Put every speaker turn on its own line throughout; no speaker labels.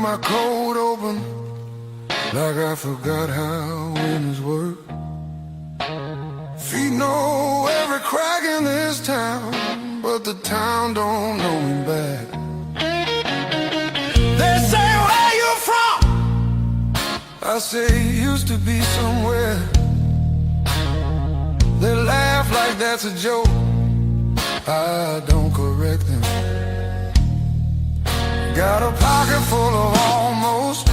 my coat open like I forgot how winners work. Feet know every crack in this town, but the town don't know me back. They say, where you from? I say, used to be somewhere. They laugh like that's a joke. I don't correct them. Got a pocket full of almost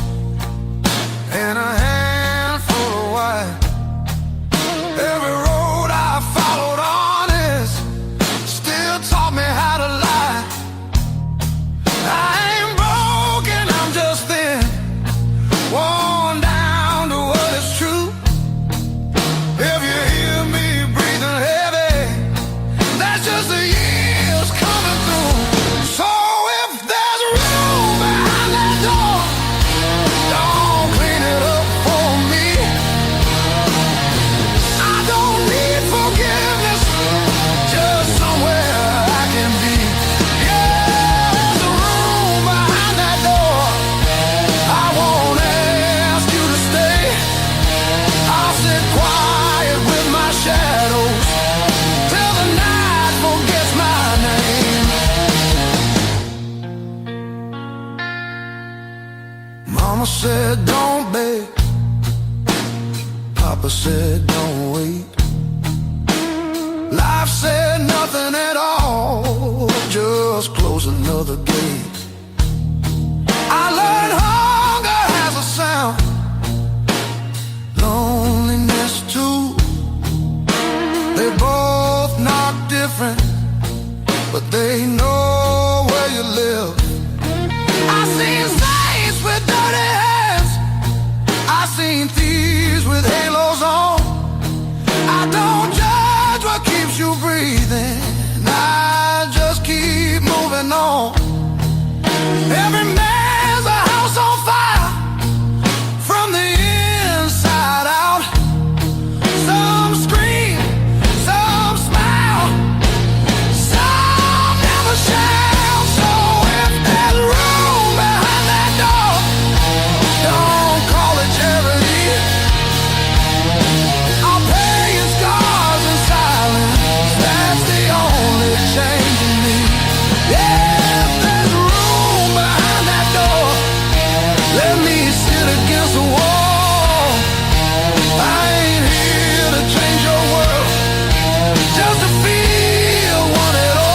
and a handful of white. Every road I followed honest still taught me how to lie. I ain't broken, I'm just thin, worn down to what is true. If you hear me breathing heavy, that's just the years coming through. So if there's room behind that door, don't clean it up for me. I don't need forgiveness, just somewhere I can be. Yeah, there's a room behind that door. I won't ask you to stay. I'll sit quiet with my shadows till the night forgets my name. Mama said don't beg, Papa said don't wait. Life said nothing at all, just close another gate. I learned hunger has a sound, loneliness too. They both knock different, but they know where you live. I seen saints with dirty hands, I seen thieves with halos on. I don't judge what keeps you breathing, I just keep moving on. Every man's a house on fire from the inside out. Some scream, some smile, some never shout. So if there's room behind that door, don't call it charity. I'll pay in scars and silence, that's the only change in me. Yeah, if there's room behind that door, let me sit against the wall. I ain't here to change your world, just to feel one at all.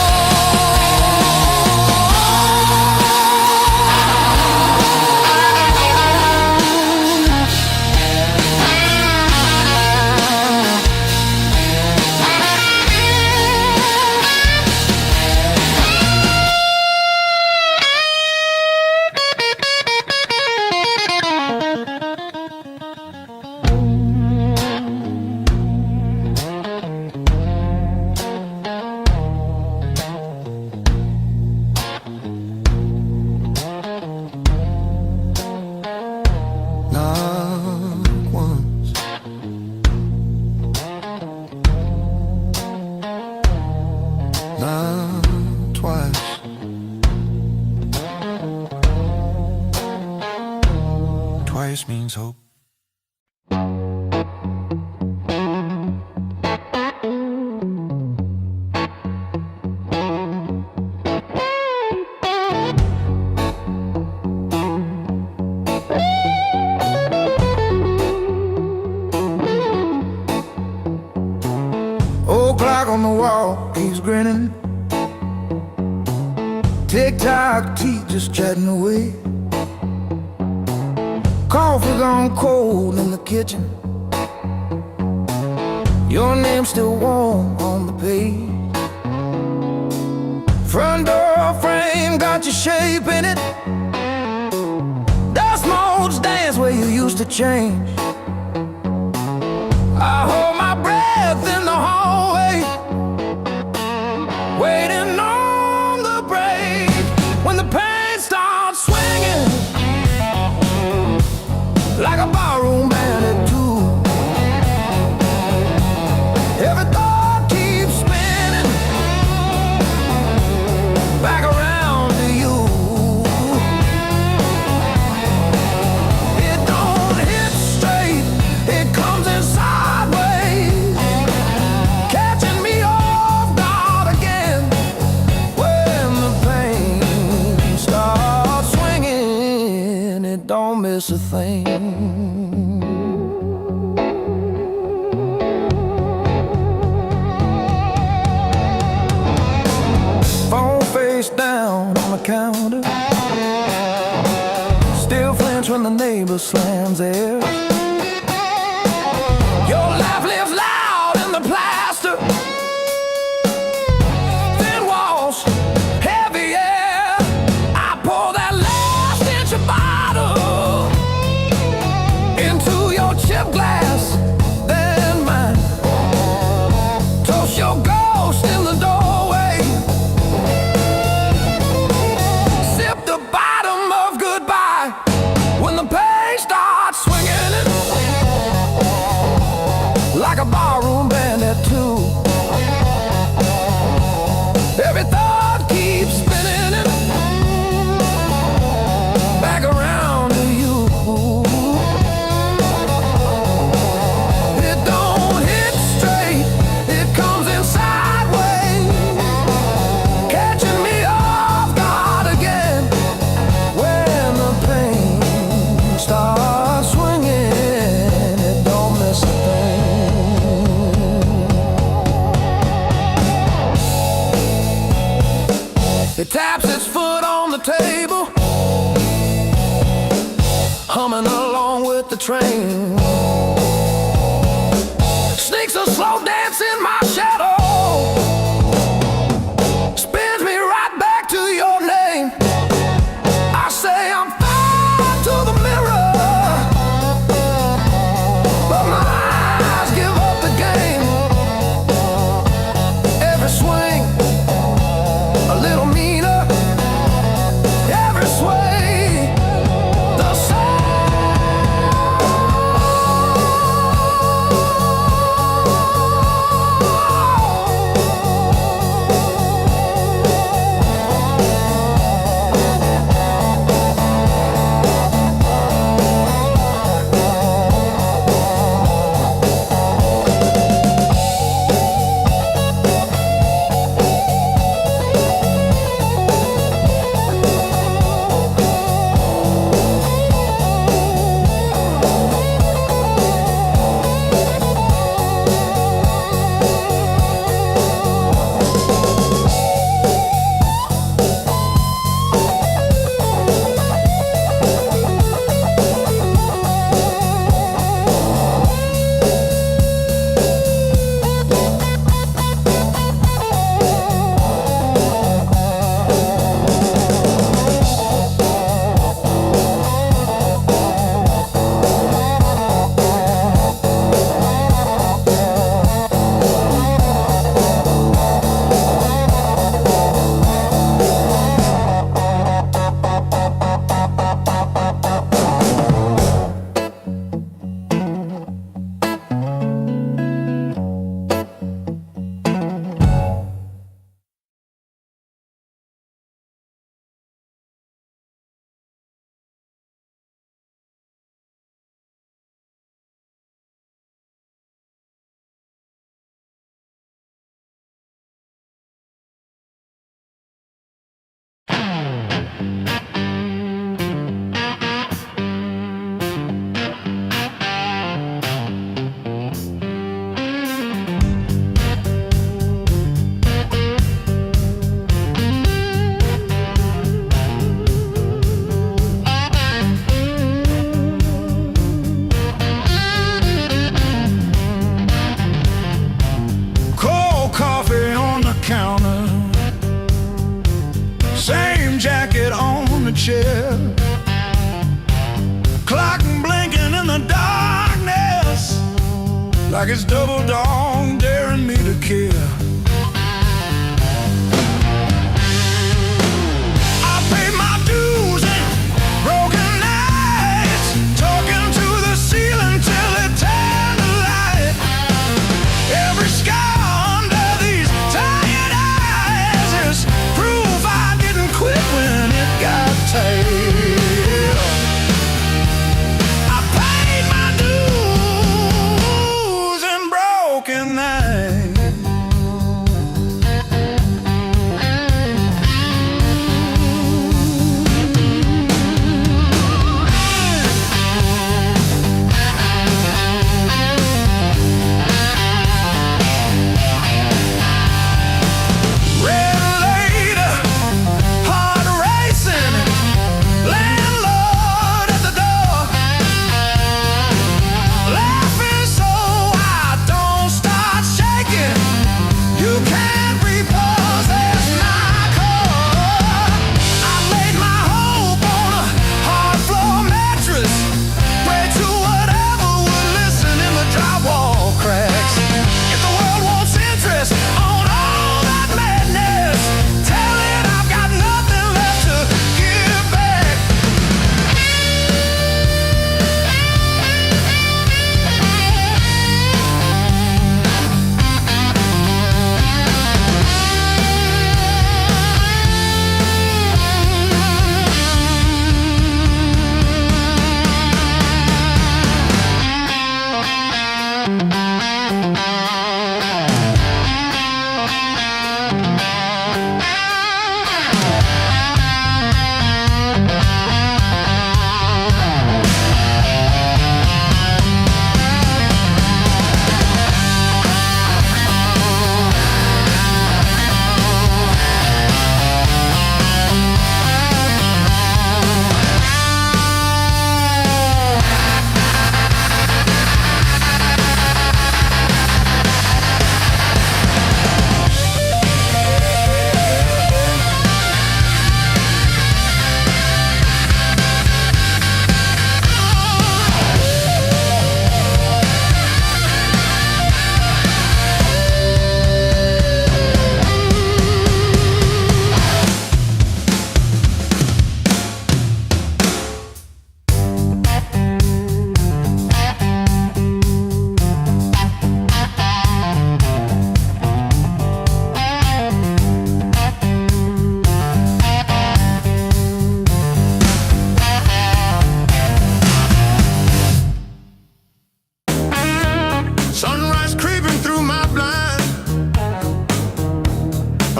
Not once, not twice. Twice means hope. Old clock on the wall, he's grinning. Tick-tock, teeth just chatting away. Coffee gone cold in the kitchen. Your name's still warm on the page. Front door frame got your shape in it. Dust motes dance where you used to change. I hold my breath in the hallway, waiting on the break. When the pain starts swinging like a barroom band at two, every thought keeps spinning back around to you. miss a thing. Fall face down on the counter, still flinch when the neighbor slams theirs. Your life lives loud in the plaster, thin walls, heavy air. I pour that last inch of bottle into your chip glass, then mine. Toast your ghost in the doorway, sip the bottom of goodbye when the pain starts swinging it like a barroom band at two. Every thought keeps spinning it back around to you. It don't hit straight, it comes in sideways, catching me off guard again when the pain starts swinging. It don't miss a thing. It taps its foot on the table, humming along with the train. Sneaks a slow dance in my shadow, spins me right back to your name. I say I'm fine to the mirror, but my eyes give up the game. Every swing a little meaner, every sway the same. Chair, clock blinking in the darkness like it's double dawn daring me to care. I paid my dues and broken nights, talking to the ceiling till it turned to light. Every scar under these tired eyes is proof I didn't quit when it got tight. I paid my dues and broken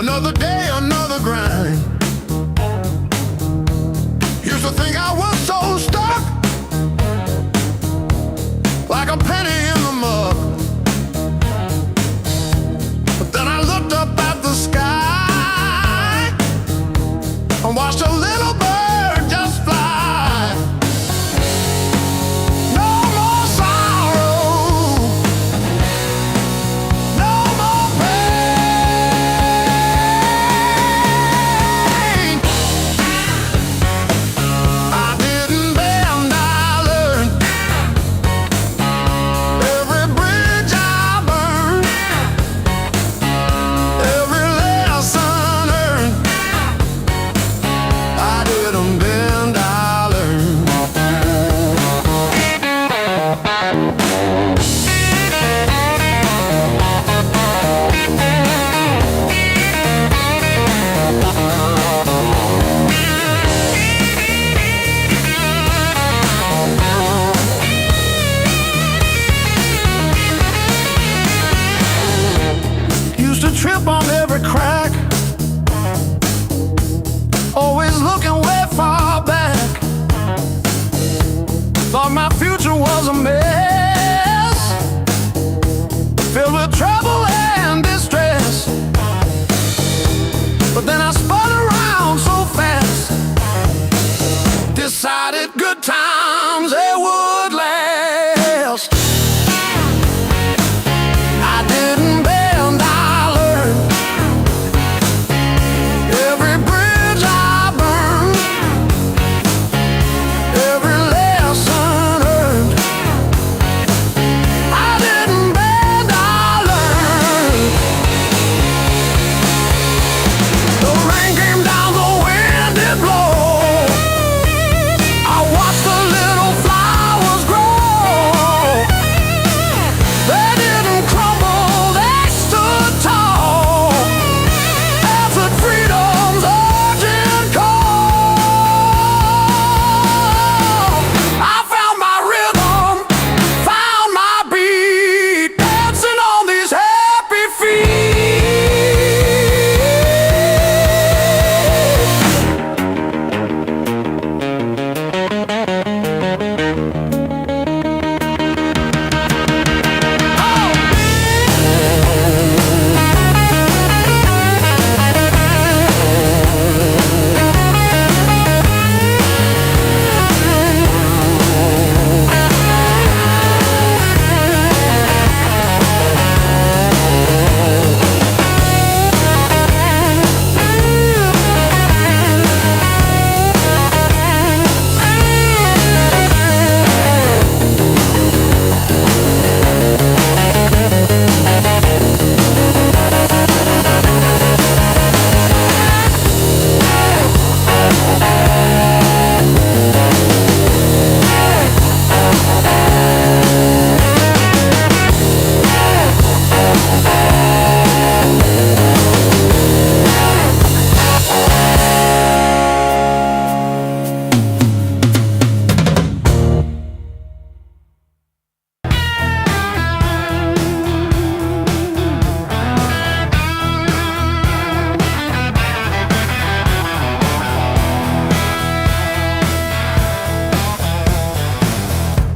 Another day, another grind. Used to think I was so stuck, like a penny in the mug. But then I looked up at the sky and watched a little bird just fly. No more sorrow, no more pain. I didn't bend, I learned. Every bridge I burned, every lesson earned. I didn't bend, I learned. Used to trip on every crack, always looking way far back. Thought my future was a mess, filled with trouble and distress. But then I spun around so fast, decided good times they would last. I didn't bend, I learned. Every bridge I burned, every lesson earned. I didn't bend, I learned. The rain came down, the wind did blow. I watched the little flowers grow. They didn't crumble, they stood tall, answered freedom's urgent call. I found my rhythm, found my beat, dancing on these happy feet.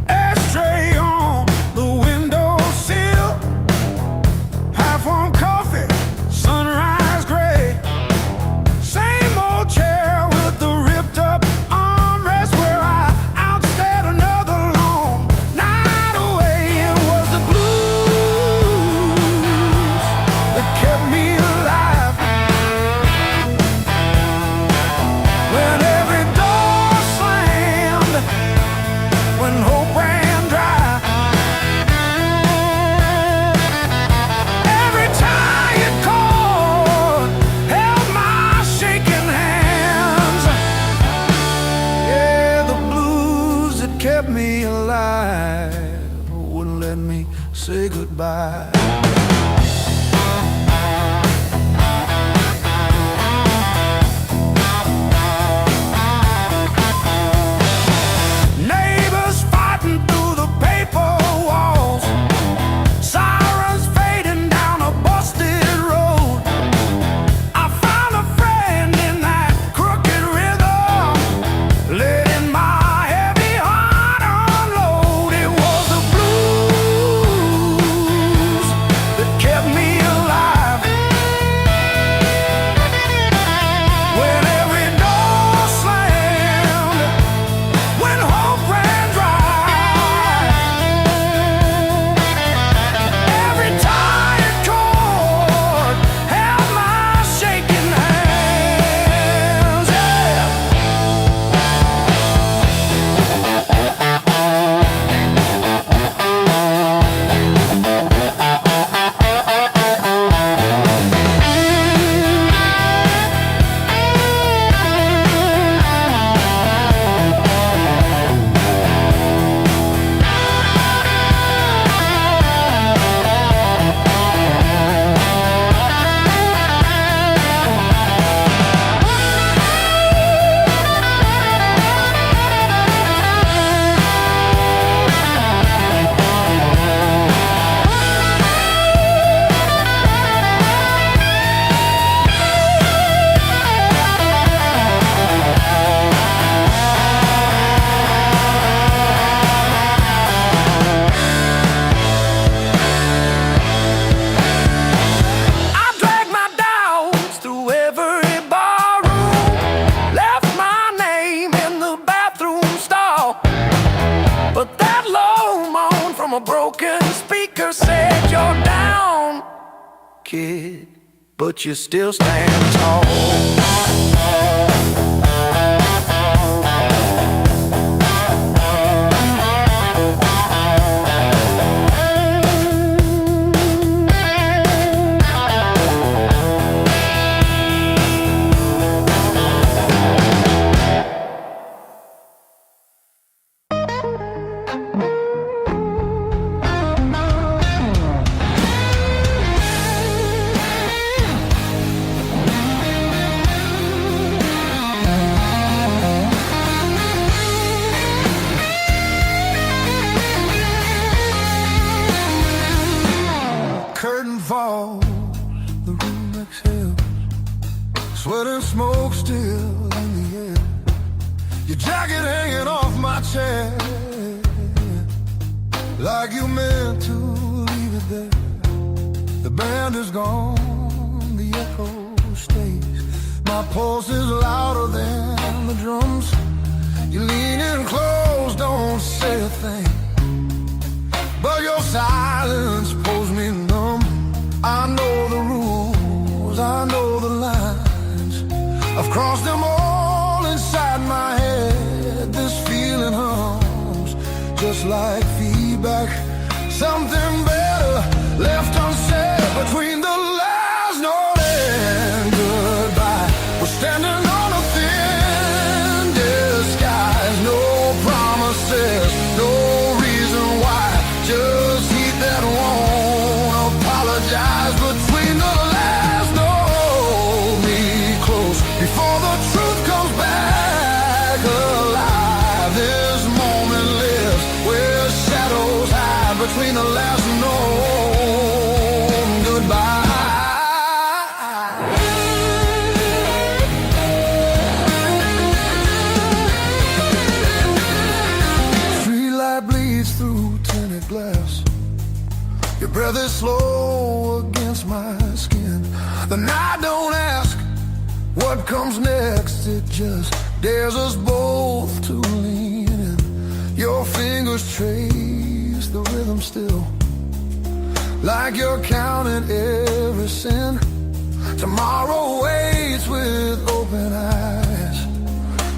Ashtray on the windowsill, half-warm coffee, sunrise gray. Same old chair with the ripped-up armrest where I outstayed another long night away. It was the blues that kept me alive. When every door slammed, when hope ran dry, every time you called, held my shaking hands. Yeah, the blues that kept me alive wouldn't let me say goodbye. Neighbors fighting through the paper walls, sirens fading down a busted road. I kid, but you still stand tall. Curtain falls, the room exhales, sweat and smoke still in the air. Your jacket hanging off my chair, like you meant to leave it there. The band is gone, the echo stays. My pulse is louder than the drums. You lean in close, don't say a thing, but your silence pulls me numb. I know the rules, I know the lines. I've crossed them all inside my head. This feeling hums, just like feedback. Something better left unsaid between the last note and goodbye. We're standing on a thin disguise. No promises, no reason why. Just heat that won't apologize. Between the last note, me close before the truth comes back alive. This moment lives where shadows hide. Between the last note and goodbye. Street light bleeds through tinted glass. Your breath is slow against my skin. The night don't ask what comes next. It just dares us both to lean in. Your fingers trace the rhythm still, like you're counting every sin. Tomorrow waits with open eyes,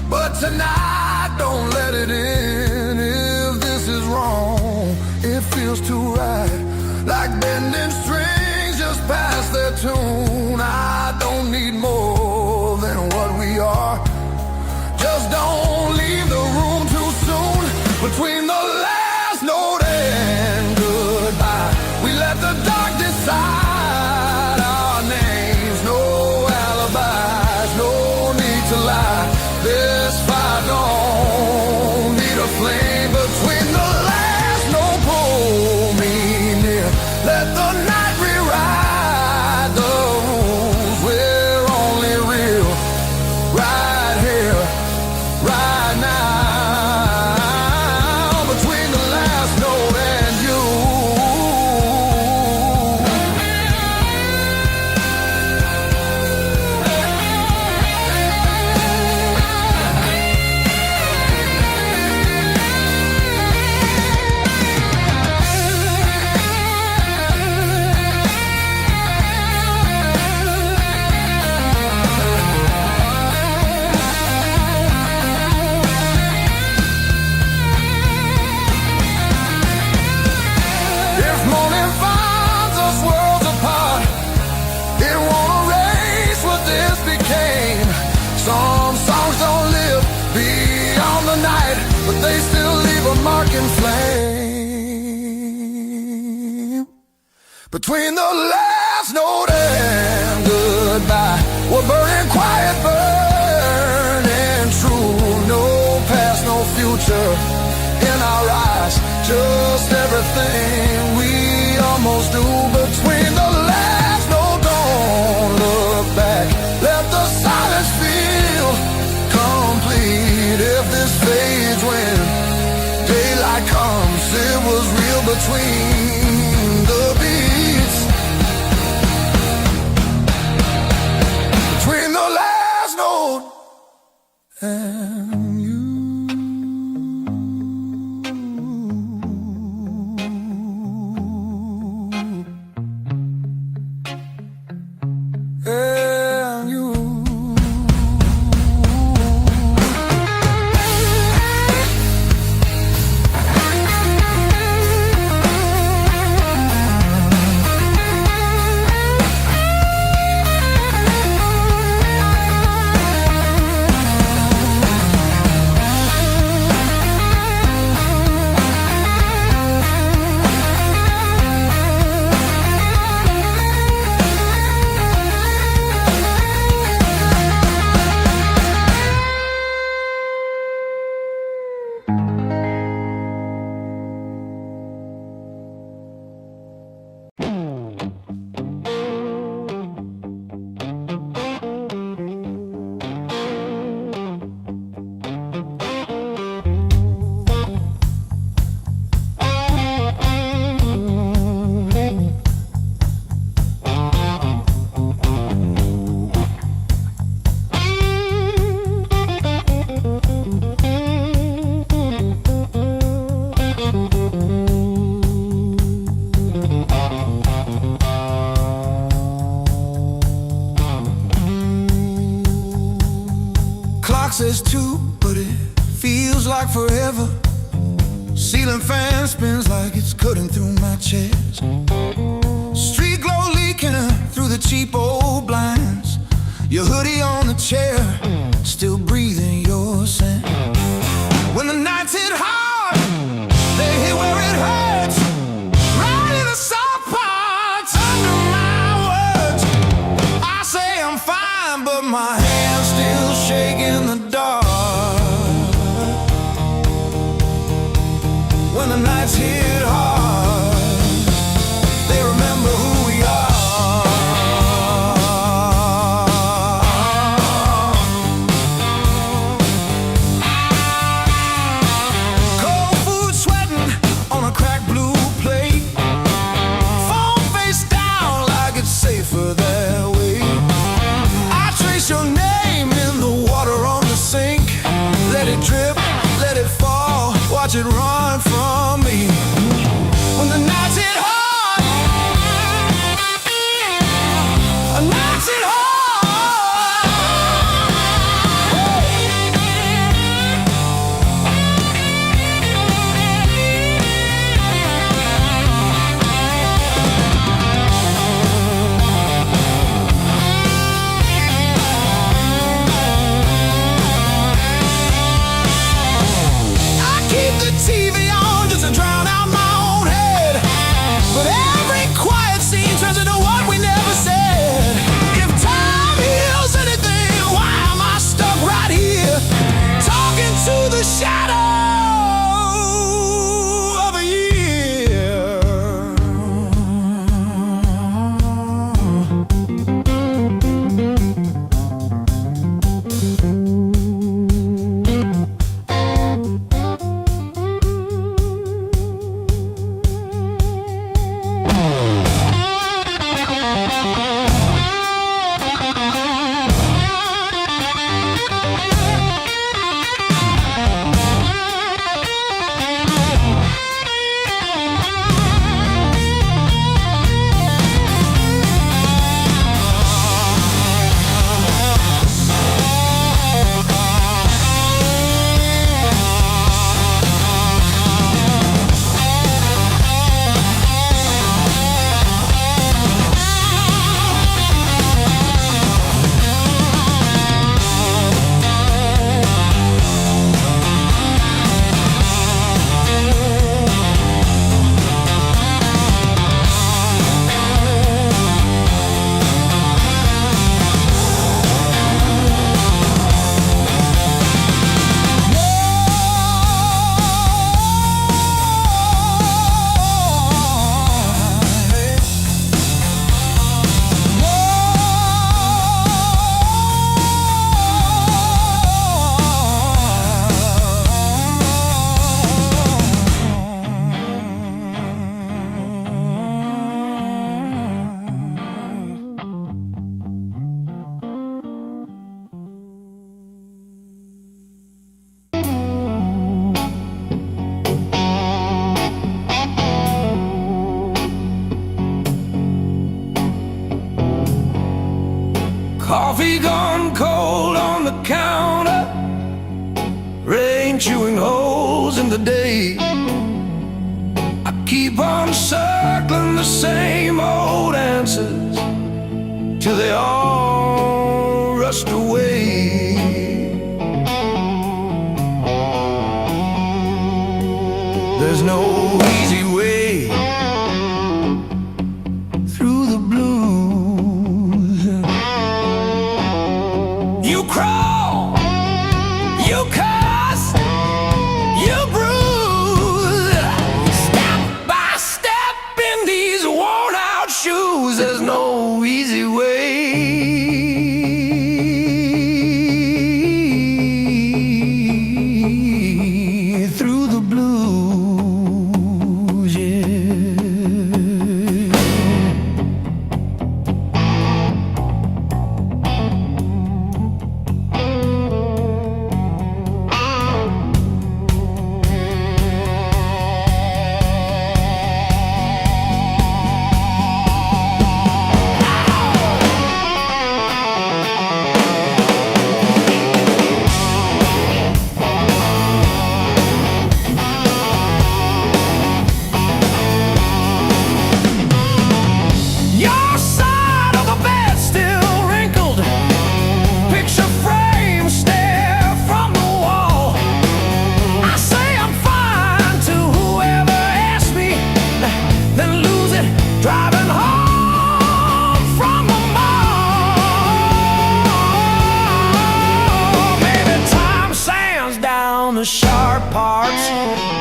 but tonight don't let it in. If this is wrong, it feels too right, like bending strings just past their tune. I don't need more than what we are. Just don't leave the room too soon. Between the last note and goodbye, we let the dark decide our names. No alibis, no need to lie. This fire don't need a flame. Between the last note, pull me near. Let the night rewrite the rules. We're only real right here, right now. Between the last note and you. If morning finds us worlds apart, it won't erase what this became. Some songs don't live beyond the night, but they still leave a mark in flame. Between the last note and goodbye, we're burning quiet, burning true. No past, no future in our eyes. Just everything we almost do. Between the last note, don't look back. Let the silence feel complete. If this fades when daylight comes, it was real between the beats. Between the last note and you. clock says 2, but it feels like forever. Ceiling fan spins like it's cutting through my chest. Street glow leaking through the cheap old blinds. Your hoodie on the chair, still breathing your scent. When the nights hit hard, they hit where it hurts, right in the soft parts under my words. I say I'm fine, but my hand's still shaking in the dark. When the nights hit hard, they remember who we are. Cold food sweating on a cracked blue plate. Phone face down like it's safer that way. I trace your name in the water on the sink. Let it drip, let it fall, watch it run from me. When the nights hit hard, nights hit hard. I keep the TV on just to drown out my own head, but every quiet scene turns into what we never said. If time heals anything, why am I stuck right here, talking to the shadow of a year? Coffee gone cold on the counter, rain chewing holes in the day. I keep on circling the same old answers till they all rust away. There's no easy way through the blues. You crawl, you cuss, you bruise, step by step in these worn out shoes. There's no easy way through the blues. the sharp parts.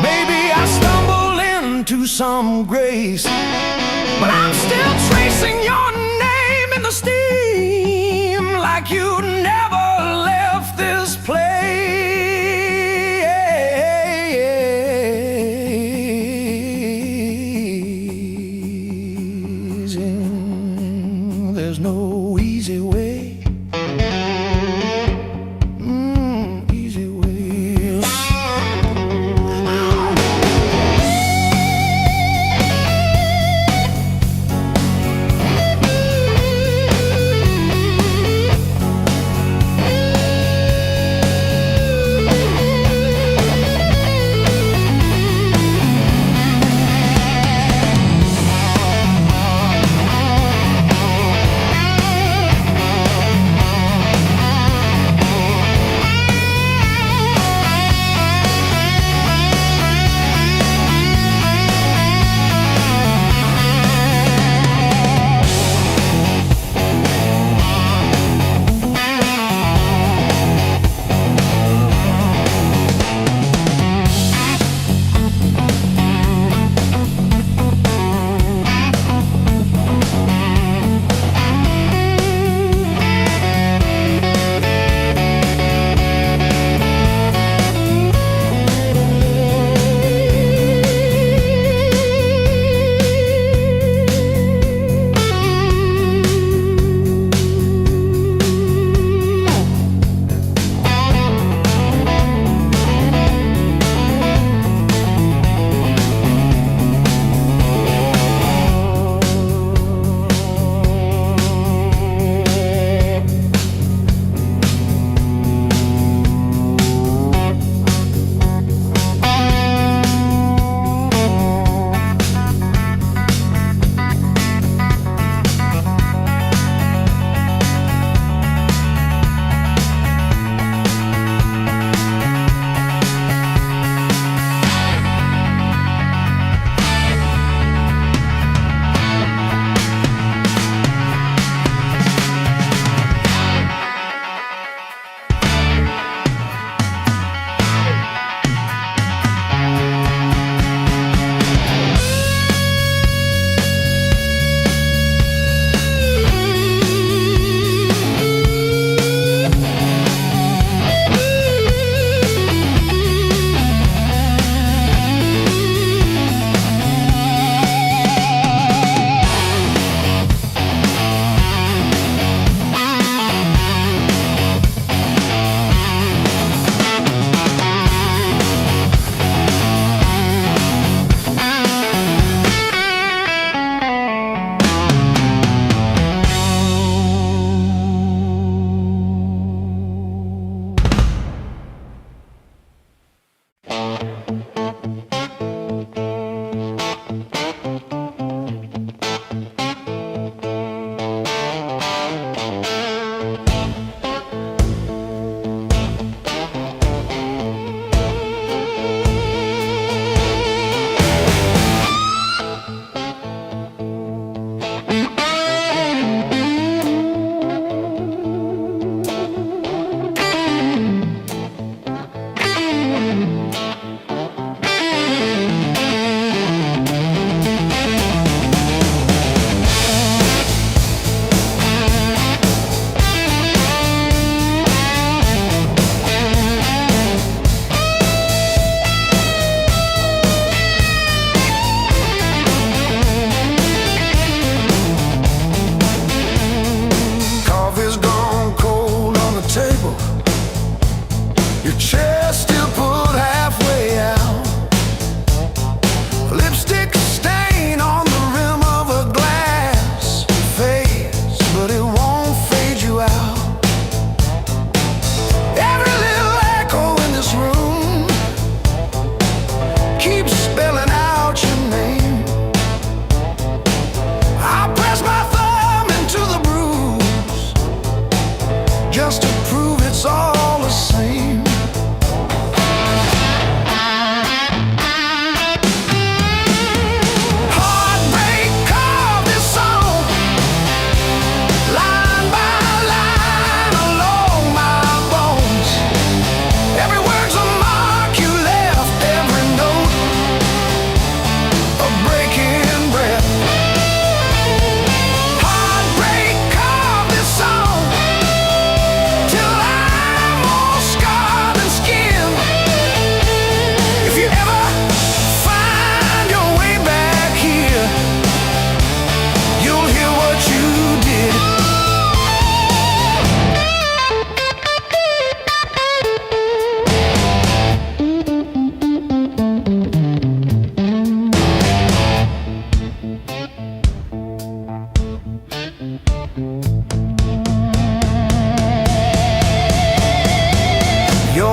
Maybe I stumble into some grace, but I'm still tracing your name in the steam, like you never left this place. There's no easy way. Easy way.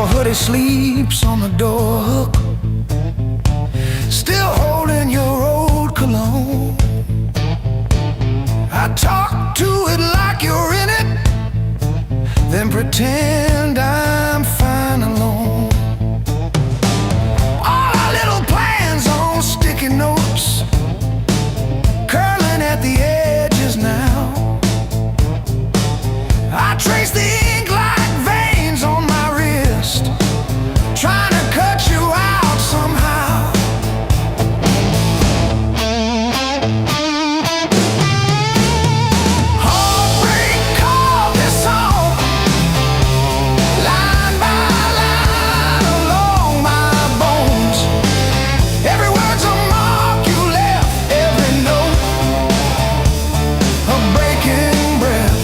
Your hoodie sleeps on the door hook, still holding your old cologne. I talk to it like you're in it, then pretend I'm fine alone. All our little plans on sticky notes, curling at the edges now. I trace the ink like veins on my wrist, trying to cut you out somehow. Heartbreak called this song, line by line along my bones. Every word's a mark you left, every note a breaking breath.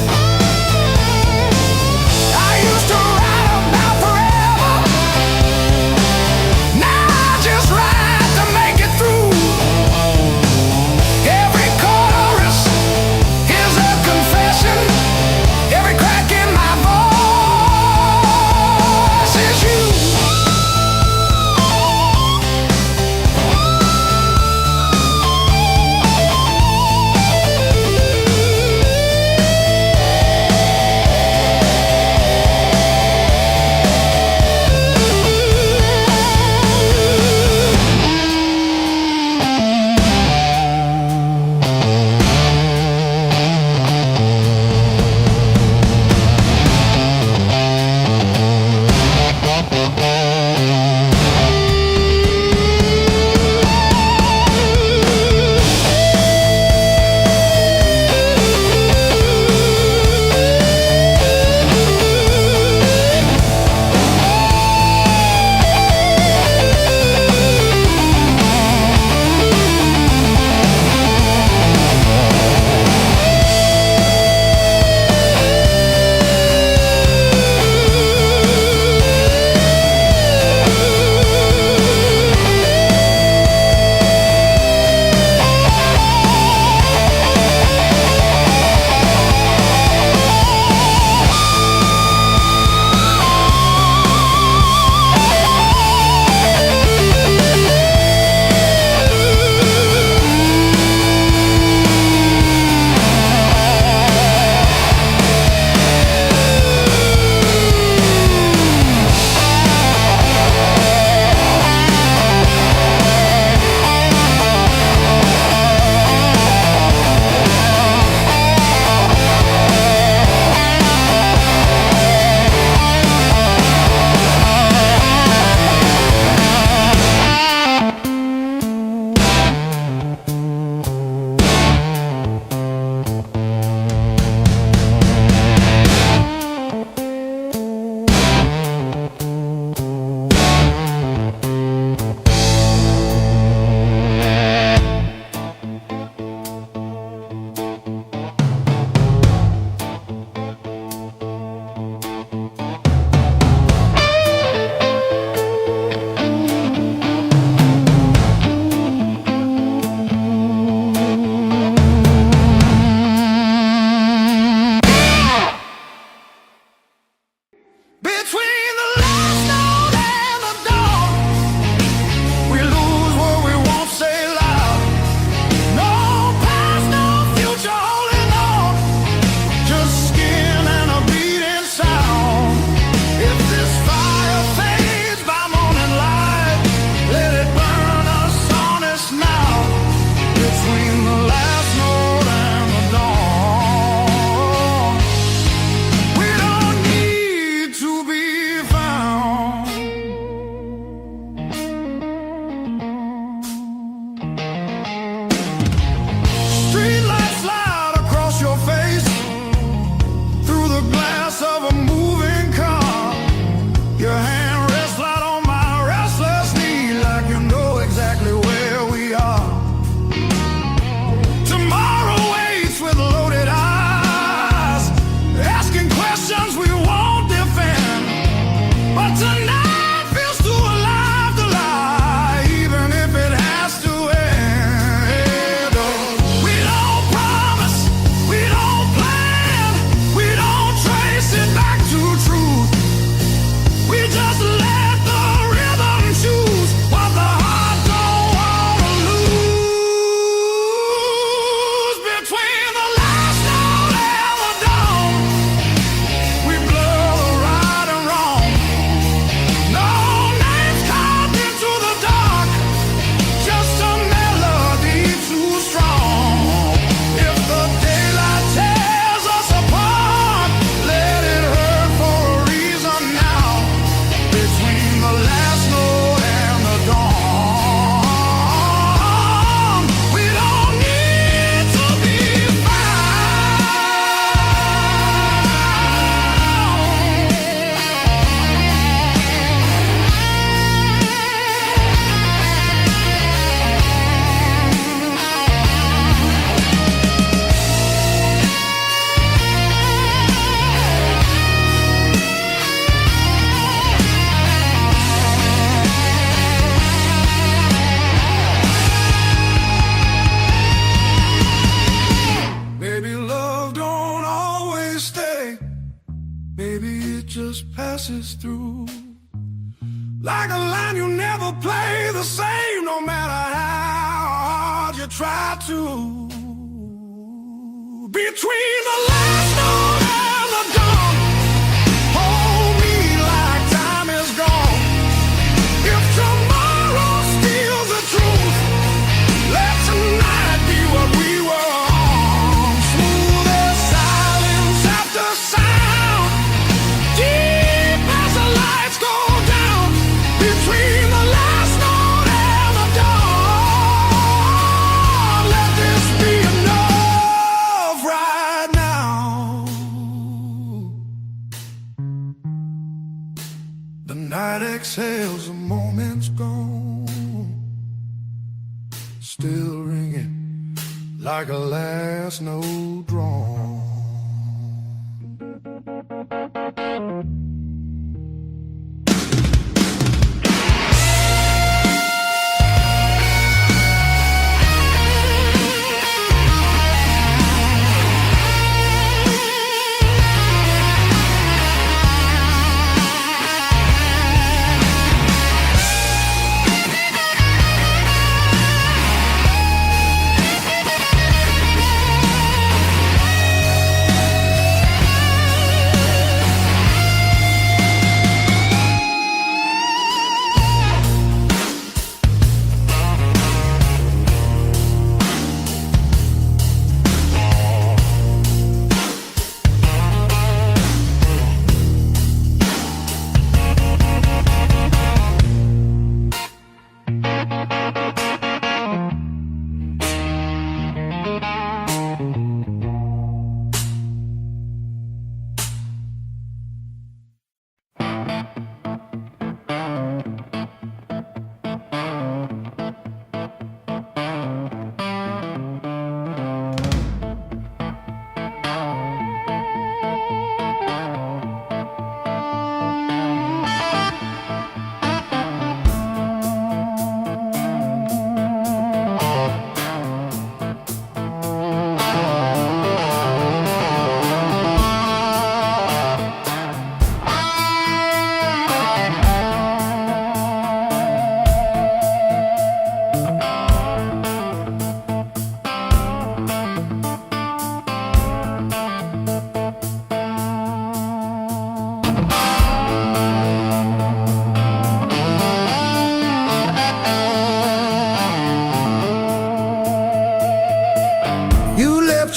maybe it just passes through. Like a line you never play the same, no matter how hard you try to. Between the last note and the dawn, hold me like time is gone. If tomorrow steals the truth, let tonight be what we were on. Smooth as silence after sound, deep as the lights go down. Between the last note and the dawn, let this be enough right now. The night exhales, the moment's gone, still ringing like a last note drawn.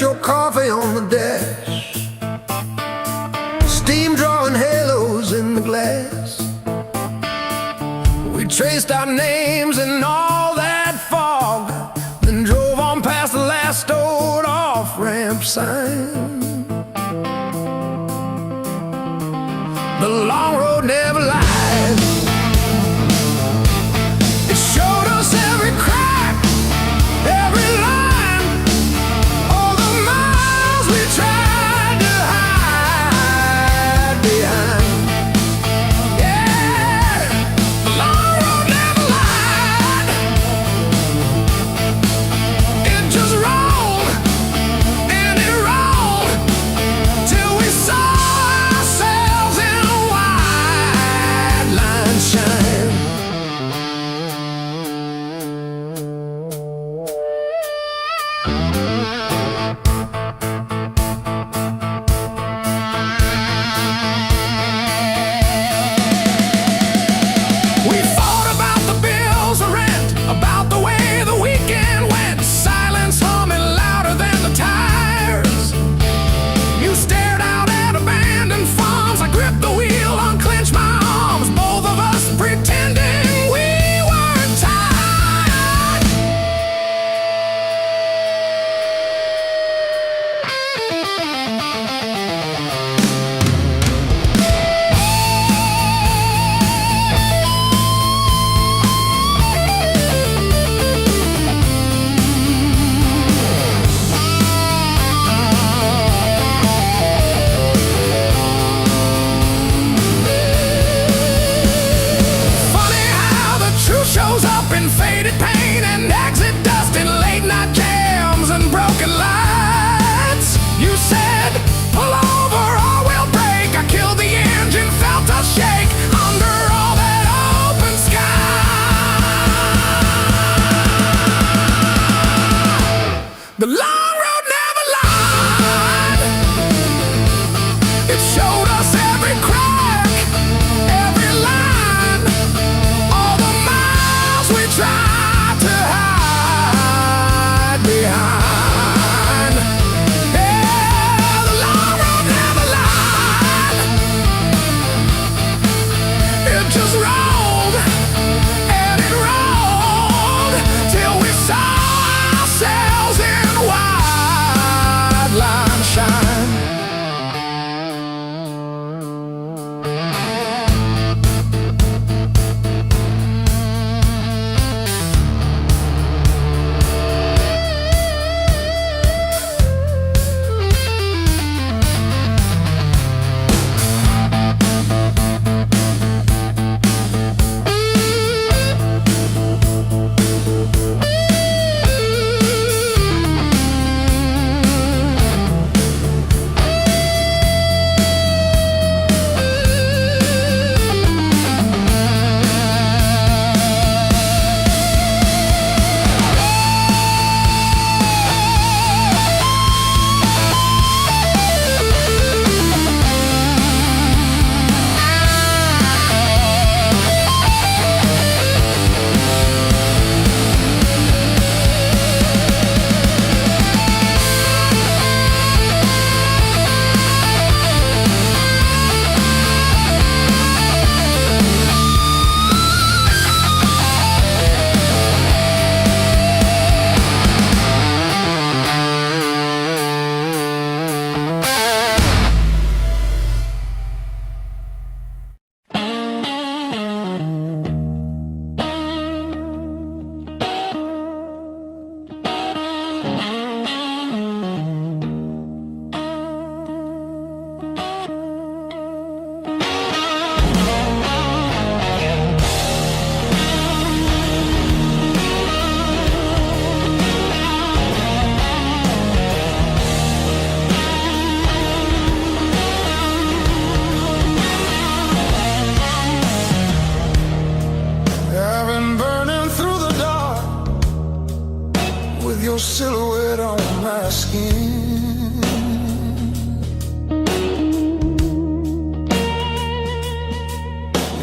Your coffee on the dash, steam drawing halos in the glass. We traced our names in all that fog, then drove on past the last old off-ramp sign. The long road never lies. It showed us every crack, every line. Till we saw ourselves in white.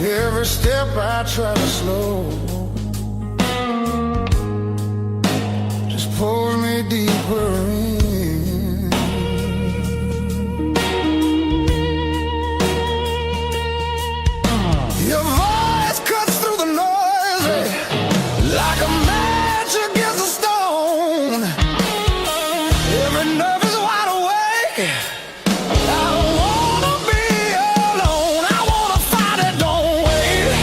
Every step I try to slow just pulls me deeper in. Your voice cuts through the noise like a match against a stone. Every nerve is wide awake. I don't wanna be alone. I wanna fight it, don't wait.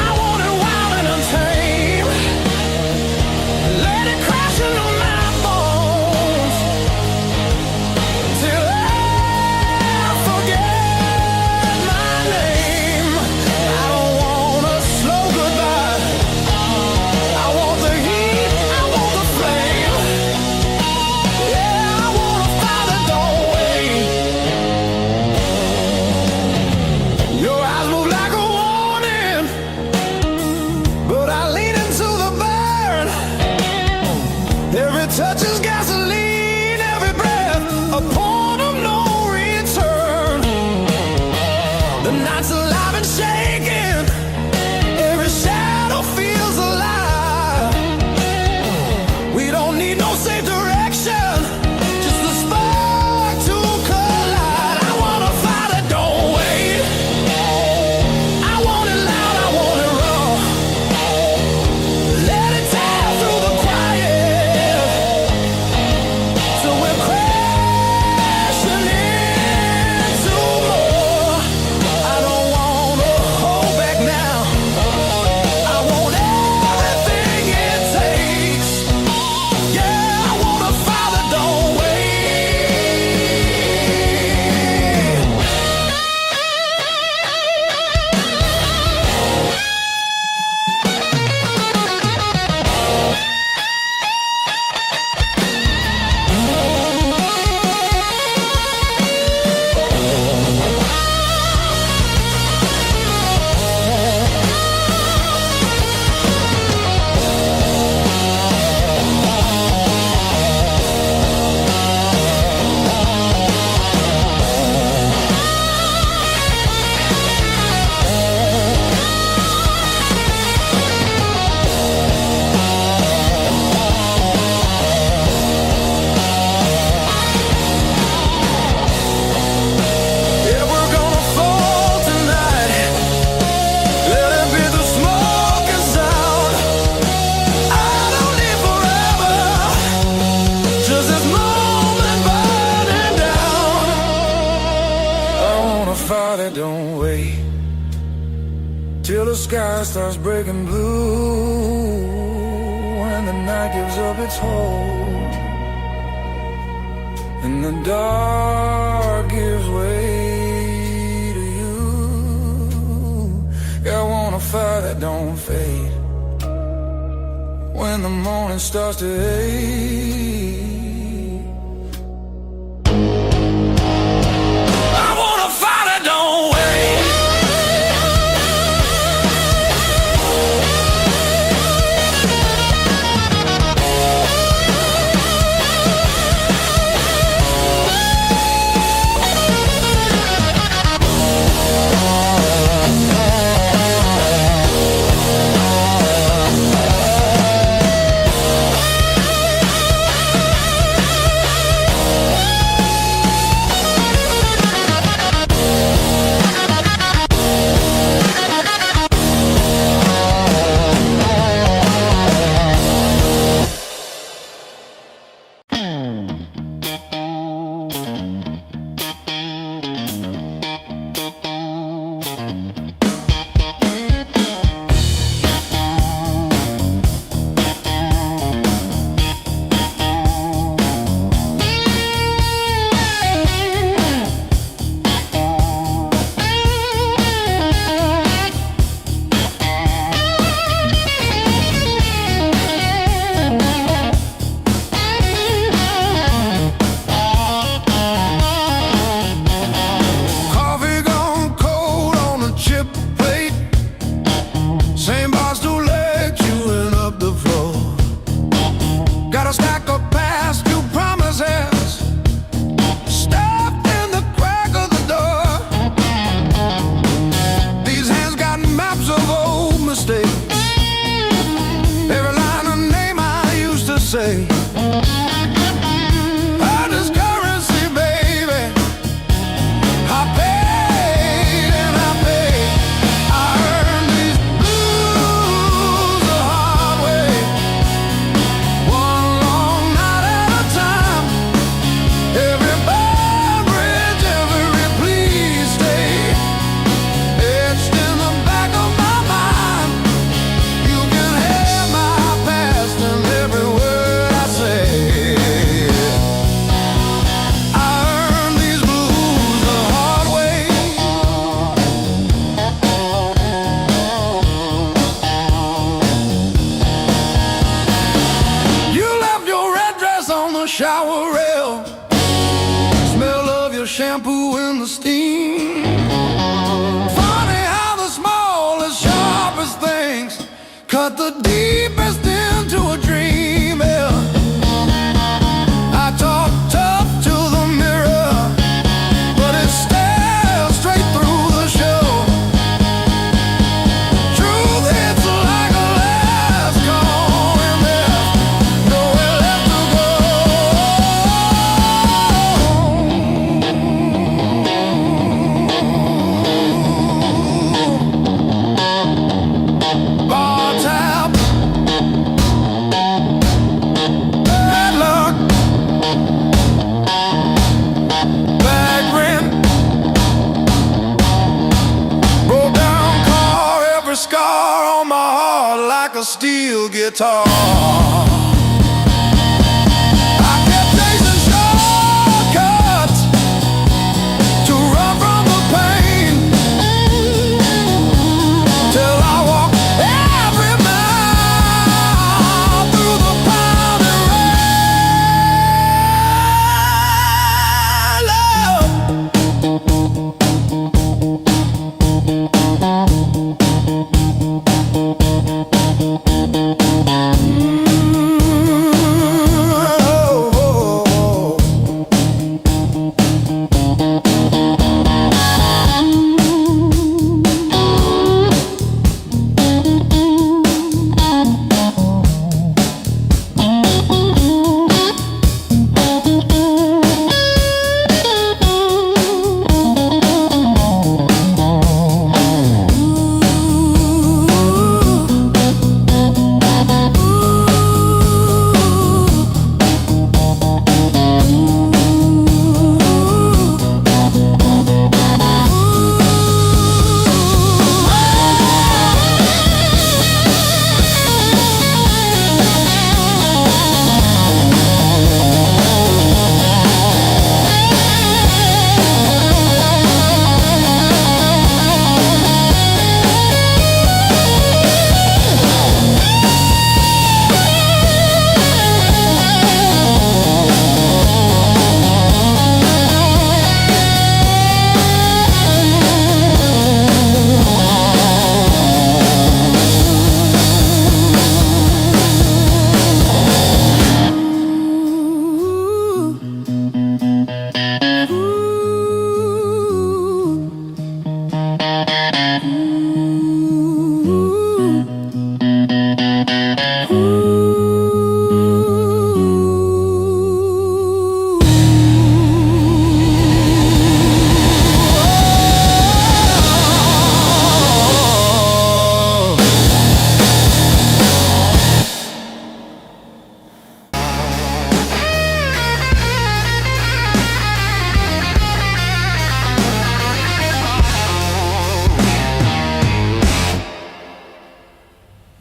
I want it wild and untamed. Let it crash into my bones till I forget my name. I don't want a slow goodbye. I want the heat, I want the flame. Yeah, I wanna fight it, don't wait. Your eyes move like a warning, but I lean into the burn. Every touch is gasoline, every breath a point of no return. The night's alive and shaking, every shadow feels alive. We don't need no safe direction, just a spark to collide. I wanna fight it, don't wait. I want it loud, I want it raw. Let it tear through the quiet till we're crashing into more. I don't wanna hold back now. I want everything it takes. Yeah, I wanna fight it, don't wait. Yeah, we're gonna fall tonight. Let it be the smoke and sound. I don't need forever, just this moment burning down. I wanna fight it, don't wait till the sky starts breaking blue and the night gives up its hold and the dark gives way to you. Yeah, I wanna fight it, don't fade when the morning starts to ache. I wanna fight it, don't wait. a steel guitar. I kept chasing shortcuts to run from the pain, till I walked every mile through the pounding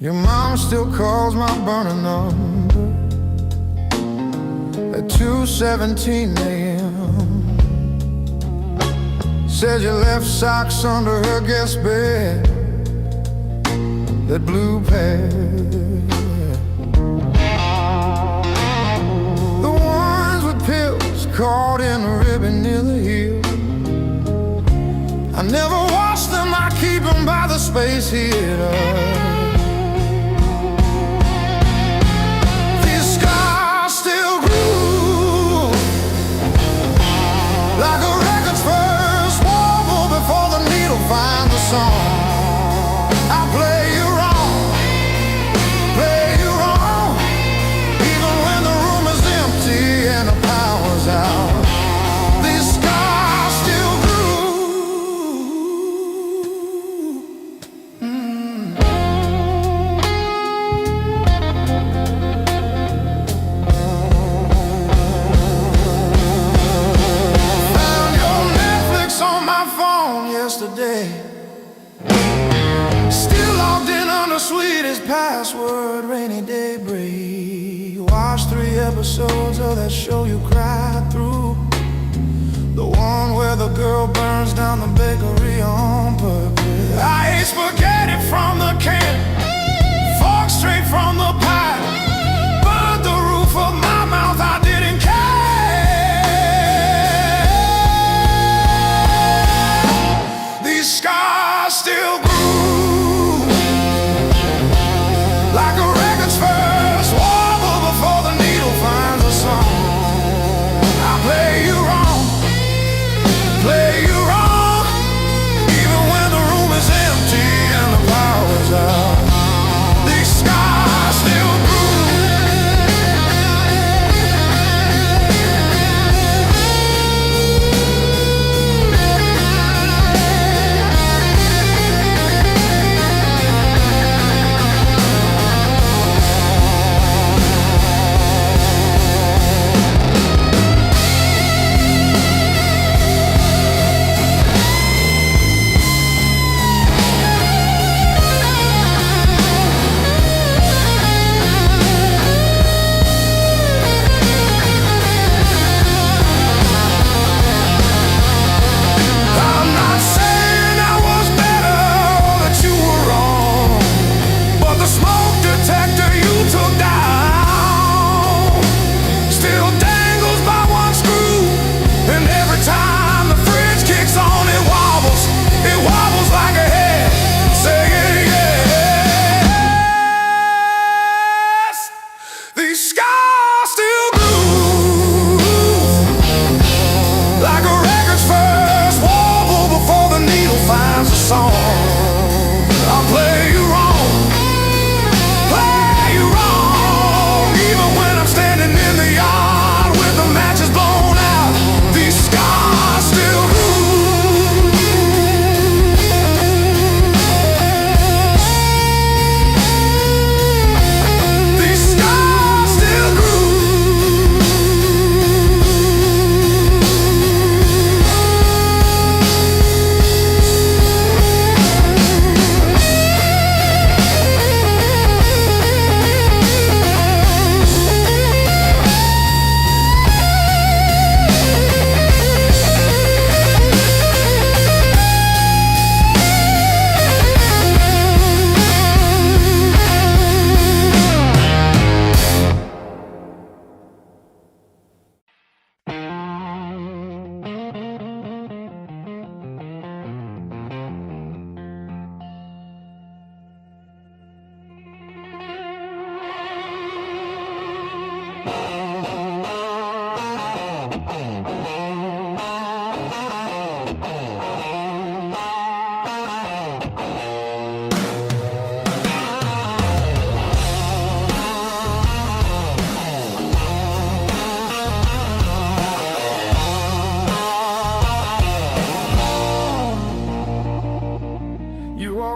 Your mom still calls my burner number at 2:17 a.m. Said you left socks under her guest bed, that blue pair, the ones with pills caught in a ribbon near the heel. I never wash them, I keep them by the space heater. Like a record's first warble before the needle finds the song. I play you wrong, even when the room is empty and the power's out. These scars still yesterday, still logged in on the sweetest password, rainy day break. Watched 3 episodes of that show you cried through, the one where the girl burns down the bakery on purpose. I ate spaghetti from the can, fork straight from the pie, burned the roof of my mouth, I didn't care. Scars still grew, like a record's first warble before the needle finds a song. I play you wrong, even when the room is empty and the power's out. These scars still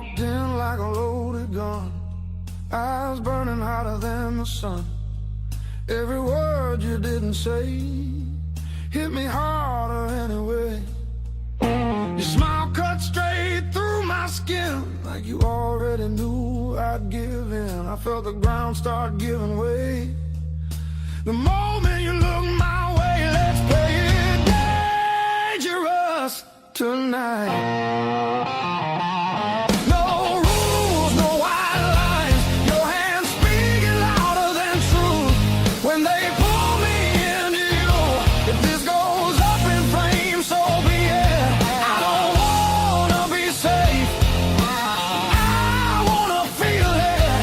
walked in like a loaded gun, eyes burning hotter than the sun. Every word you didn't say hit me harder anyway. Your smile cut straight through my skin, like you already knew I'd give in. I felt the ground start giving way the moment you looked my way. Let's play it dangerous tonight. No rules, no white lines, your hands speaking louder than truth when they pull me into you. If this goes up in flames, so be it. I don't wanna be safe, I wanna feel it.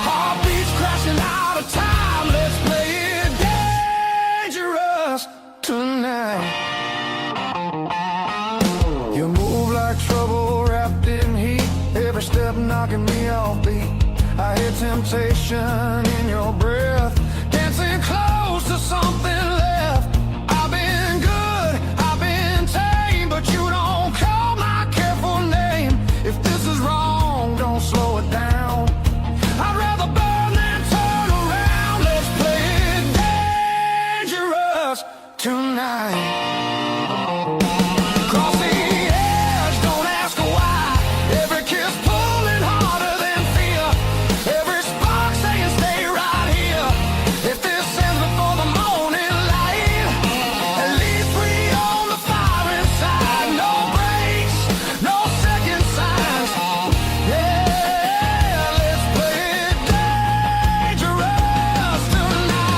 Heartbeats crashing out of time. Let's play it dangerous tonight. You move like trouble wrapped in heat, every step knocking me off beat. I hear temptation in your breath, dancing close to something left. I've been good, I've been tame, but you don't call my careful name. If this is wrong, don't slow it down. I'd rather burn than turn around. Let's play it dangerous tonight. Cross the edge, don't ask why. Every kiss pulling harder than fear, every spark saying stay right here. If this ends before the morning light, at least we own the fire inside. No breaks, no second signs. Yeah, let's play it dangerous tonight.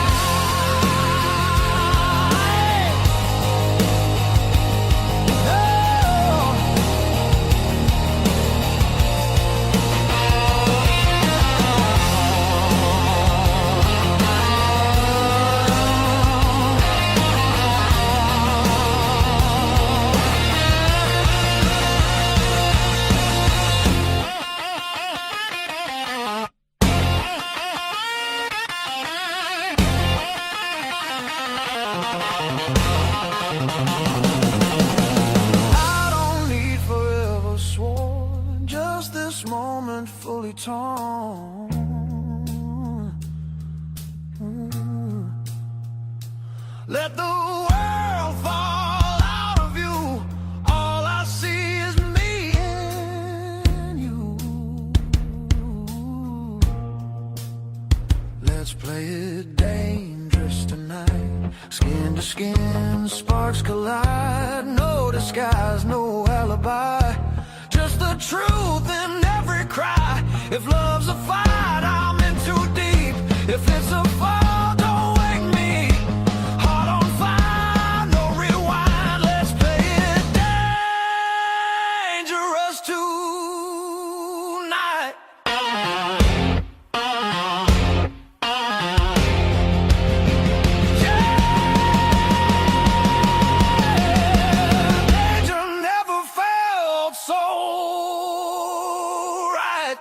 I don't need forever sworn, just this moment fully torn. Let the world fall out of you, all I see is me and you. Let's play it dangerous tonight. Skin to skin, sparks collide. No disguise, no alibi, just the truth in every cry. If love's a fight, I'm in too deep. If it's a fall, don't wake me. Heart on fire, no rewind. Let's play it dangerous tonight. Danger never felt so right.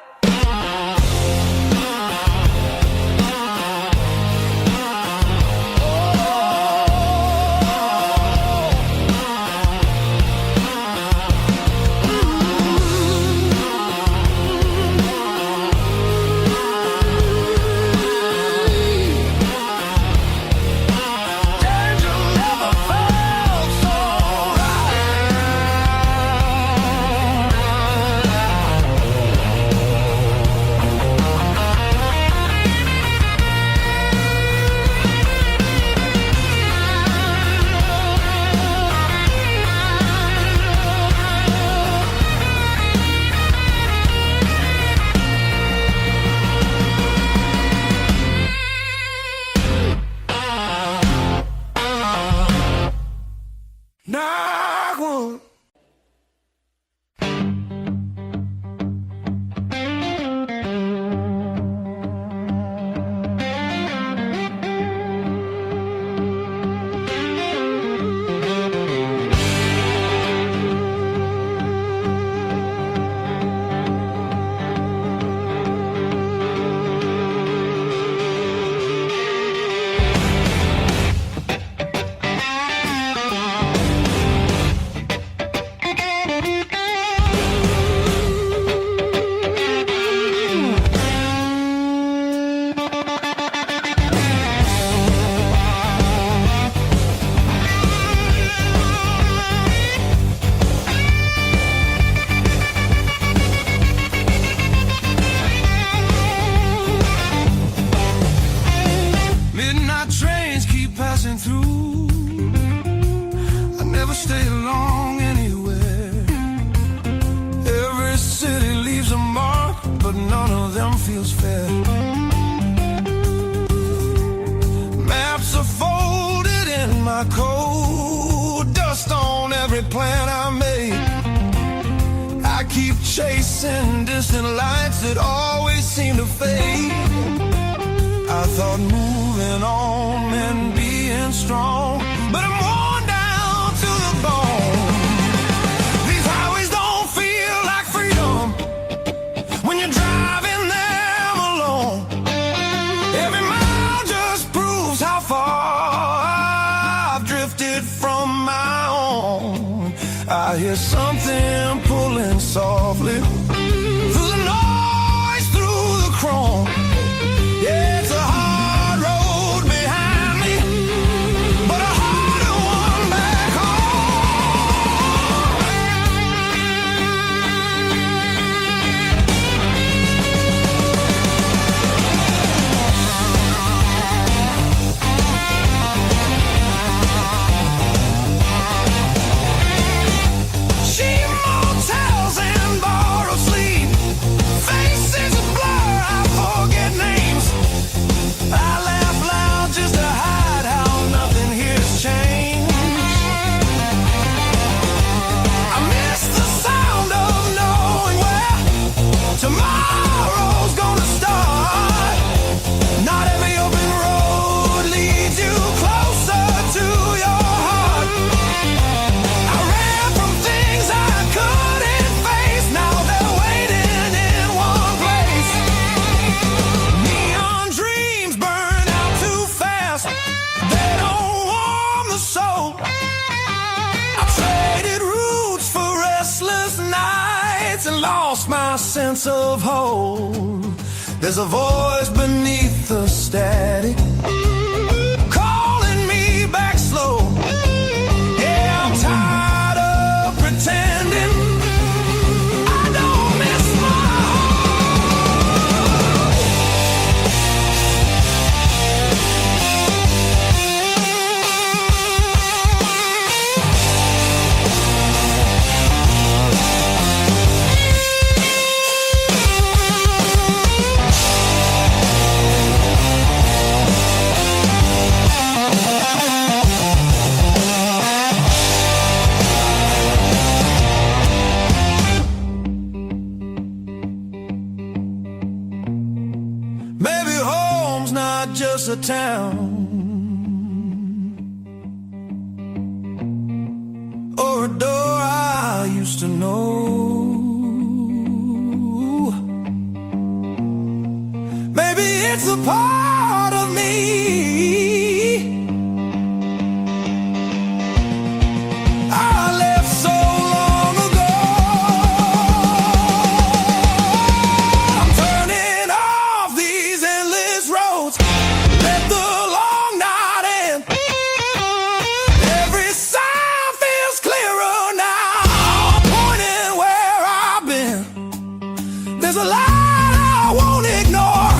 feels fair. Maps are folded in my coat, dust on every plan I made. I keep chasing distant lights that always seem to fade. I thought moving on meant being strong, but I'm worn down to the bone. These highways don't feel like freedom when you're driving them alone. Every mile just proves how far I've drifted from my own. I hear something pulling softly through the noise, through the chrome. Yeah, it's a hard road behind me, but a harder one back cheap motels and borrowed sleep, faces a blur, I forget names. I laugh loud just to hide how nothing here's changed. I miss the sound of knowing where tomorrow's gonna start. Not every open road leads you closer to your heart. I ran from things I couldn't face, now they're waiting in one place. Neon dreams burn out too fast, they don't warm the soul. I traded roots for restless nights and lost my sense of hope. There's a voice beneath the static calling me back slow. Yeah, I'm tired of pretending I don't miss my home. Maybe home's not just a town or a door I used to know. Maybe it's a part of me I left so long ago. I'm turning off these endless roads, let the long night end. Every sound feels clearer now, pointing where I've been. There's a light I won't ignore,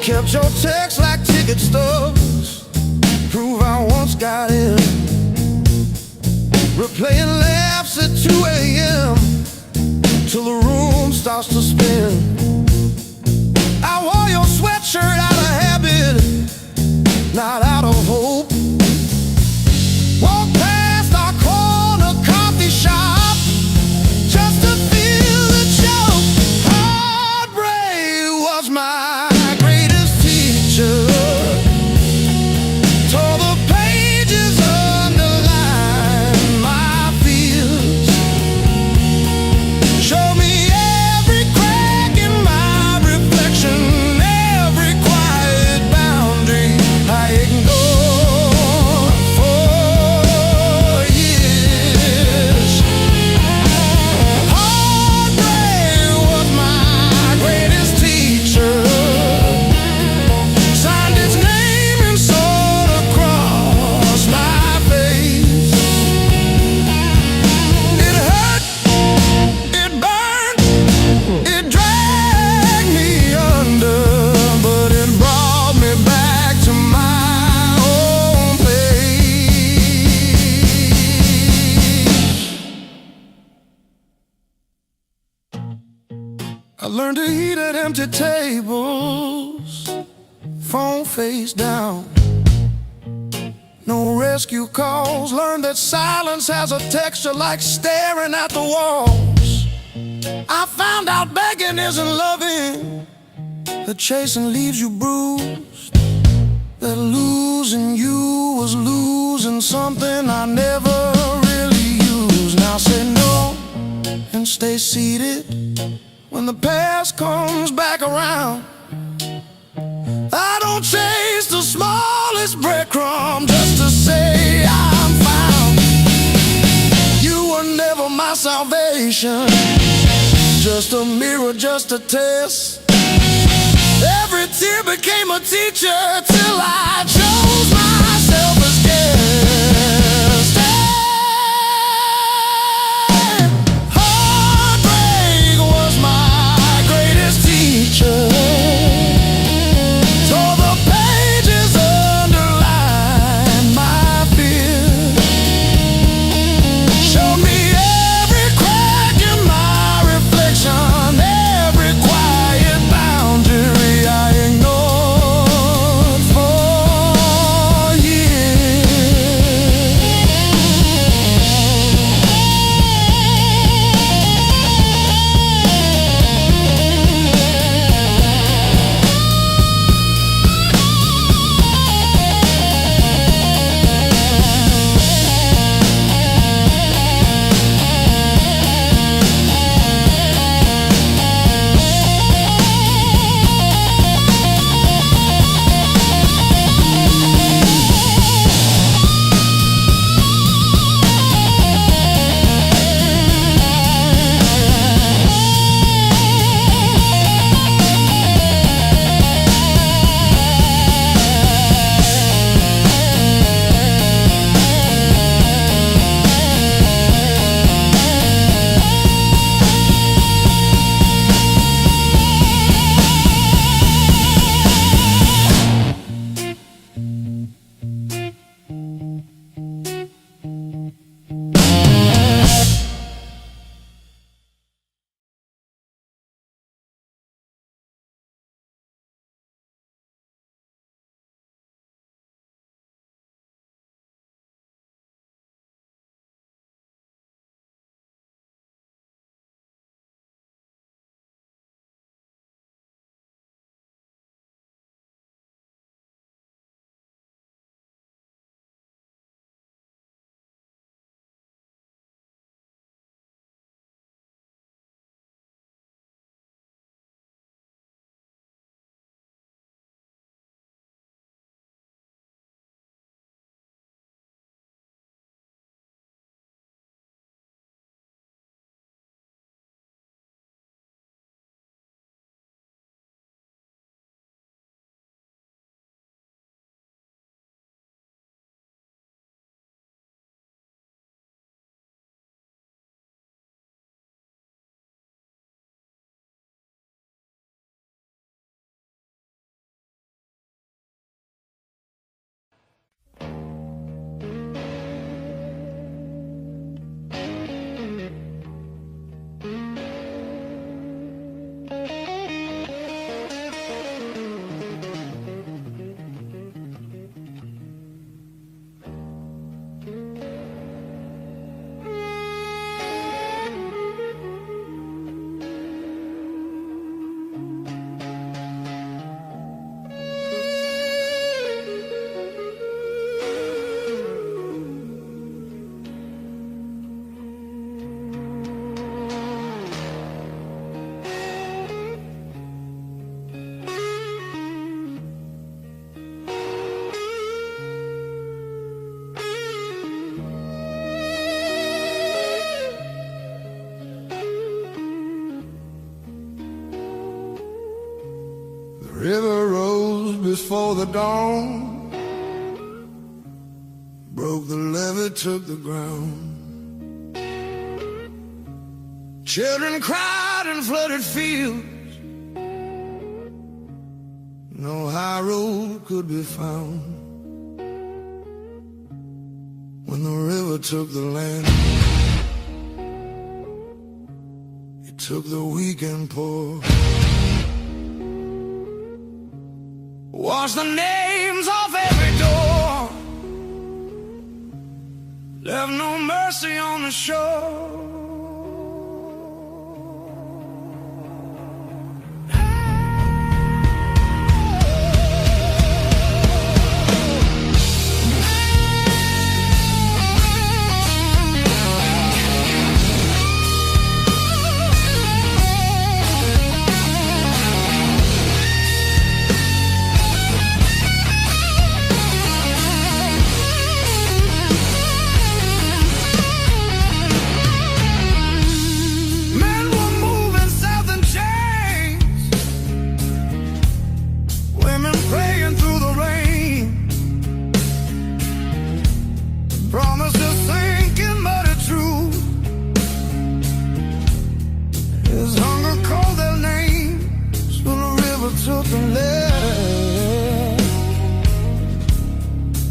Kept your text like ticket stubs, prove I once got in. Replaying laughs at 2 a.m. till the room starts to spin. I wore your sweatshirt out of habit, not out of hope. Walked past our corner coffee shop just to feel the joke. Heartbreak was my greatest teacher. Tore the pages, underlined my fears. Showed me every crack in my reflection, every quiet boundary I ignored for years. Heartbreak was my greatest teacher. Signed his name and sword across my face. It hurt, it burned, it dragged me under, but it brought me back to my own place. I learned to eat at empty tables, phone face down. No rescue calls. Learned that silence has a texture like staring at the walls. I found out begging isn't loving, that chasing leaves you bruised, that losing you was losing something I never really used. Now say no and stay seated when the past comes back around. I don't chase the smallest breadcrumb just to say I'm found. You were never my salvation, just a mirror, just a test. Every tear became a teacher till I chose myself as guest. Heartbreak was my greatest teacher. Tore the pages, underlined my fears. Showed me every crack in my reflection, every quiet boundary I ignored for River rose before the dawn, broke the levee, took the ground. Children cried in flooded fields, no high road could be found. When the river took the land, it took the weak and poor. Washed the names off every door, left no mercy on the shore.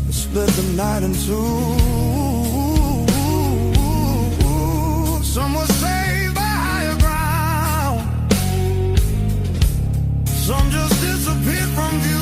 Split the night in two. Some were saved by higher ground, some just disappeared from view.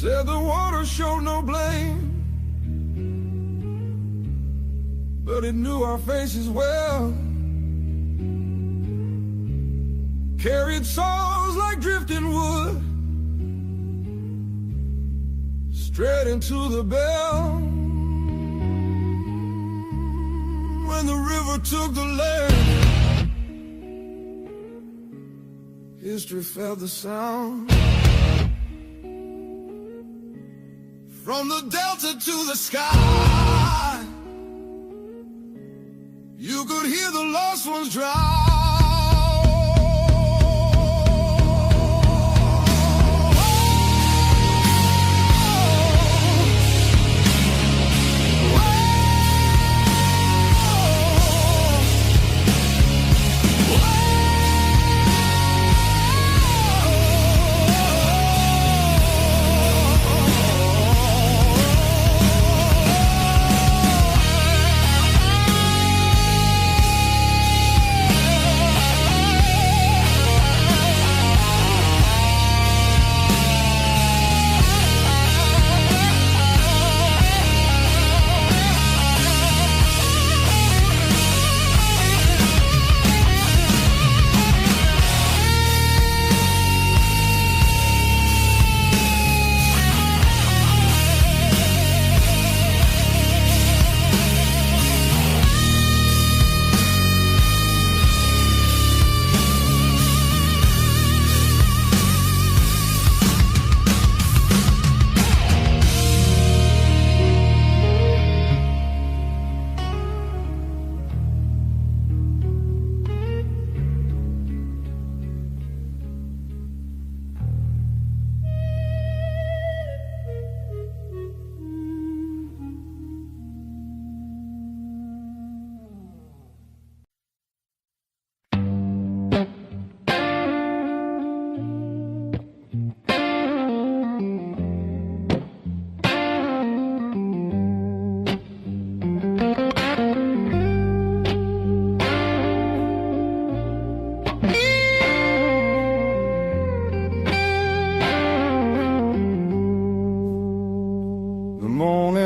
Said the water showed no blame, but it knew our faces well. Carried souls like drifting wood, straight into the bell. When the river took the land, history felt the sound. From the delta to the sky, you could hear the lost ones drown.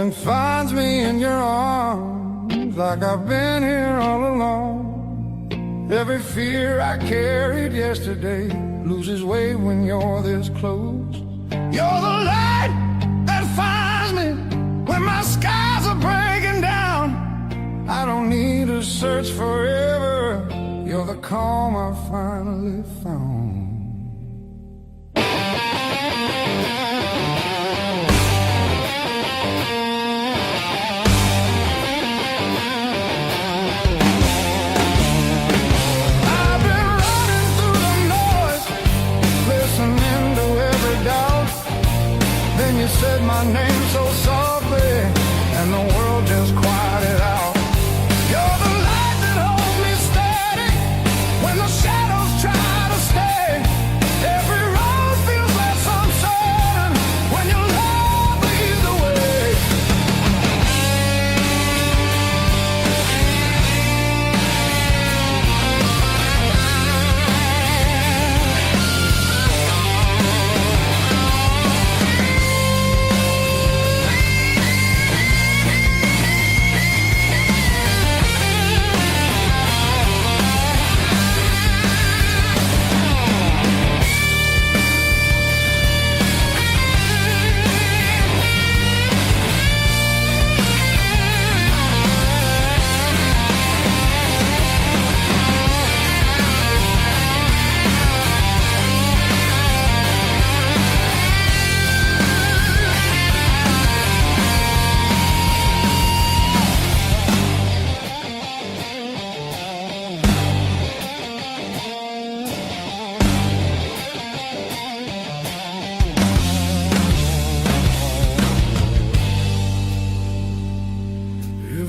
and finds me in your arms like I've been here all along. Every fear I carried yesterday loses weight when you're this close. You're the light that finds me when my skies are breaking down. I don't need to search forever. You're the calm I finally found. You said my name so softly, and the world just quieted out. You're the light that holds me steady when the shadows try to stay. Every road feels less uncertain when your love leads the way.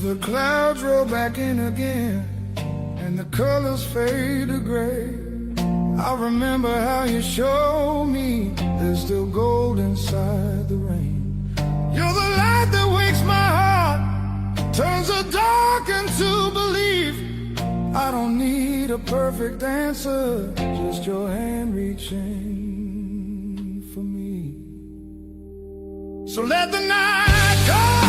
The clouds roll back in again and the colors fade to gray. I remember how you showed me there's still gold inside the rain. You're the light that wakes my heart, turns the dark into belief. I don't need a perfect answer, just your hand reaching for me. So let the night come.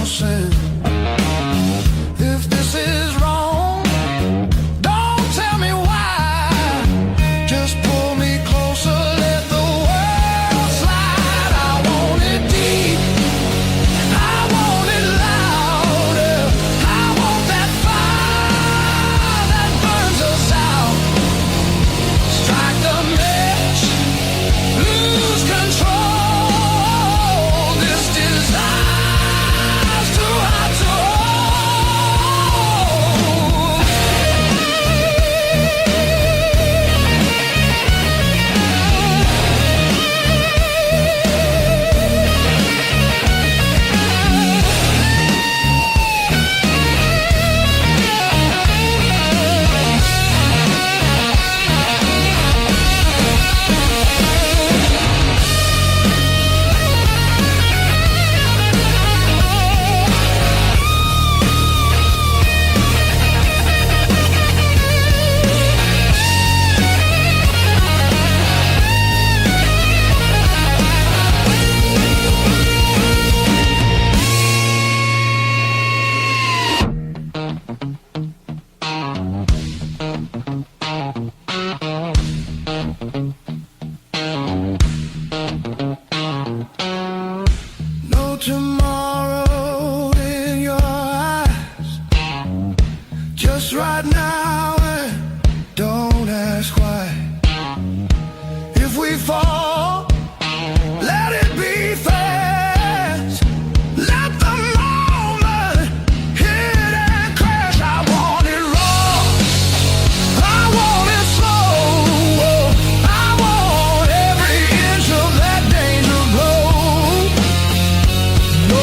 sin. If this is wrong, don't tell me why. Just pull me closer, let the world slide. I want it deep, I want it louder. I want that fire that burns us out. Strike the match, lose control. This desire's too hot to no tomorrow in your eyes. Just right now, and don't ask why. If we fall, let it be fast. Let the moment hit and crash. I want it raw, I want it slow. I want every inch of that danger glow. No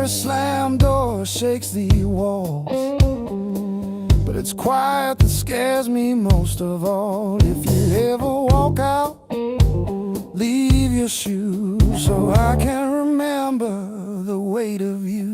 Every slam door shakes the walls, but it's quiet that scares me most of all. If you ever walk out, leave your shoes so I can remember the weight of you.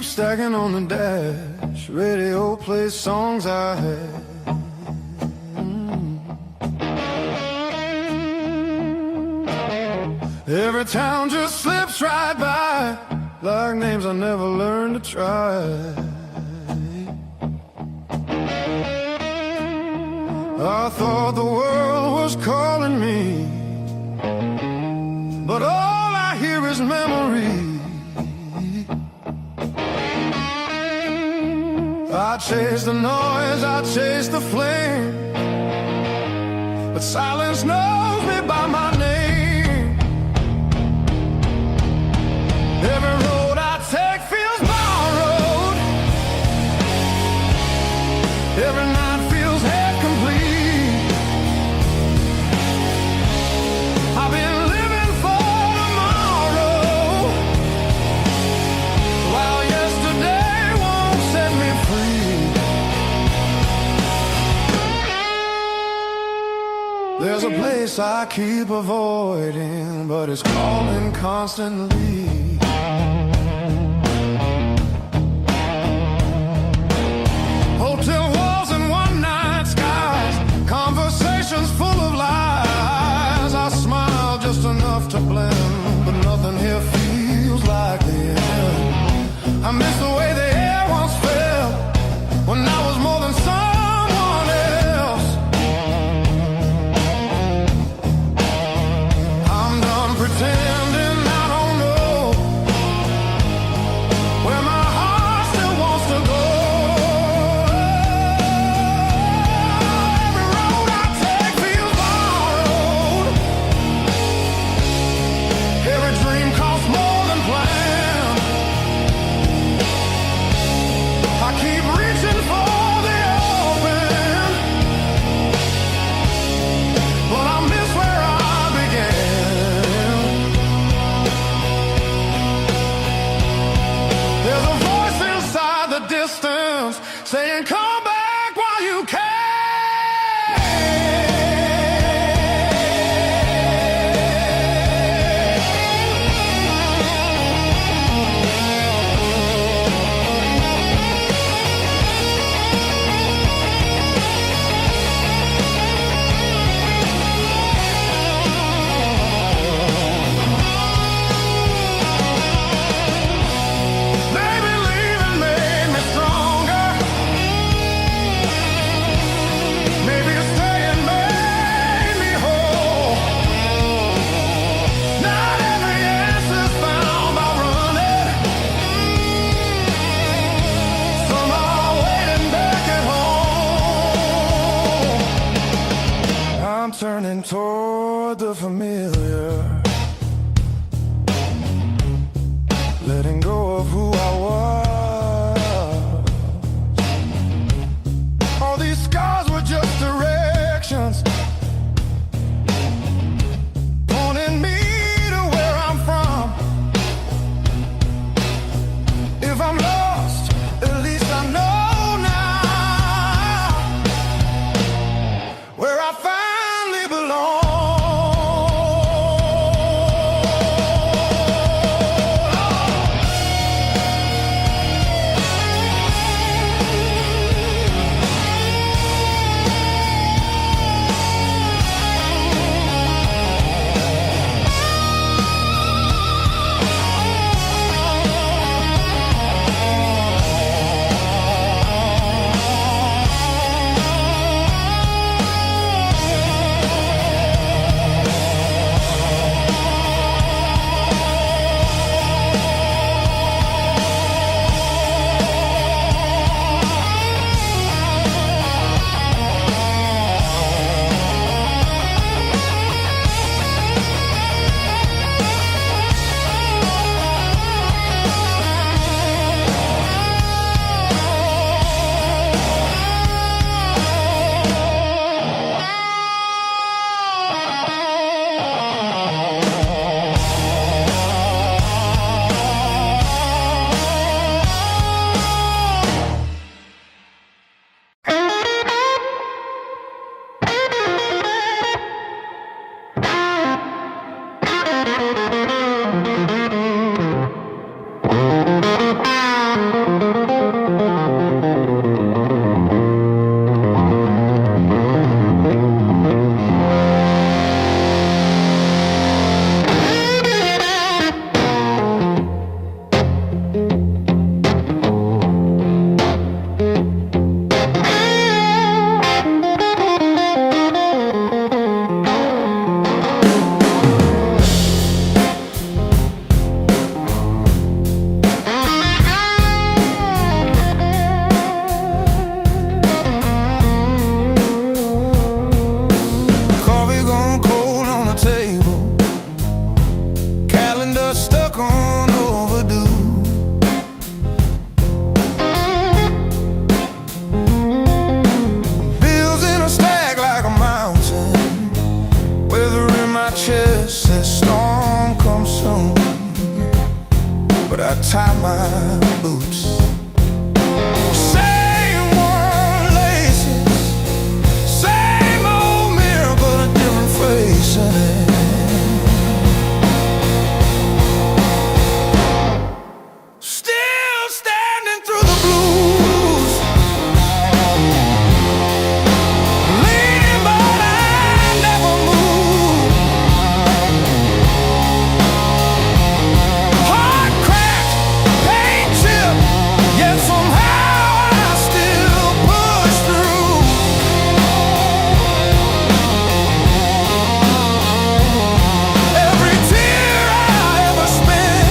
Stacking on the dash, radio plays songs I had. Every town just slips right by, like names I never learned to try. I thought the world was calling me, but all I hear is memory. I chase the noise, I chase the flame, but silence knows me by my name. Every road I take feels borrowed, every night feels half complete. I've been living for tomorrow, while yesterday won't set me free. There's a place I keep avoiding, but it's calling constantly. Hotel walls and one-night skies, conversations full of lies. I smile just enough to blend, but nothing here feels like the end. I miss the way the air once felt, when I was more than someone else. I'm done pretending I don't know where my heart still wants to go. Every road I take feels borrowed, every dream costs more than planned. I keep reaching for the open, but I miss where I began. There's a voice inside the distance saying, come back while you can. Maybe leaving made me stronger, maybe staying made me whole. Not every answer's found by running, some are waiting back at home. I'm turning toward the familiar, of who I was. All these scars were just directions, pointing me to where I'm from. If I'm lost, at least I know now where I finally belong. Tie my boots, same worn laces, same old mirror, but a different face in it. Still standing through the blues, leaning but I never move. Heart cracked, pain chipped, yet somehow I still push through. Every tear I ever spent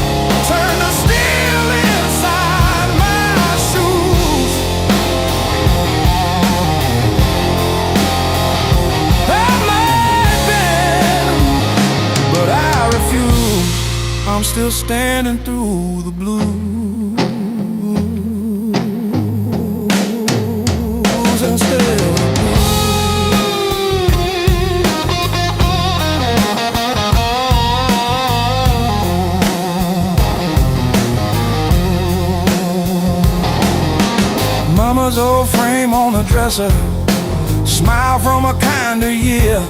turned to steel inside my shoes. I might bend, but I refuse. I'm still standing through the blues and still. Mama's old frame on the dresser, smile from a kinder year.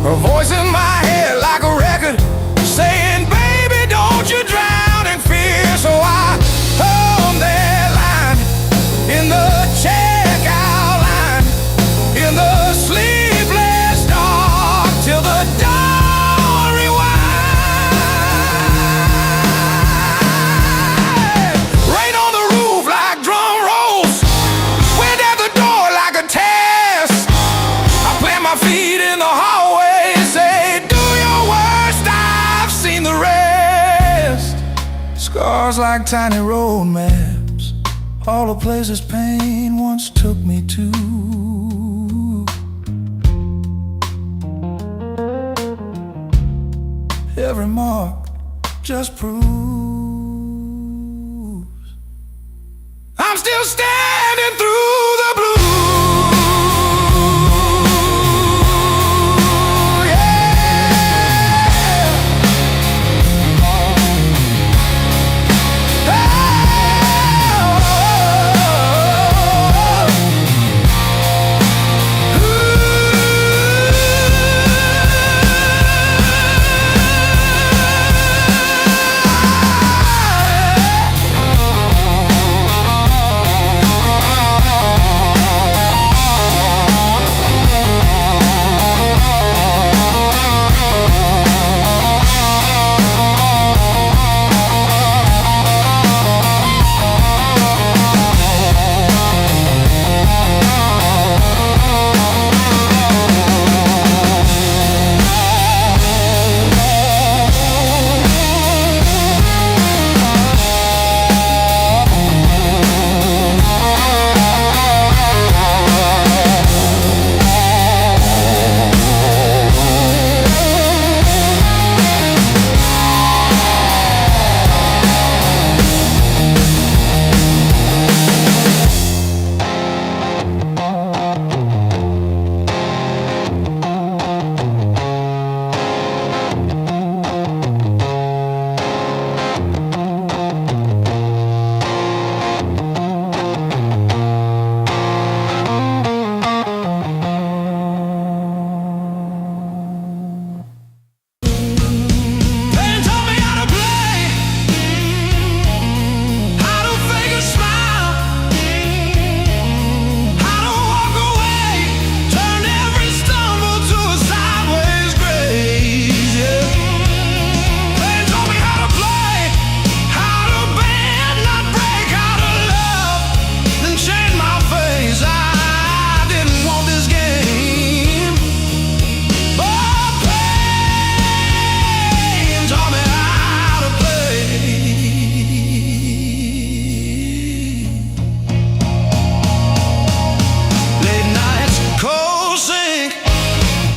Her voice in my head like a record, saying, baby, don't you drown in fear. So I hung that line in the checkout line, in the sleepless dark, till the dawn rewind. Rain on the roof like drum rolls, wind at the door like a test. I plant my feet in the hallway, say, do your worst, I've seen the rest. Scars like tiny road maps, all the places pain once took me to. Every mark just proves still standing through the blue.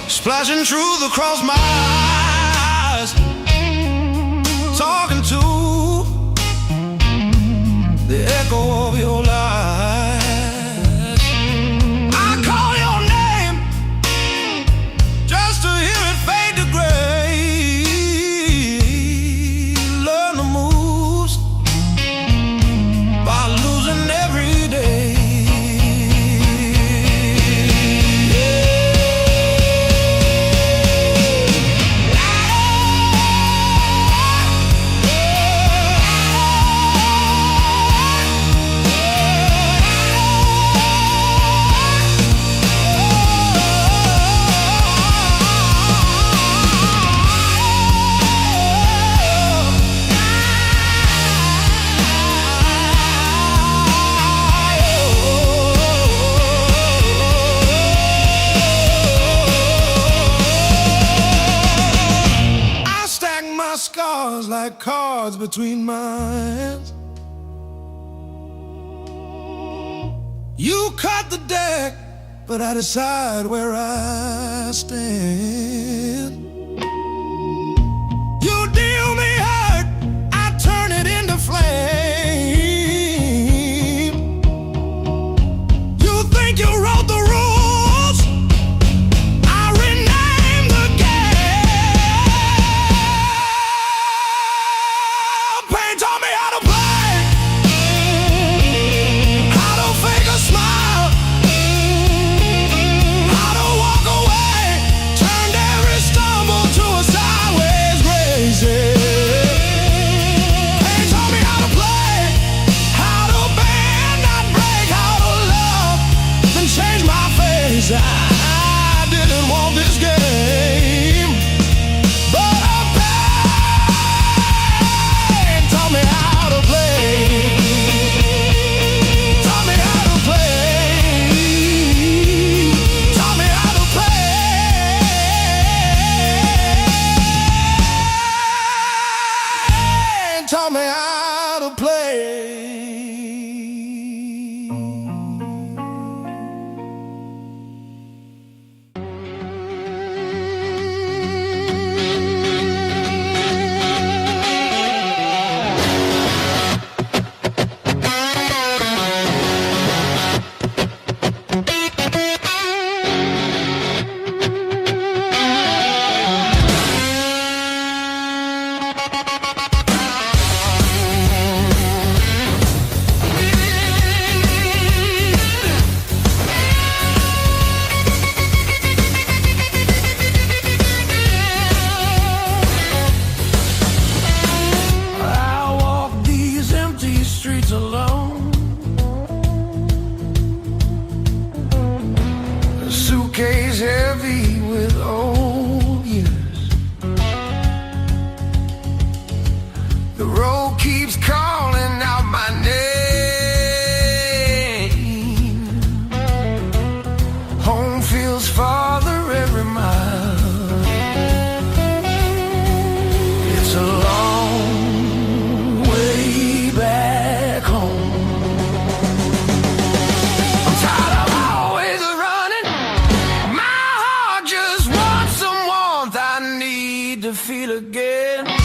Splashing truth across my eyes, talking to the echo of your lies. I call your name just to hear it fade to gray. Learn the moves by losing every day. Scars like cards between my hands. You cut the deck, but I decide where I stand. You deal me hurt, I turn it into flame. You think you wrote the rules, I rename the game. Pain taught me how to play, how to fake a smile, how to walk away, turned every stumble to a sideways grace. Pain taught me how to play, how to bend, not break, how to love, then change my face. I didn't want this game, but pain taught me how to play. Taught me how to play. Taught me how to play. Taught me how to play. need to feel again.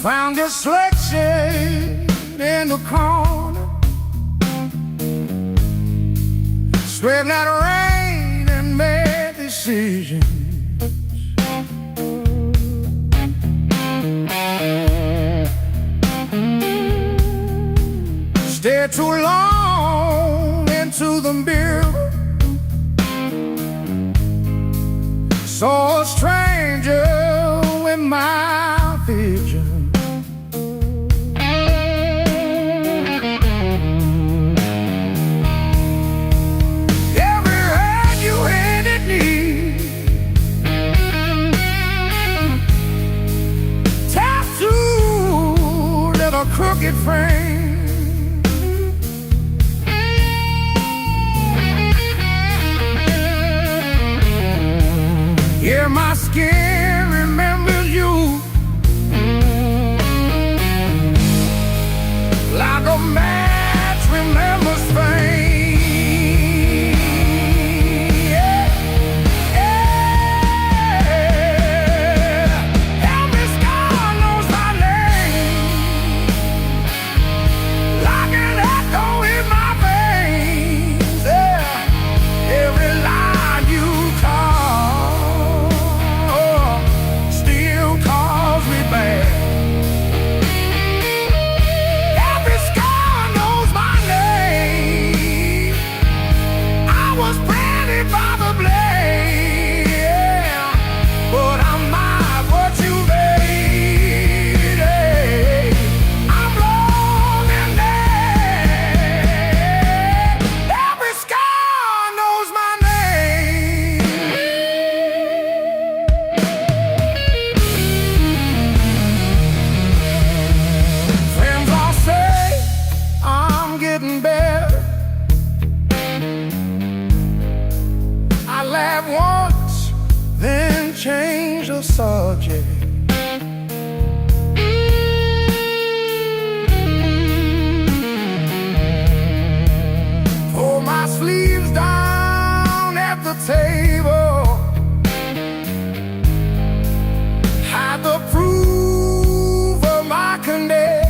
Found this selection in the corner, swept out rain and made decisions. crooked frame. Yeah, my skin remembers you like a match remembers fame. Change the subject. Pull my sleeves down at the table. Hide the proof of my connection.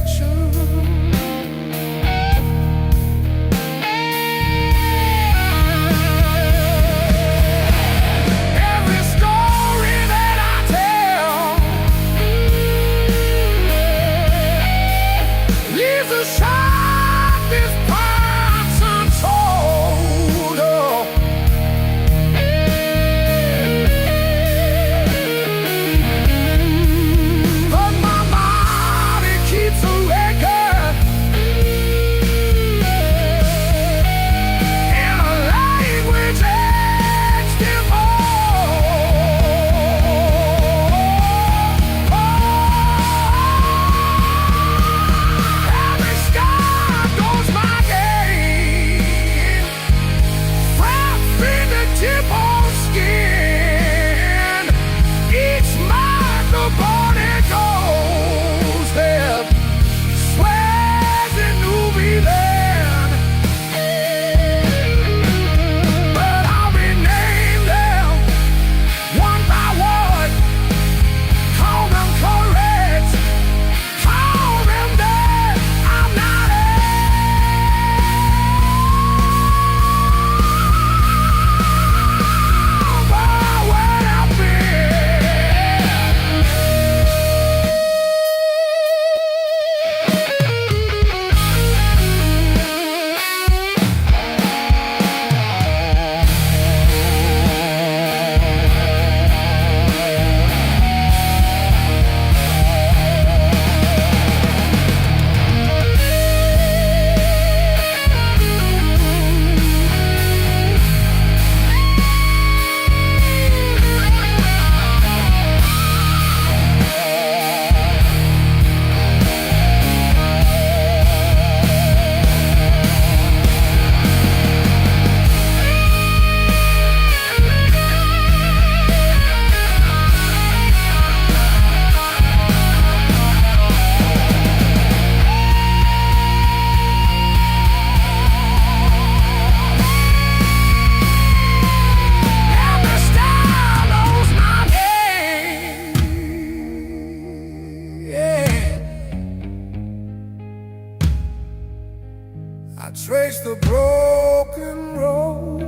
I trace the broken road.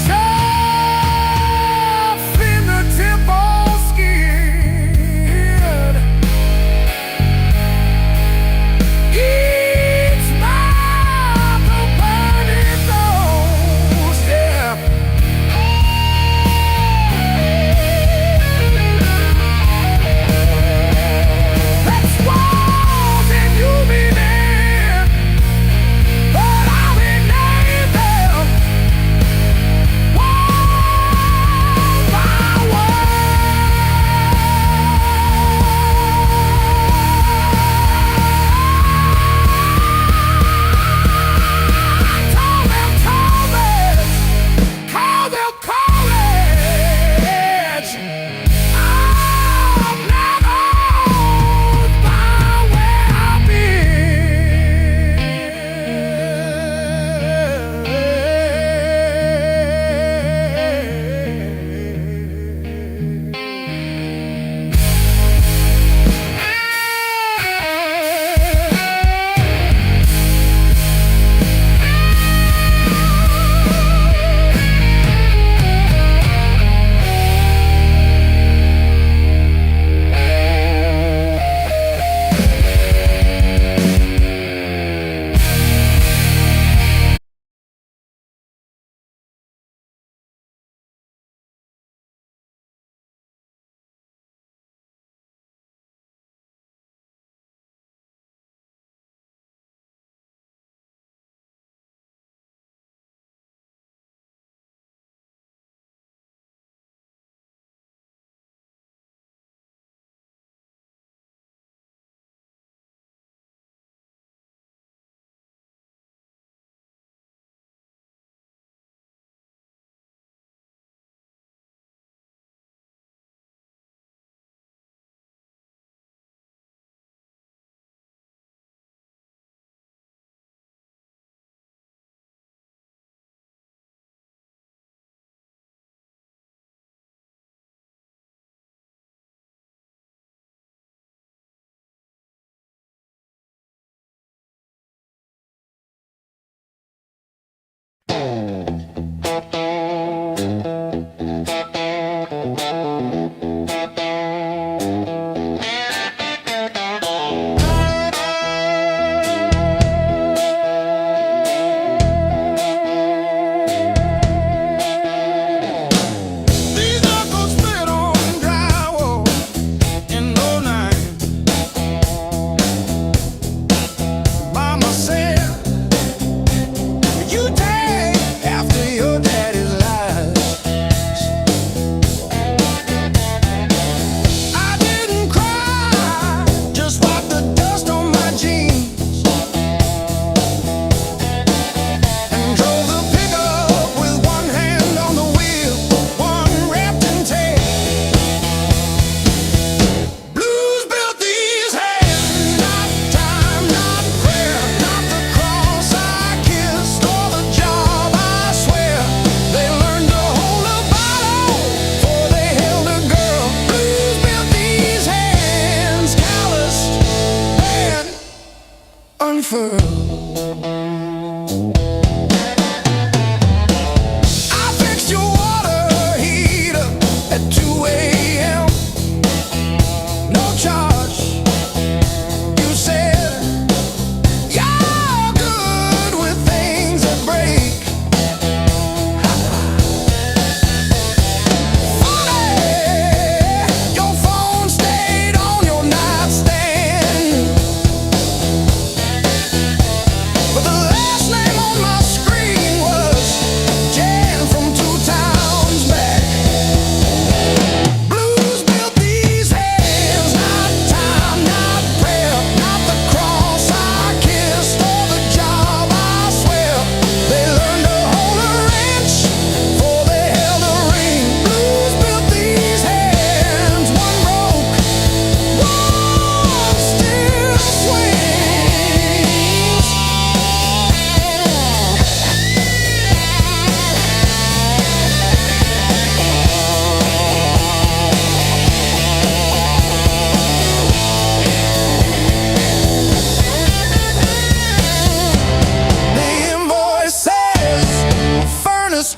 Soften the temple skin. Each mouth a burning doorstep.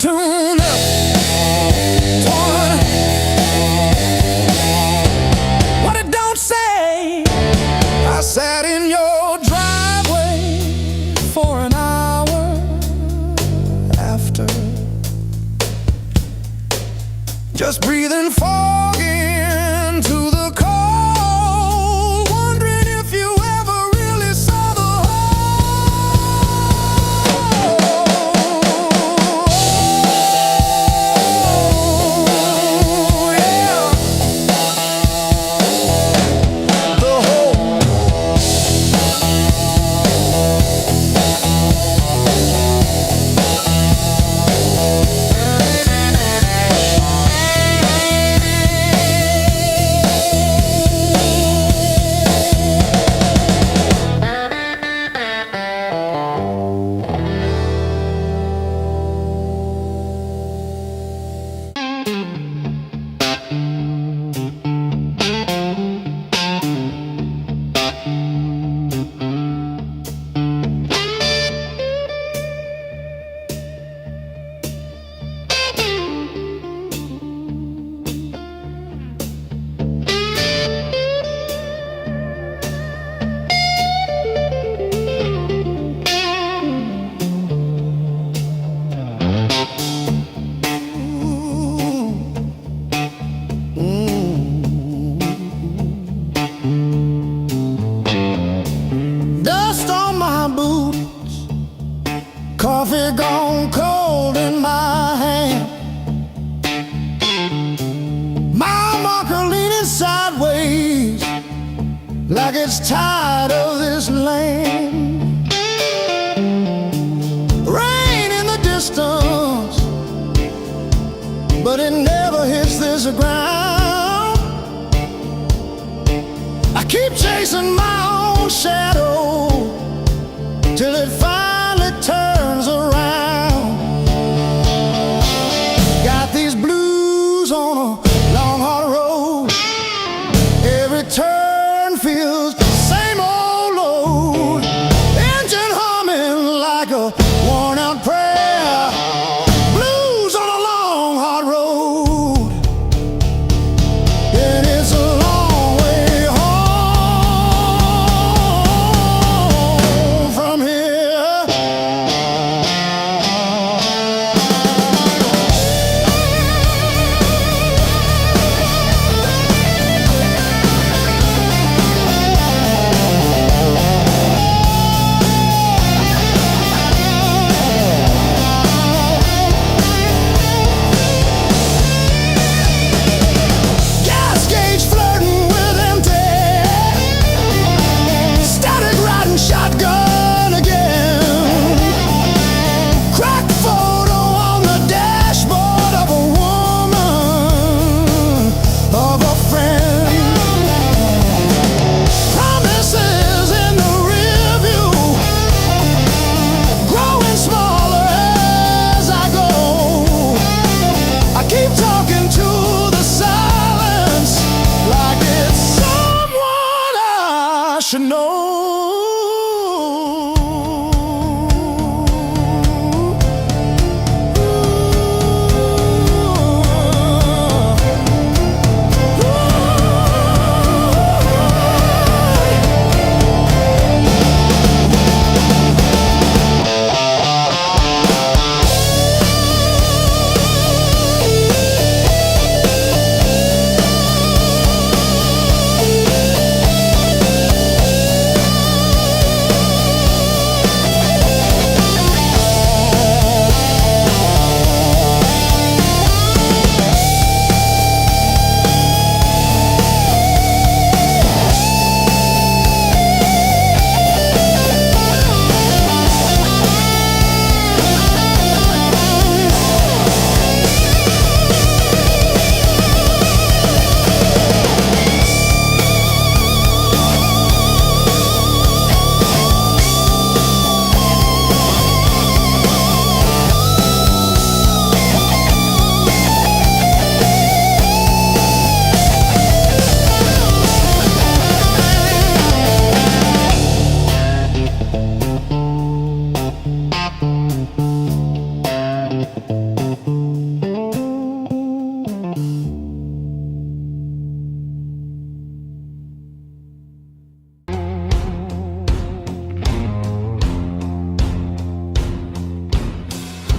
tune up. What it don't say. I sat in your driveway for an hour after, just breathing fog into the cold, wondering if you ever really saw the whole. Yeah. The whole. Dust on my boots, coffee gone cold in my hand. My marker leaning sideways like it's tired of this land. Rain in the distance, but it never hits this ground. I keep chasing my own shadow till it finally turns around. Got these blues on a long hard road. Every turn feels the same old load. Engine humming like a worn out prayer. Blues on a long hard road. And it's a long way home from here.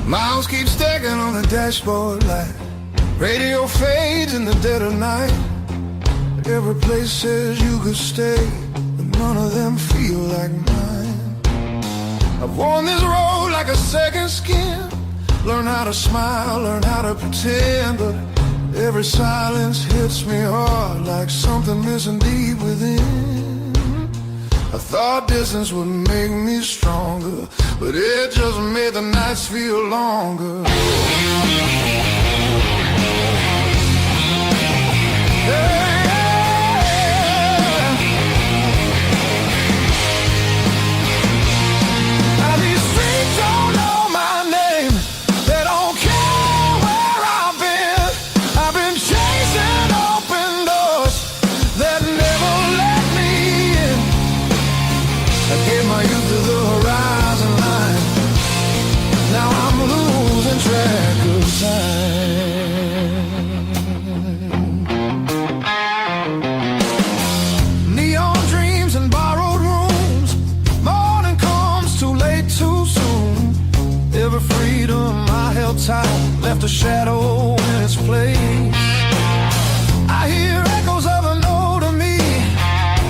Miles keep stacking on the dashboard light. Radio fades in the dead of night. Every place says you could stay, but none of them feel like mine. I've worn this road like a second skin. Learn how to smile, learn how to pretend, but every silence hits me hard like something missing deep within. I thought distance would make me stronger, but it just made the nights feel longer. Left a shadow in its place. I hear echoes of an older me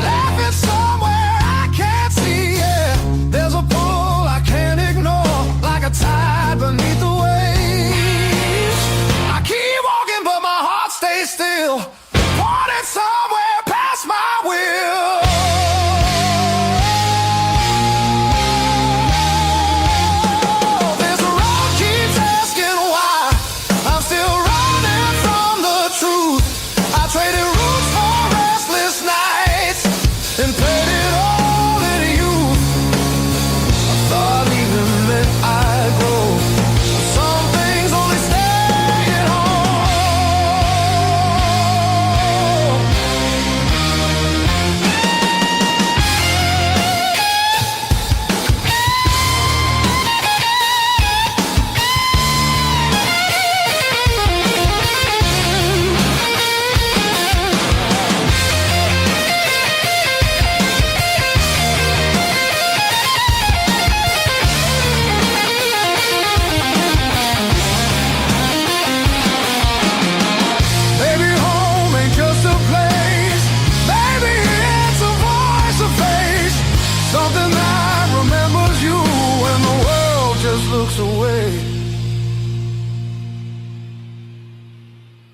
laughing somewhere I can't see. Yeah, there's a pull I can't ignore, like a tide beneath the waves. I keep walking, but my heart stays still, pointing somewhere past my will.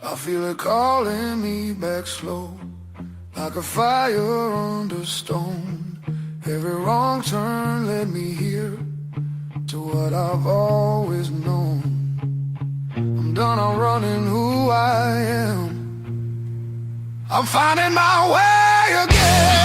I feel it calling me back slow, like a fire under stone. Every wrong turn led me here to what I've always known. I'm done, I'm running who I am. I'm finding my way again.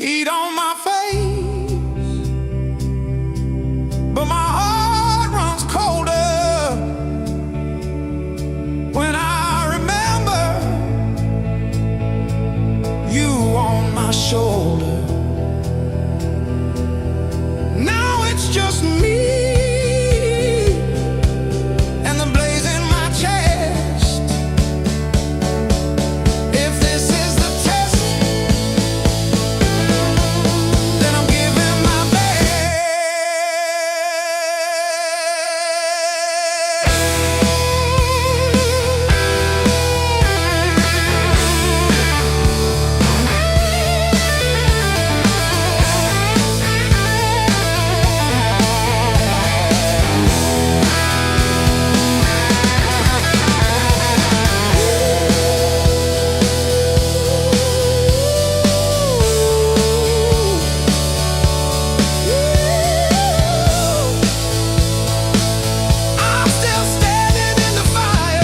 heat on my face, but my heart runs colder when I remember you on my shoulder. Now it's just me and the blaze in my chest. If this is the test, then I'm giving my best. I'm still standing in the fire.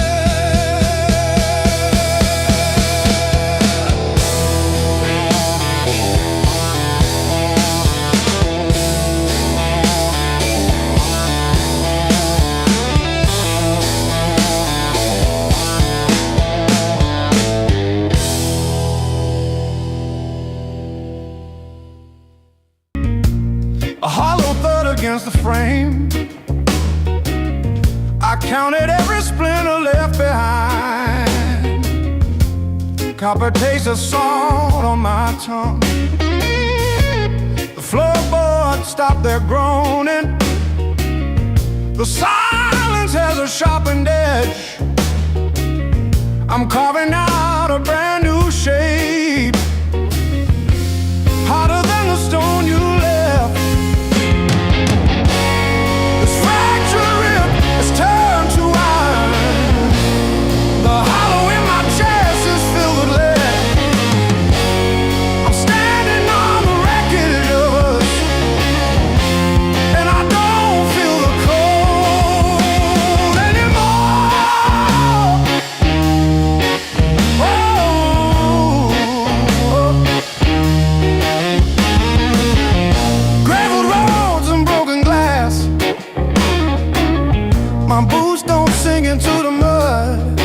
A hollow thud against the frame. I counted every splinter left behind. Copper taste of salt on my tongue. The floorboards stopped their groaning. The silence has a sharpened edge. I'm carving out a brand new shape, harder than the stone you left. This fractured rib is turned to iron. The hollow in my chest is filled with lead. I'm standing on the wreckage of us, and I don't feel the cold anymore. Graveled roads and broken glass. My boots don't sink into the mud.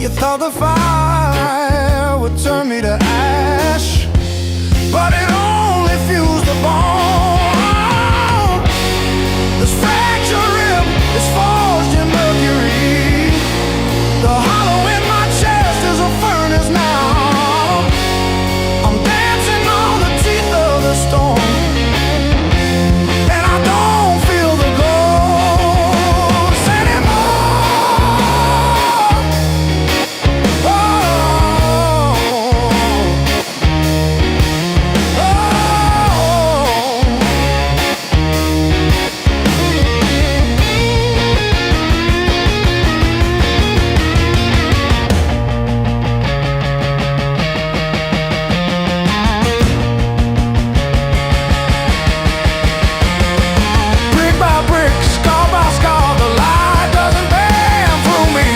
You thought the fire would turn me to ash, but it only fused the bone. This fractured rib is forged in mercury. The hollow in my chest is a furnace now. I'm dancing on the teeth of the storm, and I don't feel the ghost anymore. Oh, brick by brick, scar by scar, the light doesn't bend through me.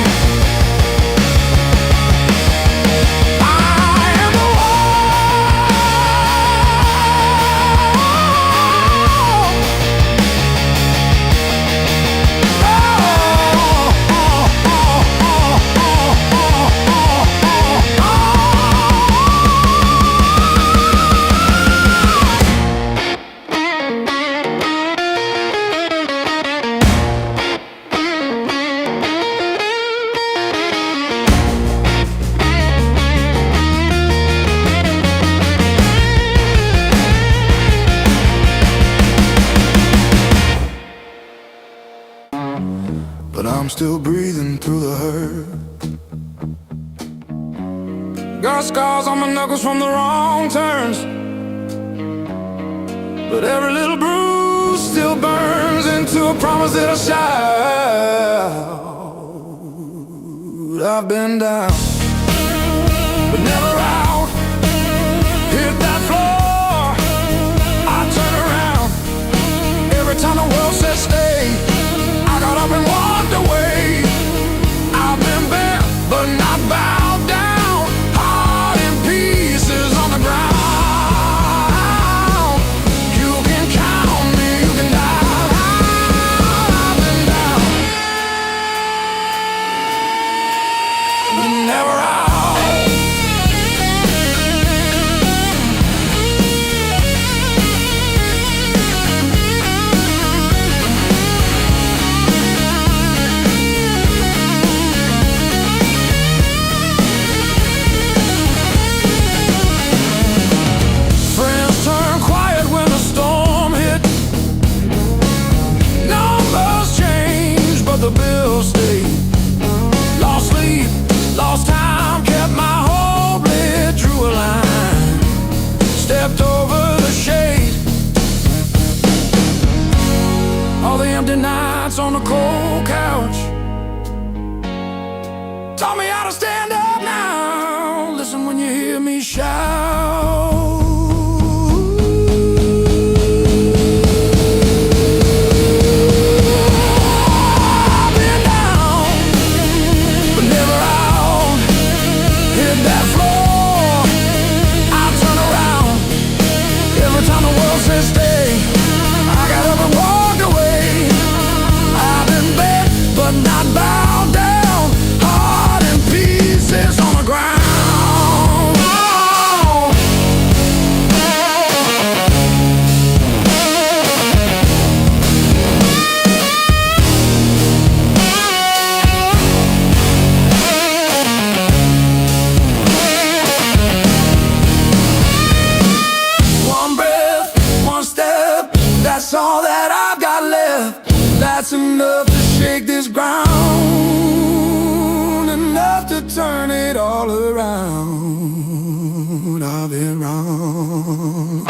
I am the but I'm still breathing through the hurt. Got scars on my knuckles from the wrong turns, but every little bruise still burns into a promise that I shout. I've been down, but never out. Hit that floor, I turn around. Every time the world says stay, I got up and walked away. I've been bent, but not bowed down. Heart in pieces on the ground. nights on the cold couch. Taught me how to stand up now. Listen when you hear me shout. That's all that I've got left. That's enough to shake this ground, enough to turn it all around. I've been wrong.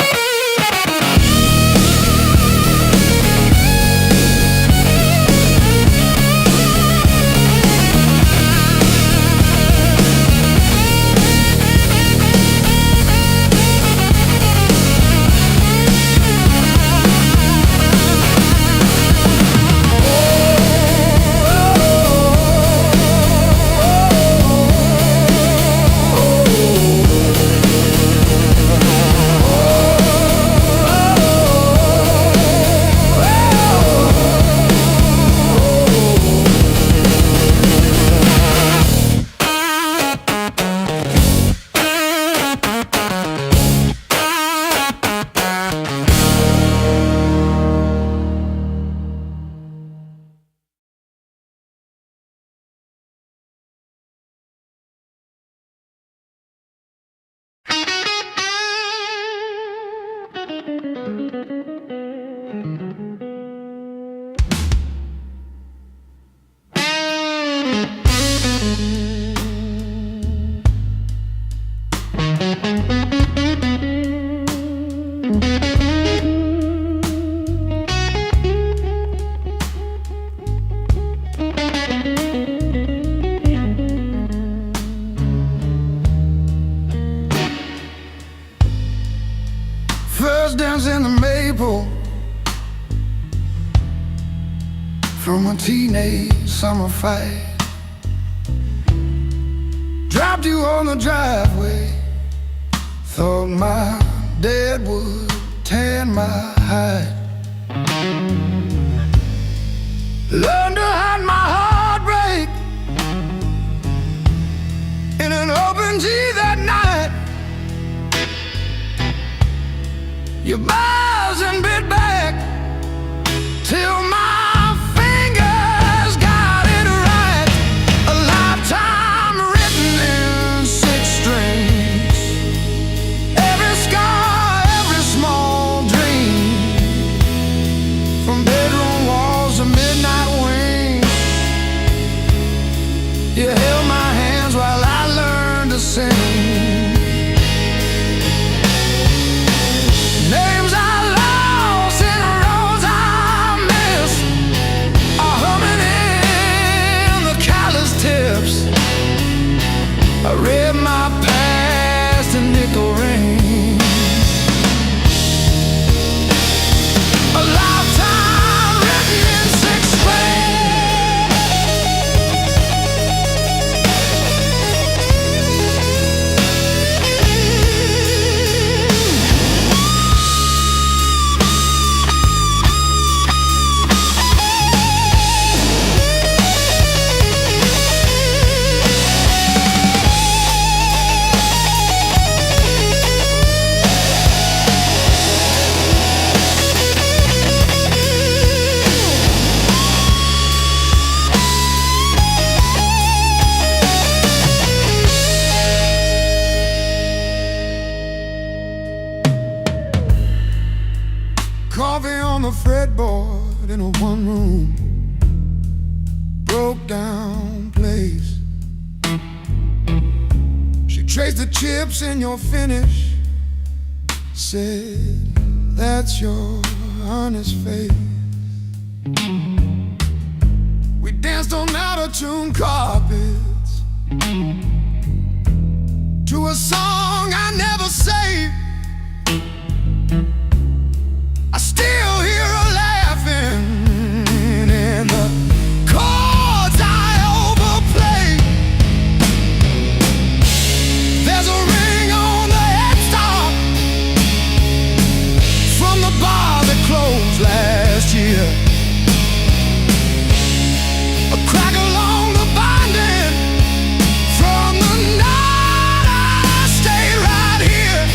First dance in the maple from a teenage summer fight. Dropped you on the driveway. Thought my dad would tan my hide. Learned to hide my heartbreak in an open G that night. You buzz and bit back till my fingers got it right. A lifetime written in 6 strings. Every scar, every small dream, from bedroom walls to midnight wings. You held my hands while I learned to sing. Names I lost and roads I missed are humming in the callous tips. I read my past in nickel rings. A lifetime written in 6 Coffee on the fretboard in a one-room broke down place. She traced the chips in your finish, said, that's your honest face. danced on out-of-tune carpets to a song I never saved. I still hear her laughing in the chords I overplay. There's a ring on the headstock from the bar that closed last year. A crack along the binding from the night I stayed right here.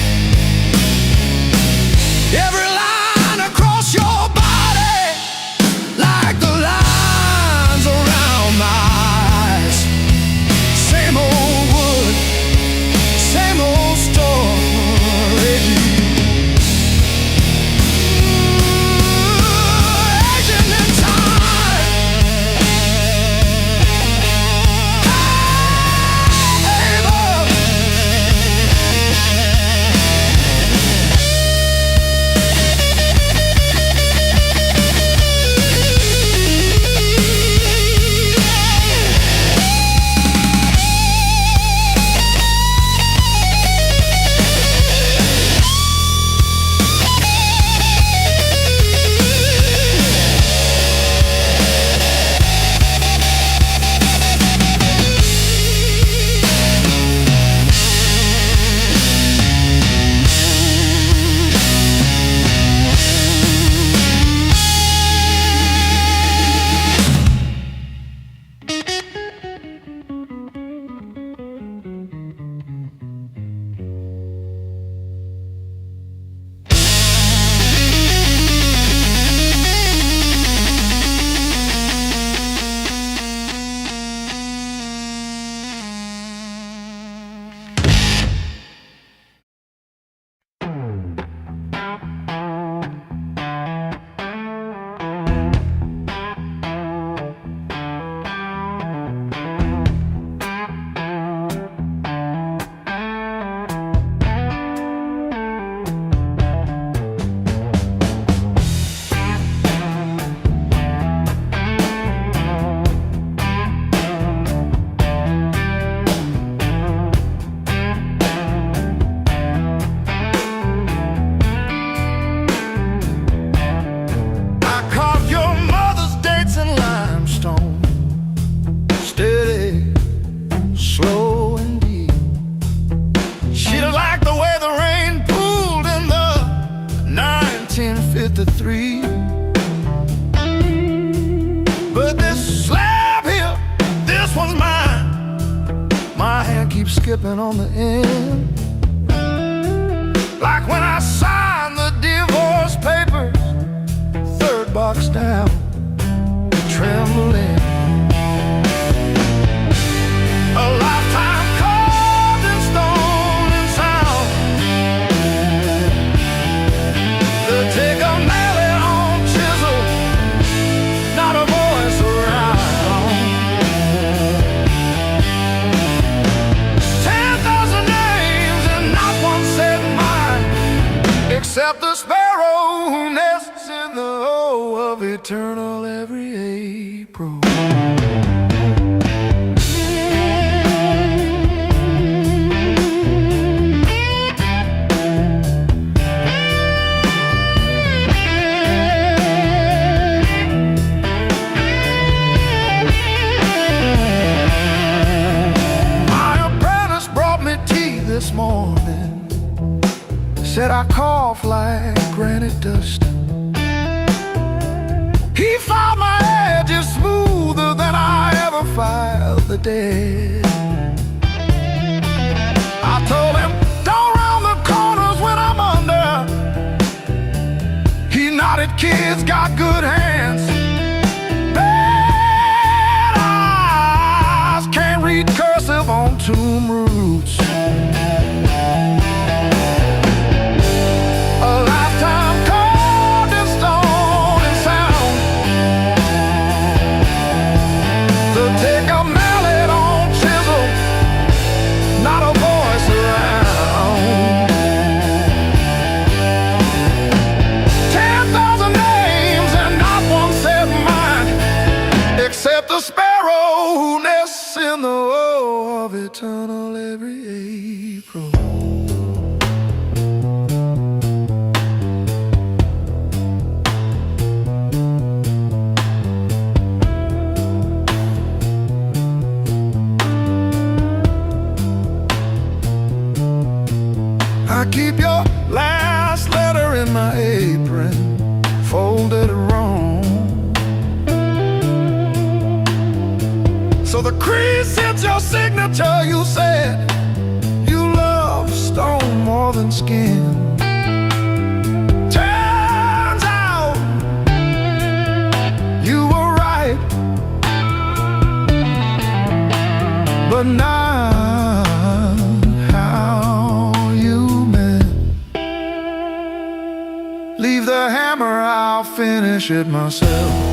Every line across your body, like the lines around my eyes. Same old wood, same old story. Aging in time. Hey, love. I carved your mother's dates in limestone, steady, slow and deep. She liked the way the rain pooled in the 1953. But this slab here, this one's mine. My hand keeps skipping on the end, like when I signed the divorce papers. Third box down, trembling. A lifetime carved in stone and sound. They'll take a mallet on chisel, not a voice around. 10,000 names and not one said mine, except the sparrow who nests in the O of eternal every April. My apprentice brought me tea this morning. Said I cough like granite dust. He filed my edges smoother than I ever filed the dead. I told him, don't round the corners when I'm under. He nodded, kids got good hands. Bad eyes can't read cursive on tomb roots. A lifetime carved in stone and sound. They'll take a mallet on chisel, not a voice around. 10,000 names and Leave the hammer, I'll finish it myself.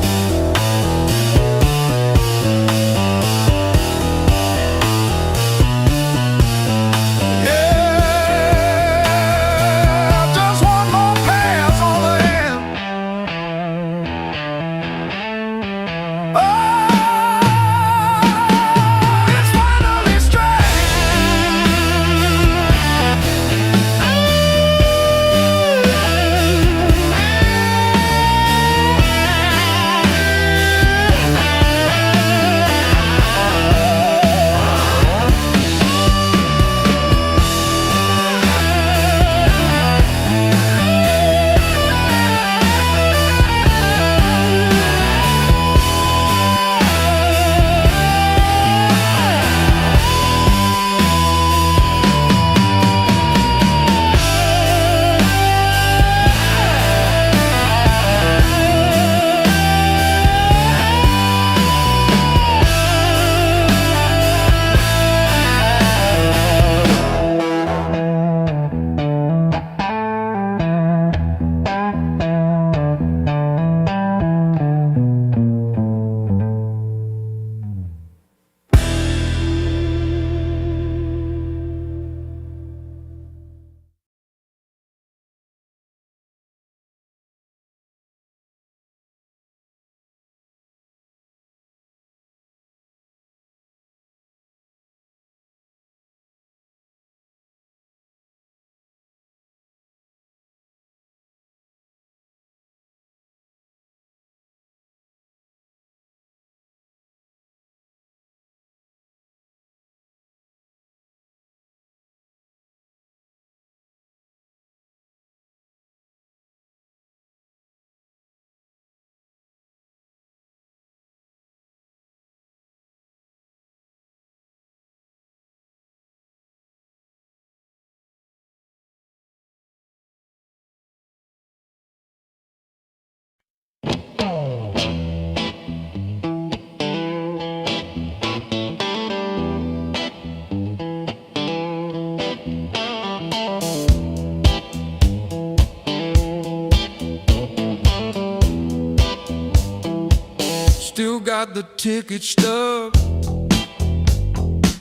Still got the ticket stub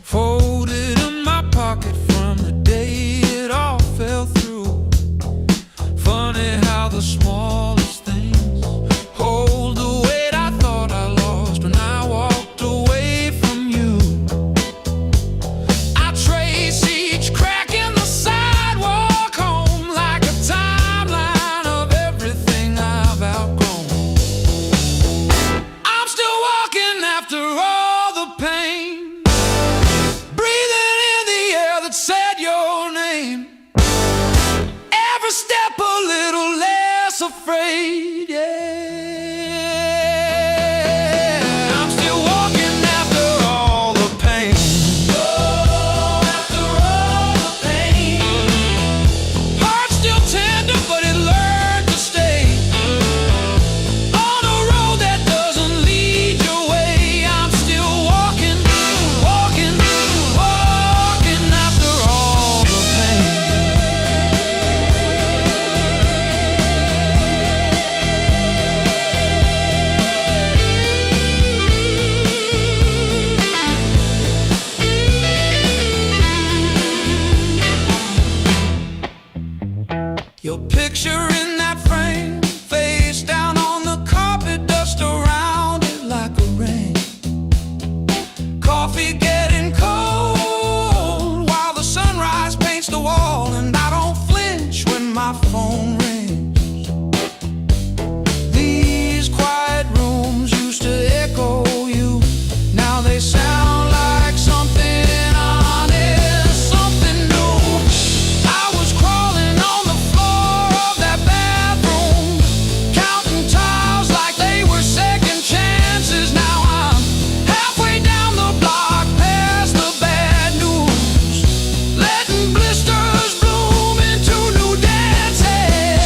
folded in my pocket from the day it all fell through. Funny how the smallest things hold the weight I thought I lost when I walked away from you. I trace each crack in the sidewalk home like a timeline of everything I've outgrown. After all the pain, breathing in the air that said your name, every step a little less afraid, yeah. I'm still walking after all the pain. Oh, after all the pain. Heart still tender, but it learned to stay on a road that doesn't lead your way. Your picture in that frame, face down on the carpet, dust around it like a rain. Coffee getting cold while the sunrise paints the wall, and I don't flinch when my phone rings. These quiet rooms used to echo you, now they sound like something honest, something new. I was crawling on the floor of that bathroom, counting tiles like they were second chances. Now I'm halfway down the block, past the bad news, letting blisters bloom into new dances.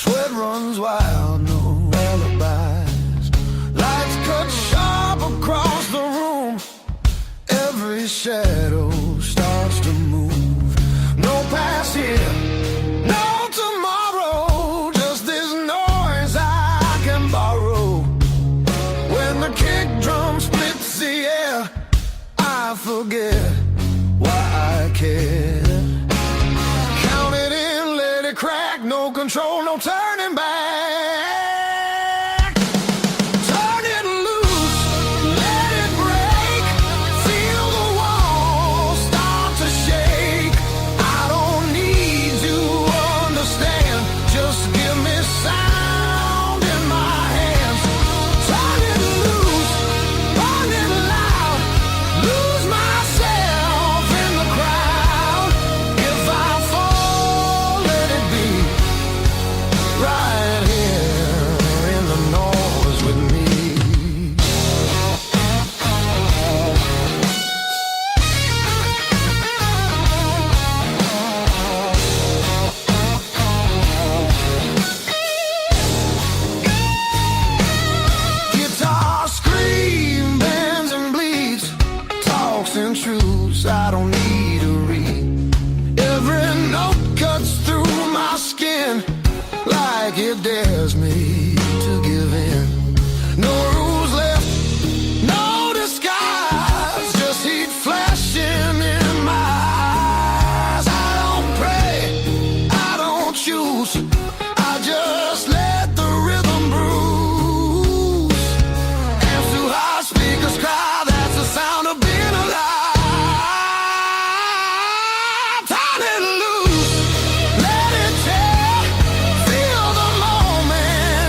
Sweat runs wild, no alibis. Lights cut sharp across the room. Every shadow starts to move. No past here, no tomorrow. Just this noise I can borrow. When the kick drum splits the air, I forget why I care. Count it in, let it crack. No control, no turning back. Turn it loose, let it break. Feel the walls start to shake. I don't need to understand. Just give me sound in my hands. Turn it loose, burn it loud. Lose myself in the crowd. If I fall, let it be right here in the noise with me. Guitar scream, bends and bleeds, talks and truths I don't need to read. Every note cuts through my skin like it dares me to give in. No rules left, no disguise, just heat flashing in my eyes. I don't pray, I don't choose, I just let the rhythm bruise. Amps too high, speakers cry, that's the sound of being alive. Turn it loose, let it tear. Feel the moment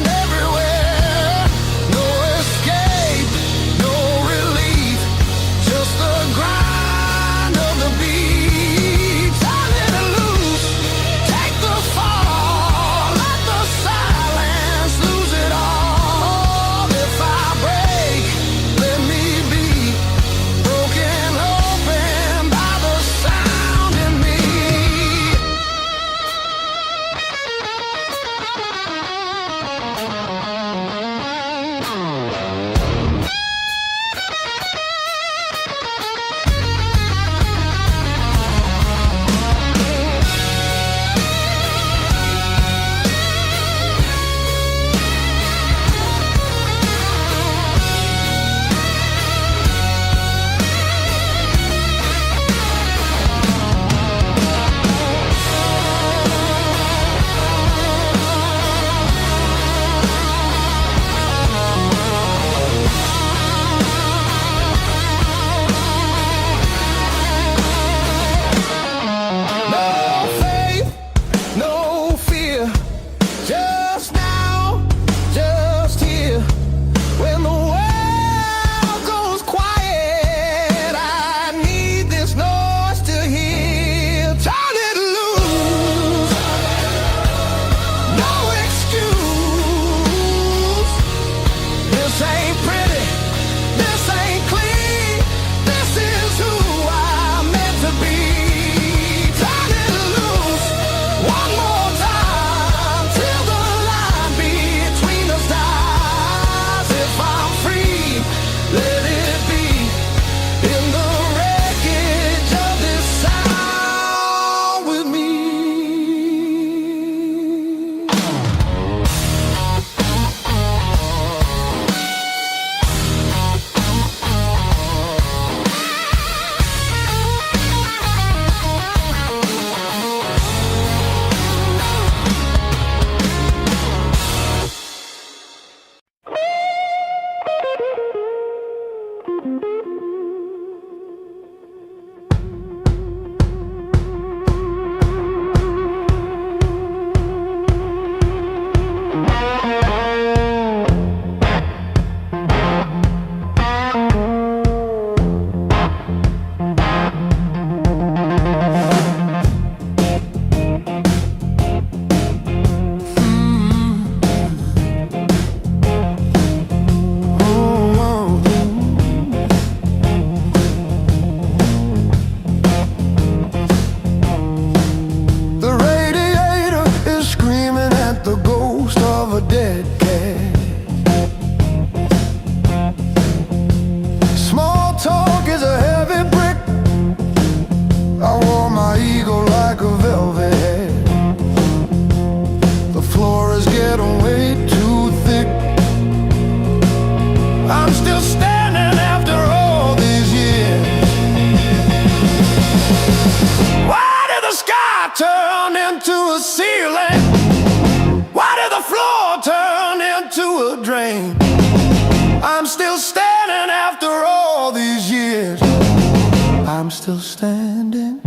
still standing,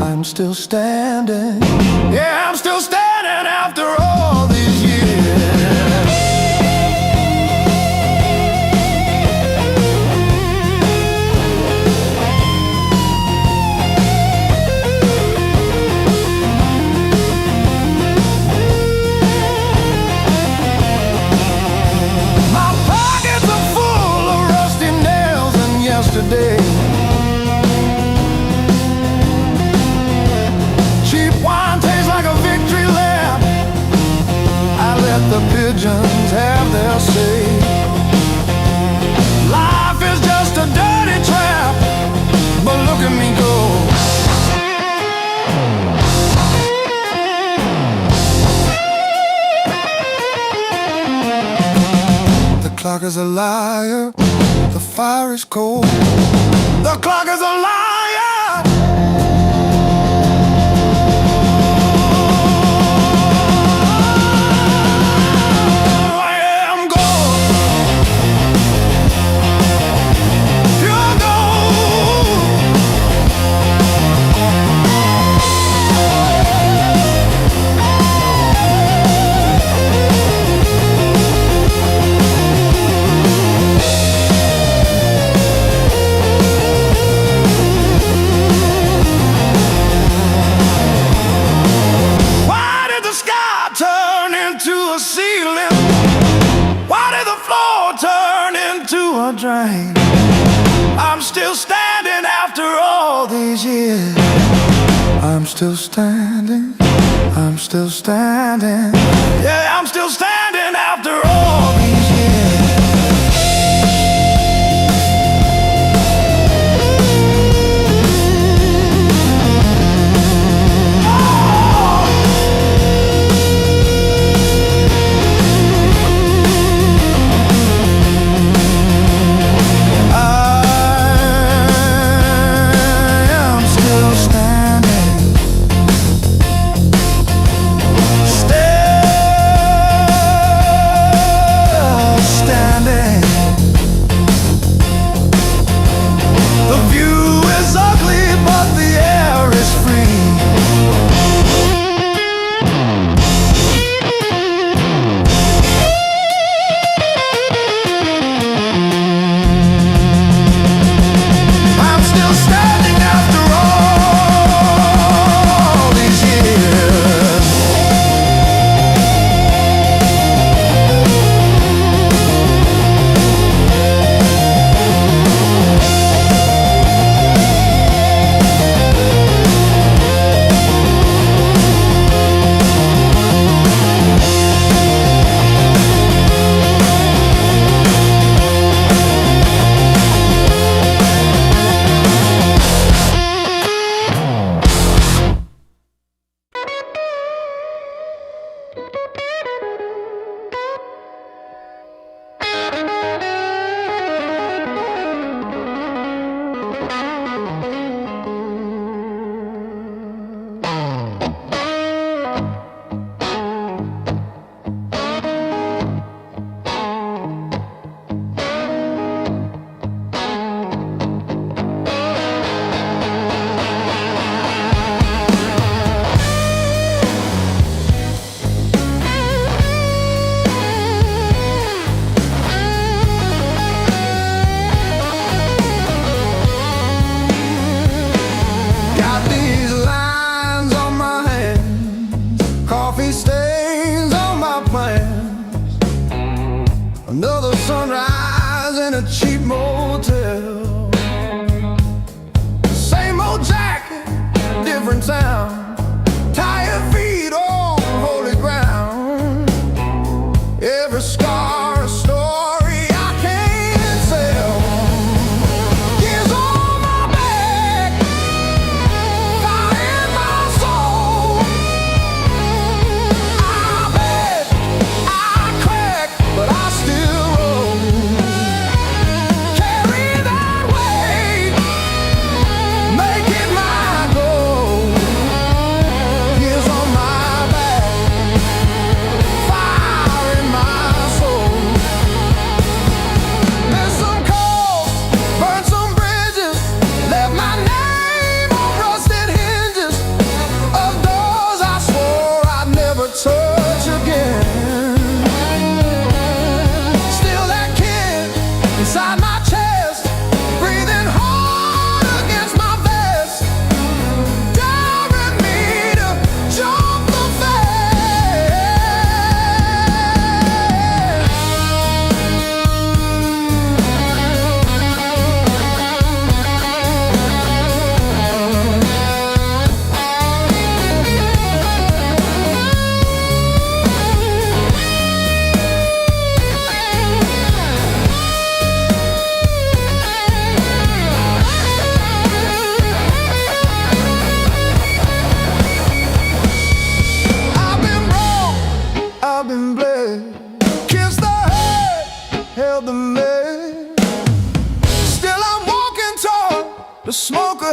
I'm still standing. Yeah, I'm still standing after all these years. My pockets are full of rusty nails and yesterday. The pigeons have their say. Life is just a dirty trap, but look at me go. The clock is a liar, the fire is cold. The clock is a liar. Drain. I'm still standing after all these years. I'm still standing, I'm still standing. Yeah, I'm still standing after all these years.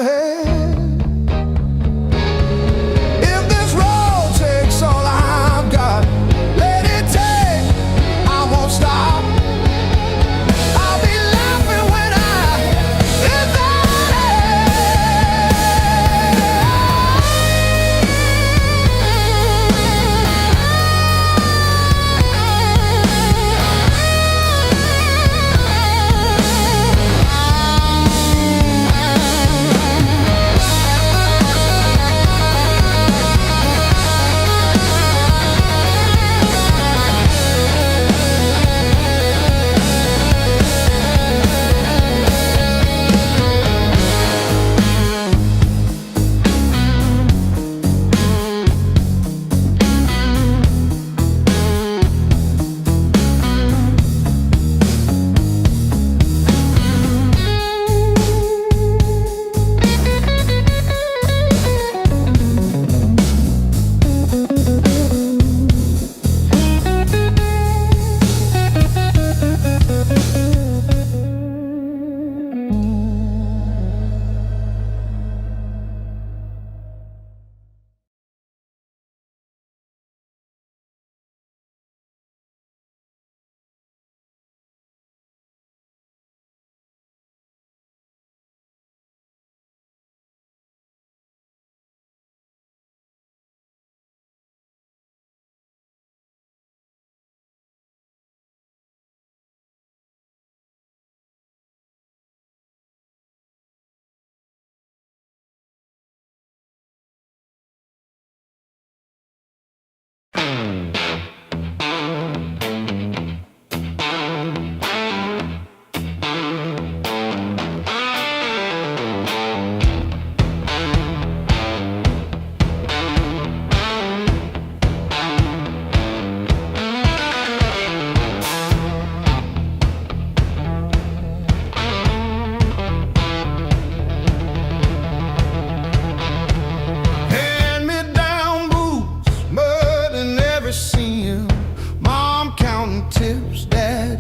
ahead. If this road takes all I've got, let it take, I won't stop. I'll be laughing when I hit that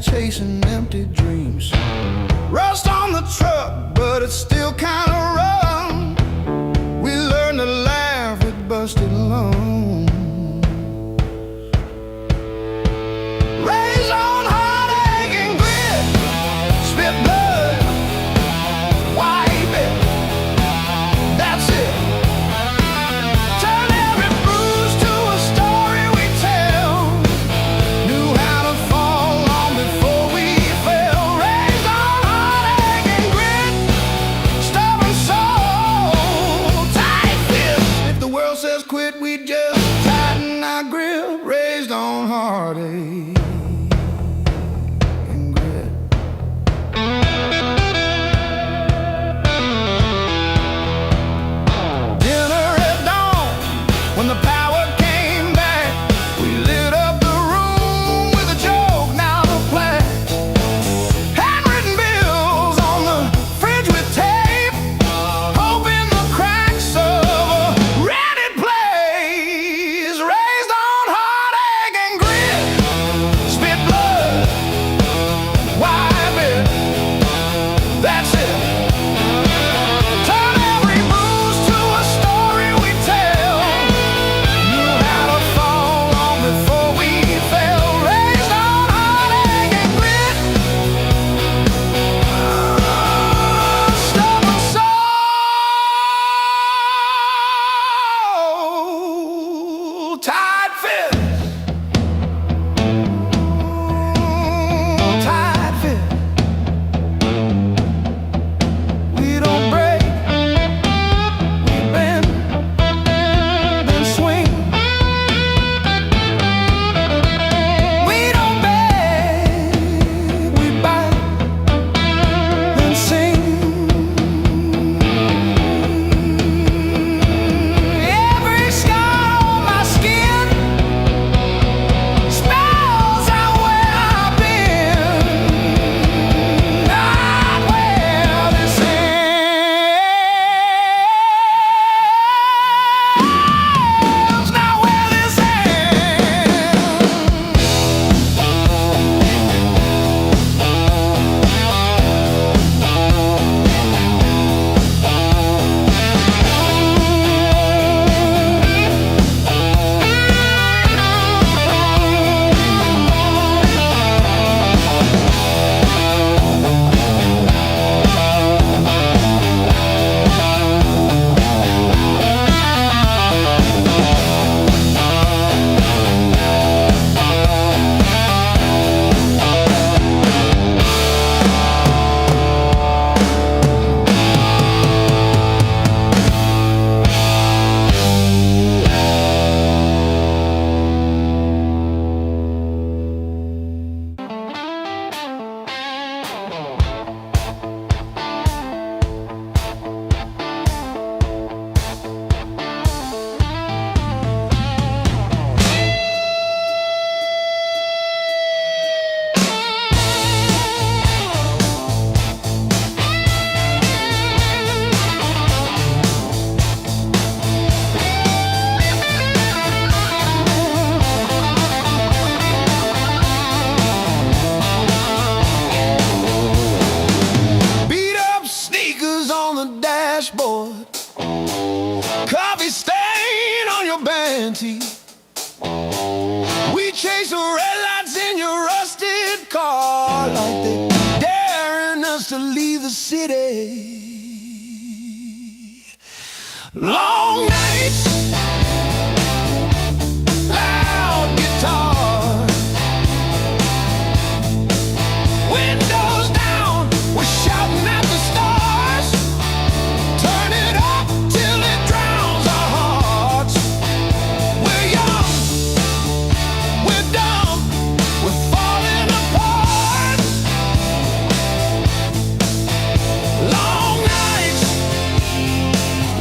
chasing empty dreams. Rust on the truck, but it's still kinda rough. We learned to laugh at busted lungs. Raised on heartache and grit, spit blood, wipe it, that's it. Turn every bruise to a story we tell. Knew how to fall long before we fell. Raised on heartache and grit, stubborn soul, tight fist. If the world says quit, we just coffee stain on your band tee. We chase the red lights in your rusted car like they daring us to leave the city. Long nights, loud guitar, windows down, we're shouting at the stars. Turn it up till it drowns our hearts. We're young, we're dumb, we're falling apart. Long nights,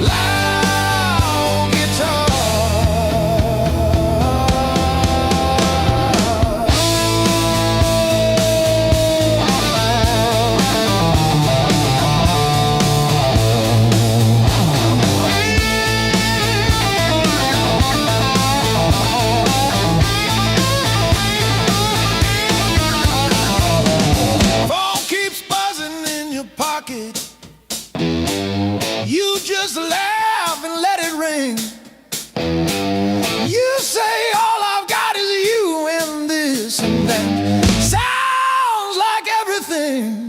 loud guitar. Phone keeps buzzing in your pocket. You just laugh and let it ring. You say all I've got is you and this and that. Sounds like everything.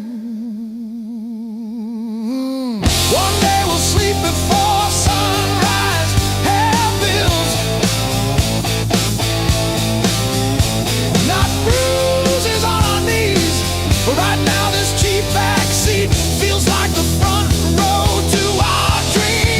One day we'll sleep before sunrise. Have bills, not bruises on our knees. But right now this cheap backseat feels like the front row to our dreams.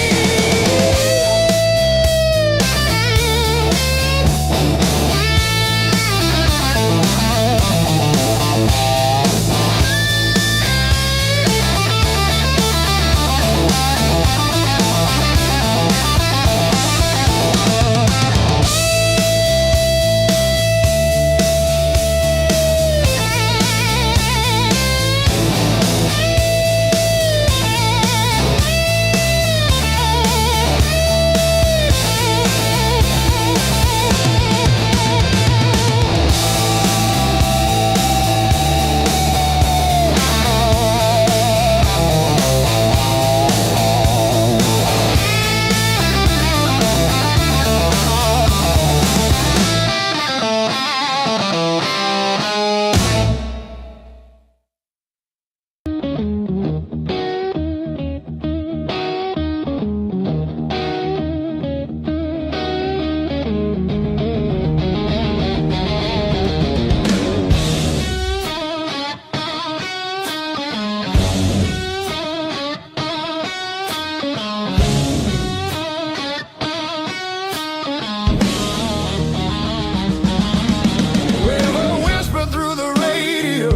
River whisper through the radio,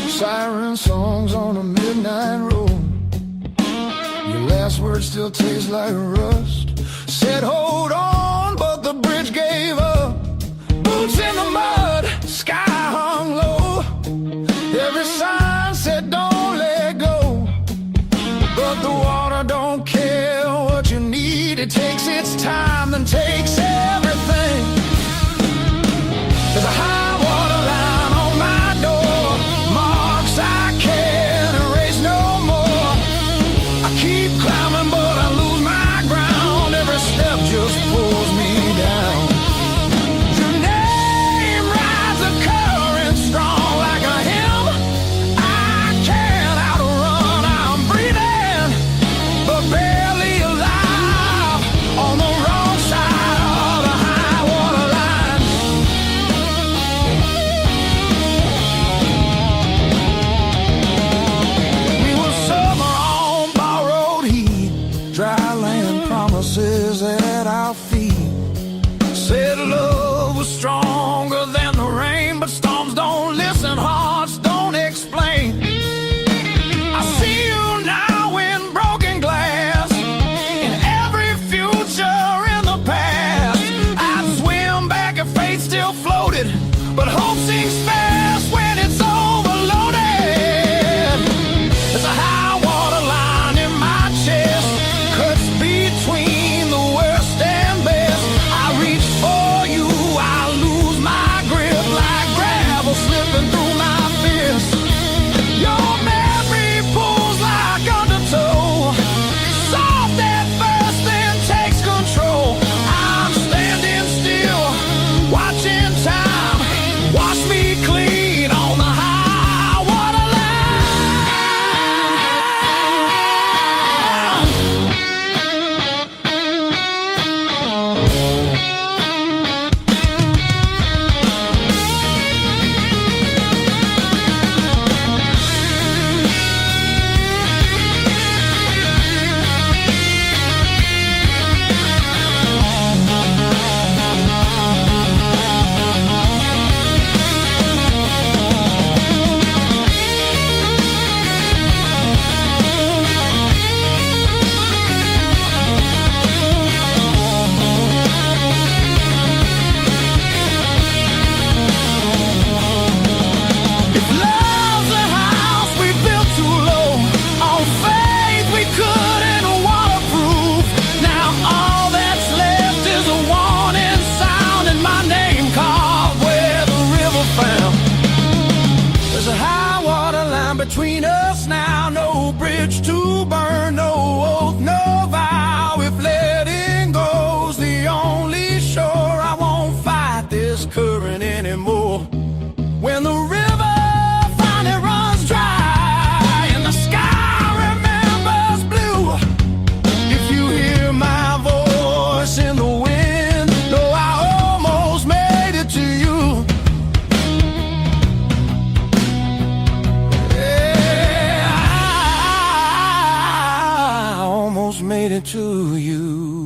siren songs on a midnight road. Your last word still tastes like rust. Said hold on, but the bridge gave up. Boots in the mud, sky hung low. Every sign said don't let go, but the water don't care what you need. It takes its time, then takes everything. There's a high water line on my door, marks I can't erase no more. I keep climbing, but I lose my ground. Every step just pulls me down. Your name rides a current strong like a hymn. I can't outrun, I'm breathing, but barely alive on the wrong side of the high water line. We were summer on borrowed heat, dry land promises at our feet. Said love was stronger than the rain, but storms don't listen, hearts don't explain. I see you now in broken glass, in every future in the past. I'd swim back if fate still floated, but hope sinks fast when it's overloaded. There's a high water line in my chest, cuts between the worst and best. I reach for you, I lose my grip like gravel slipping through my fist. to you.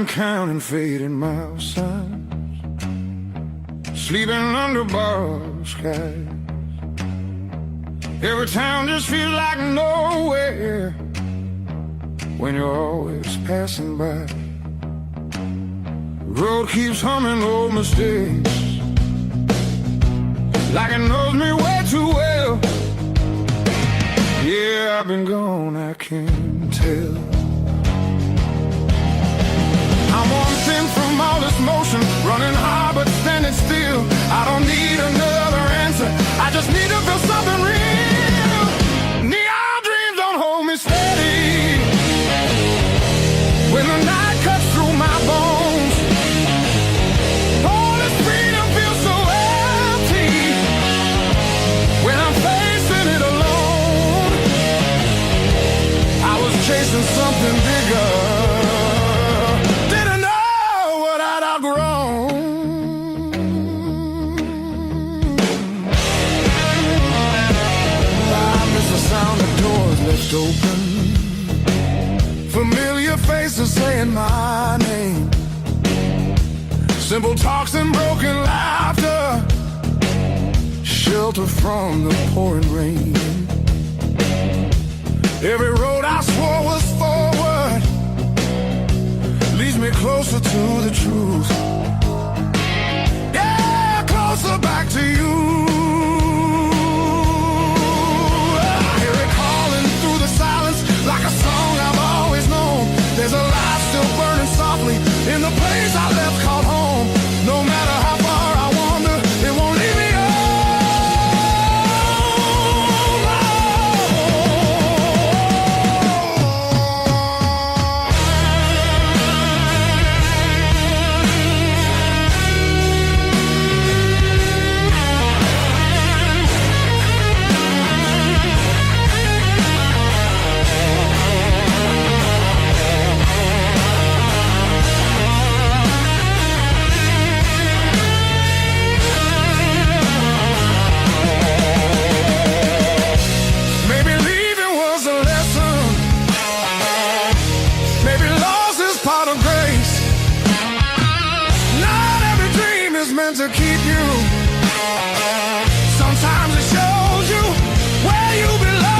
Counting fading mile signs, sleeping under borrowed skies. Every town just feels like nowhere when you're always passing by. The road keeps humming old mistakes like it knows me way too well. Yeah, I've been gone, I can't tell. I'm one thing from all this motion, running hard but standing still. I don't need another answer, I just need to feel something real. Neon dreams don't hold me steady when the night cuts through my bones. All this freedom feels so empty when I'm facing it alone. I was chasing something bigger, open, familiar faces saying my name, simple talks and broken laughter, shelter from the pouring rain. Every road I swore was forward leads me closer to the truth. Yeah, closer back to you. Like a song I've always known, there's a light still burning softly in the place I left called home. No matter how far I wander, it won't leave me to keep you. Sometimes it shows you where you belong.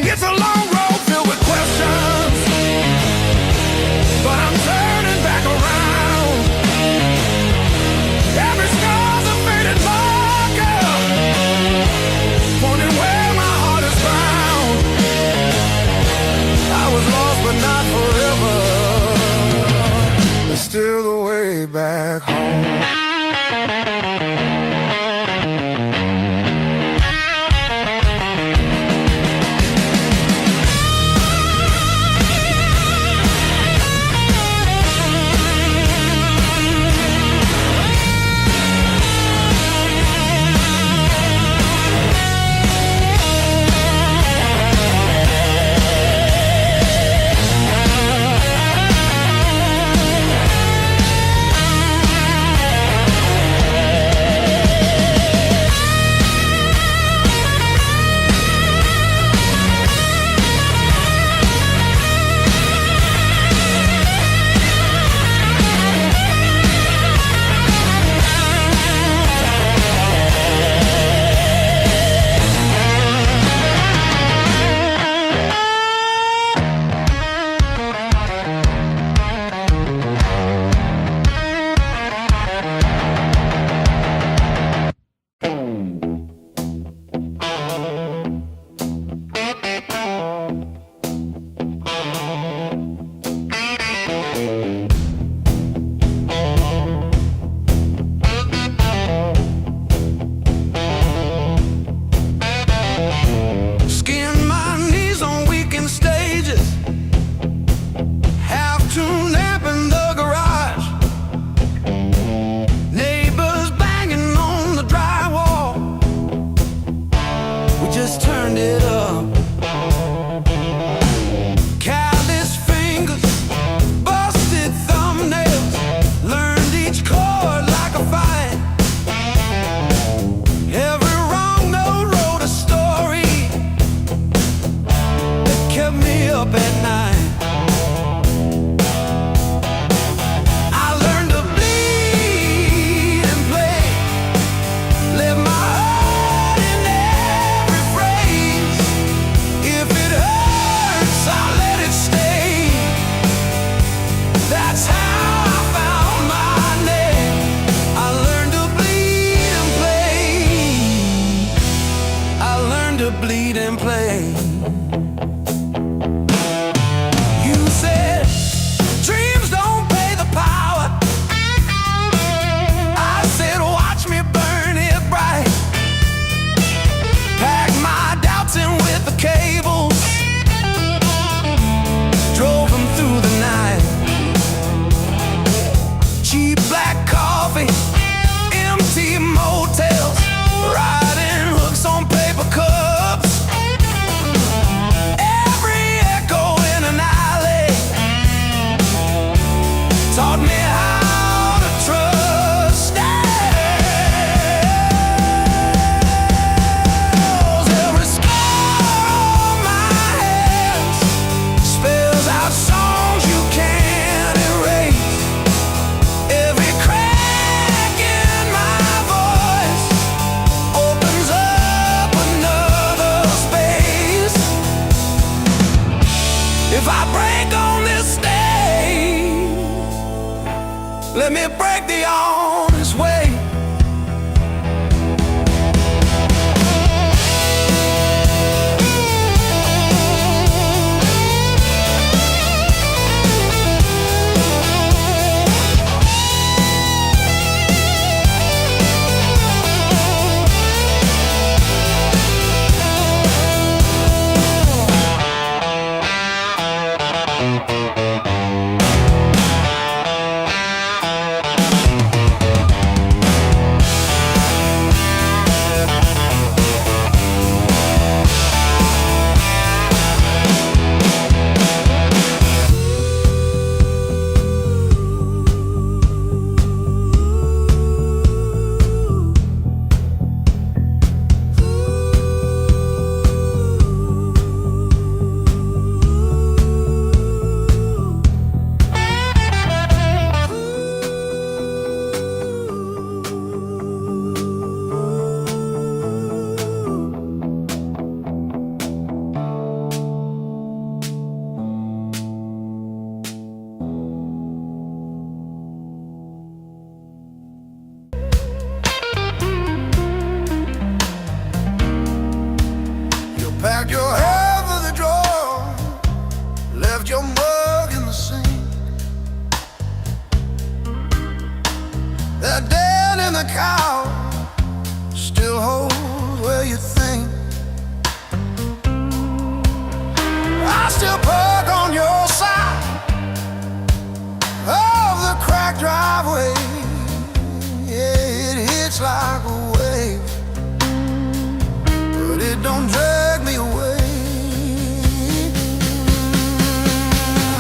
It's a long road filled with questions, but I'm turning back around. Every scar's a faded marker, pointing where my heart is found. I was lost but not forever, still the way back home. break on this stage, let me break the honest way. Packed your hair for the drawer, left your mug in the sink. That dent in the couch still holds where you think. I still park on your side of the cracked driveway. Yeah, it hits like a wave, but it don't drag me away.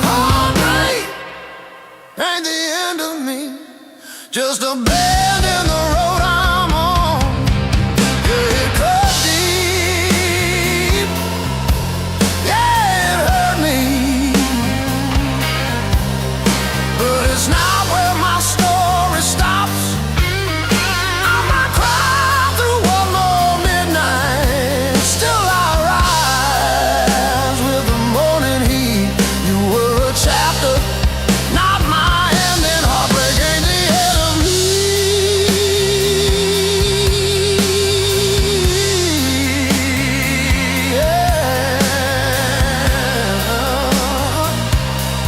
Heartbreak ain't the end of me, just a bend in the road I'm on. Yeah, it cut deep, yeah, it hurt me, but it's not where my story stops. I might cry through one more midnight, still I rise with the morning heat. You were a chapter, not my ending. Heartbreak ain't the end of me. Yeah.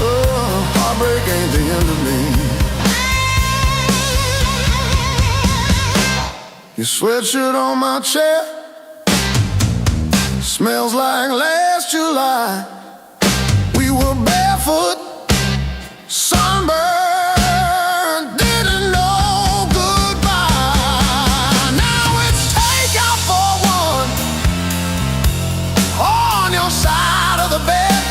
Oh, heartbreak ain't the end of me. Your sweatshirt on my chair smells like last July. We were barefoot, sunburned, didn't know goodbye. Now it's takeout for one on your side of the bed,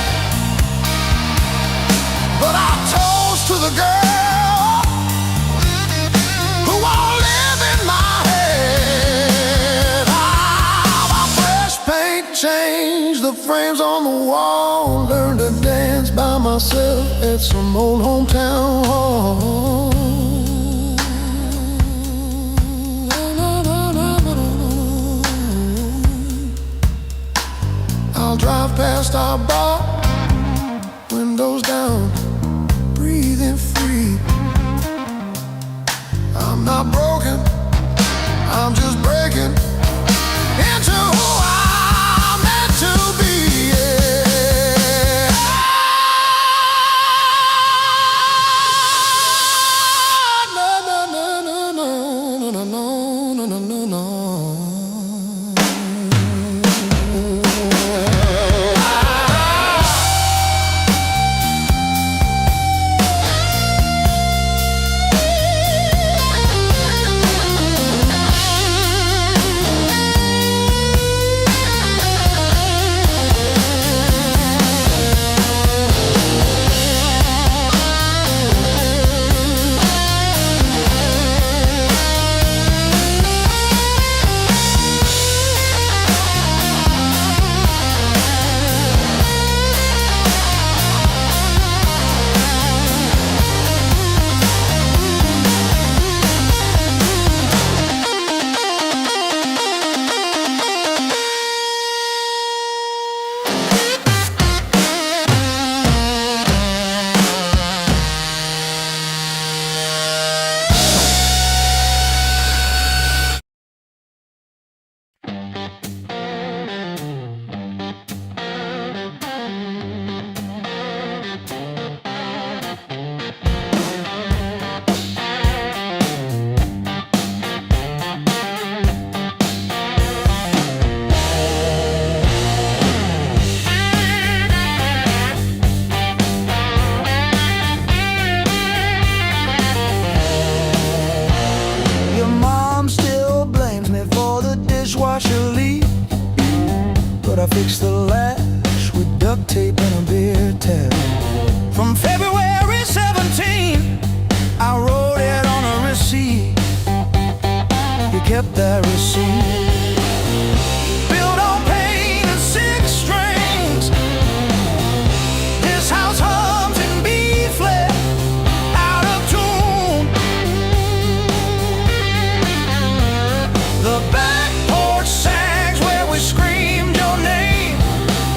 but I toast to the girl who won't live in my head. How fresh paint changed the frames on the wall. Learned to dance by myself at some old hometown hall. I'll drive past our bar, windows down, breathing free. I'm not broken, I'm just breaking into who I'm meant to be. Yeah. No, no, no, no, no, no, no, no, no, no, no. kept that receipt. Built on pain and six strings. This house hums in B flat, out of tune. The back porch sags where we screamed your name,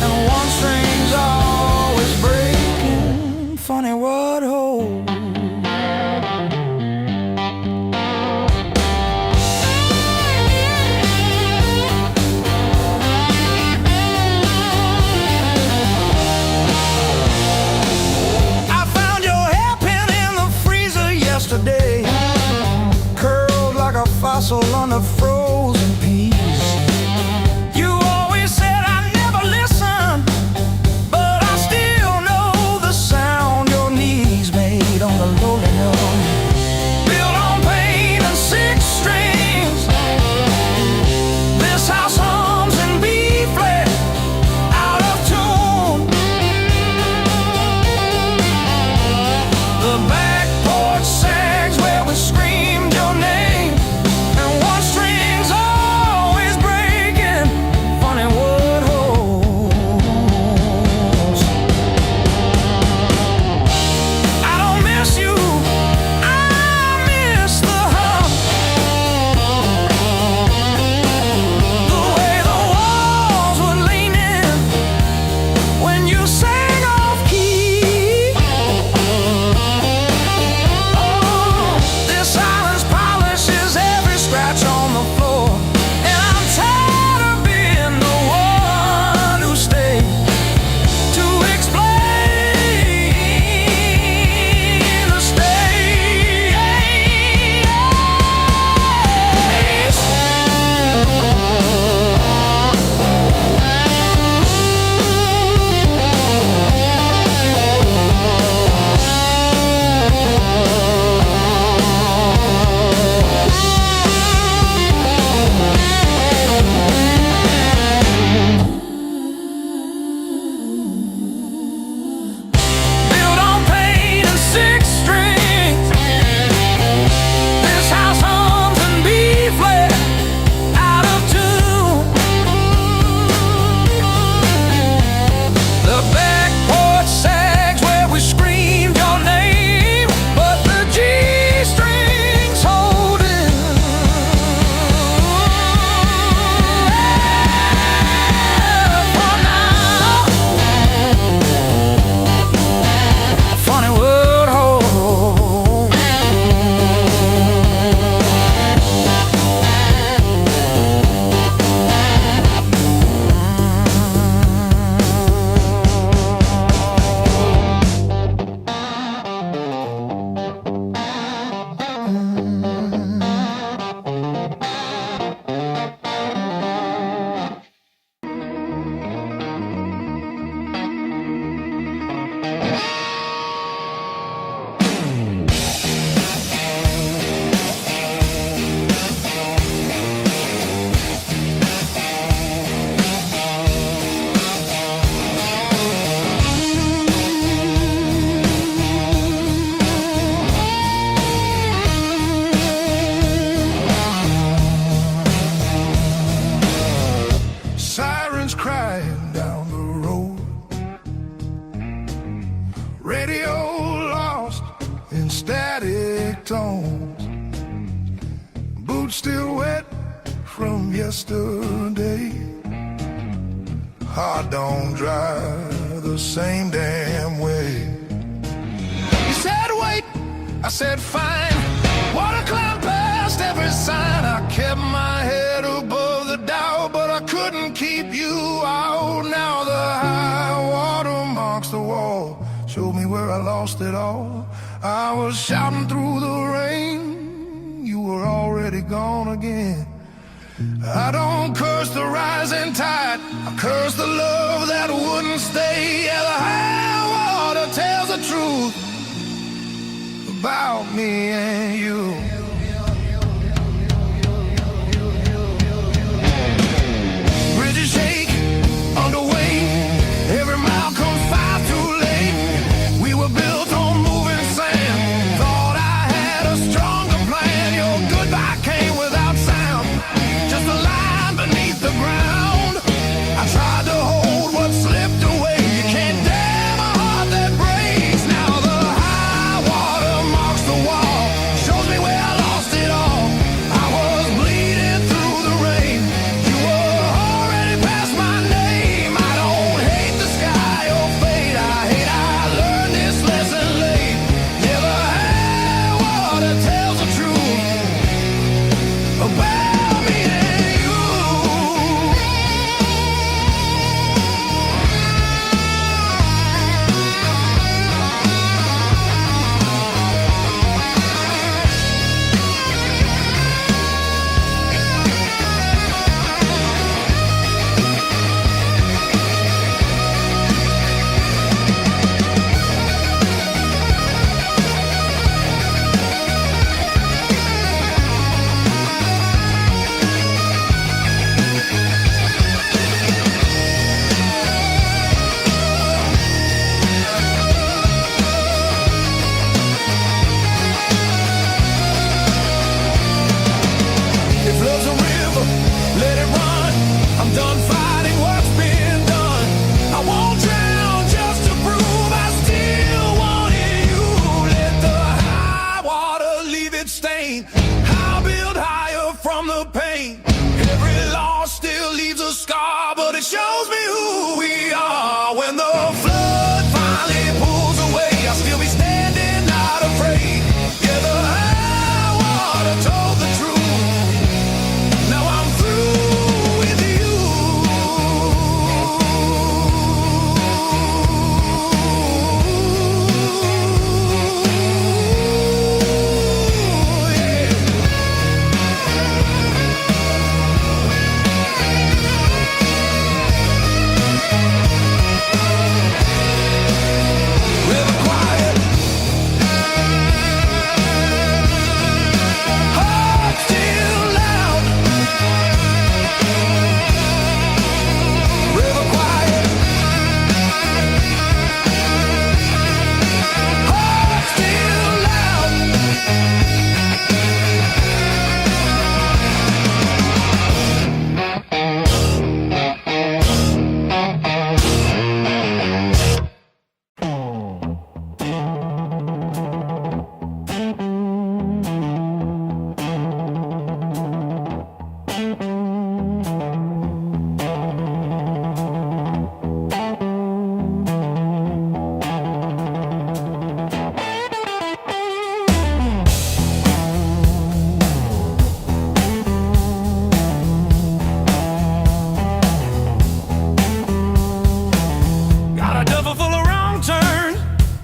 and one string's always breaking. Funny what holds. Yesterday, curled like a fossil on the frozen peas. You always said I never listen, but I still know the sound your knees made on the lowly note. Built on pain and six strings. This house hums in B flat, out of tune. The back porch sags where we screamed your name, and one string's always breaking. Funny what holds. I don't miss you, I miss the hum. The way the walls were leaning when you sang off key. This silence polishes every scratch on the floor, and I'm tired of being the one who stayed to explain the state. Built on pain and six strings. This house hums in B flat, out of tune. The back porch sags where we screamed your name, but the G strings holding. For now, funny what holds. Sirens crying down the road. Radio lost in static tones. Boots still wet from yesterday. Heart don't dry the same damn way. You said wait, I said fine. Water cloud past every sign. I kept my head above the Dow, but I couldn't keep you out. Now the high water marks the wall, showed me where I lost it all. I was shouting through the rain, you were already gone again. I don't curse the rising tide, I curse the love that wouldn't stay. Yeah, the high water tells the truth about me and you. Bridges shake under weight, every mile comes far too late. We were built on moving sand, thought I had a stronger plan. Your goodbye came without sound.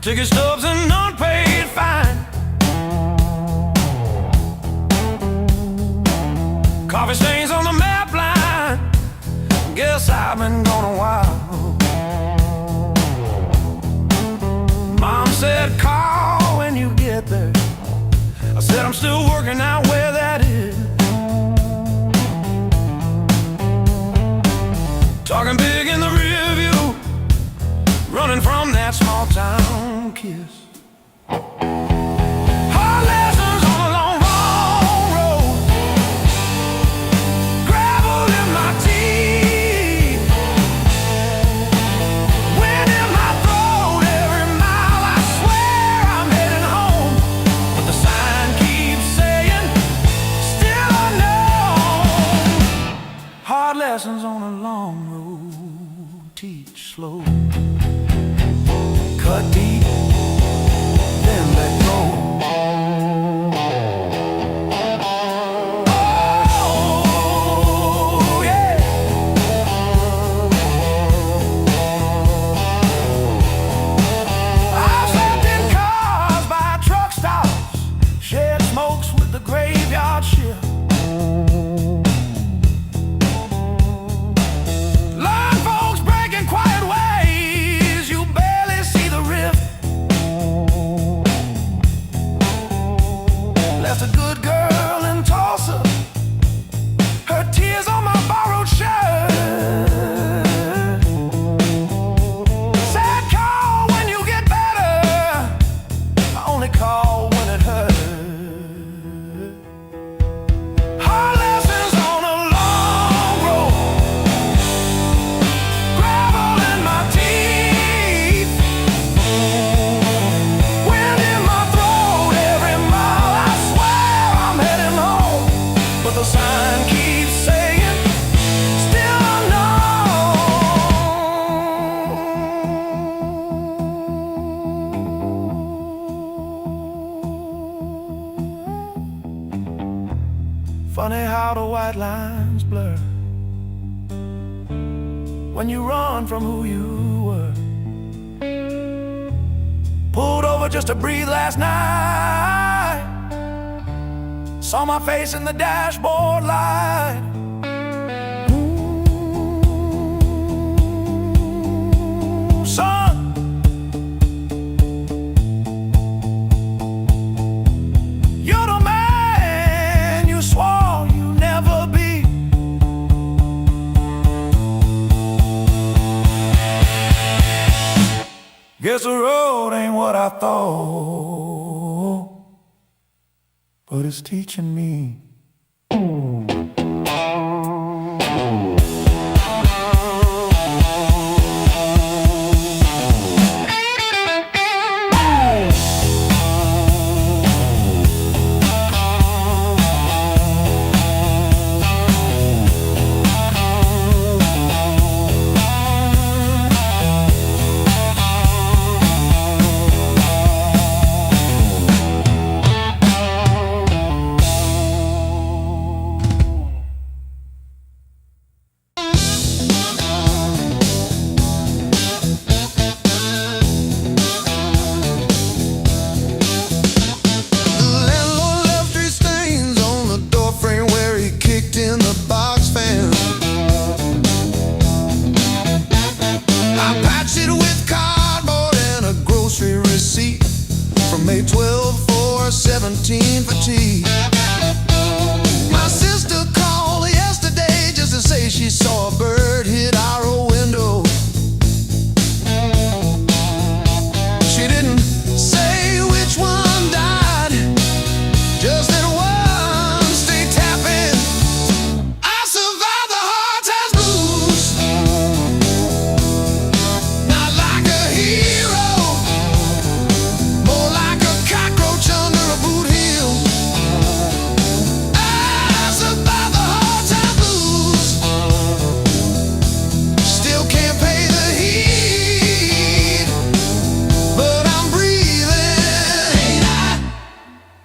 ticket stubs and unpaid fine. Coffee stains on the map line. Guess I've been gone a while. Mom said call when you get there. I said I'm still working out where that is. Talking big in the rear view, running from that small town kiss. Hard lessons on a long, long road, gravel in my teeth, wind in my throat. Every mile I swear I'm heading home, but the sign keeps saying still unknown. Hard lessons on a long road, teach slow, cut deep, then let go. Oh, yeah. I've slept in cars by truck stops, shared smokes with the graveyard shift. Learn folks breaking quiet ways, you barely see the rift. Left a good girl in Tulsa, her tears on my borrowed shirt. Sad call when you get better, I only call when it hurts. Hard lessons on a long road, gravel in my teeth, wind in my throat. Every mile I swear I'm heading home, but the sign keeps saying still unknown. Funny how the white lines blur when you run from who you were. Pulled over just to breathe last night, saw my face in the dashboard light. Ooh, son, you're the man you swore you'd never be. Guess the road ain't what I thought, but it's teaching me. May 12 for 17 for tea. My sister called yesterday just to say she saw a bird hit our old window. She didn't say which one died, just that one stayed tapping. I survived the hard times blues, not like a hero, more like a cockroach under a boot heel. I survived the hard times blues, still can't pay the heat, but I'm breathing. Ain't I?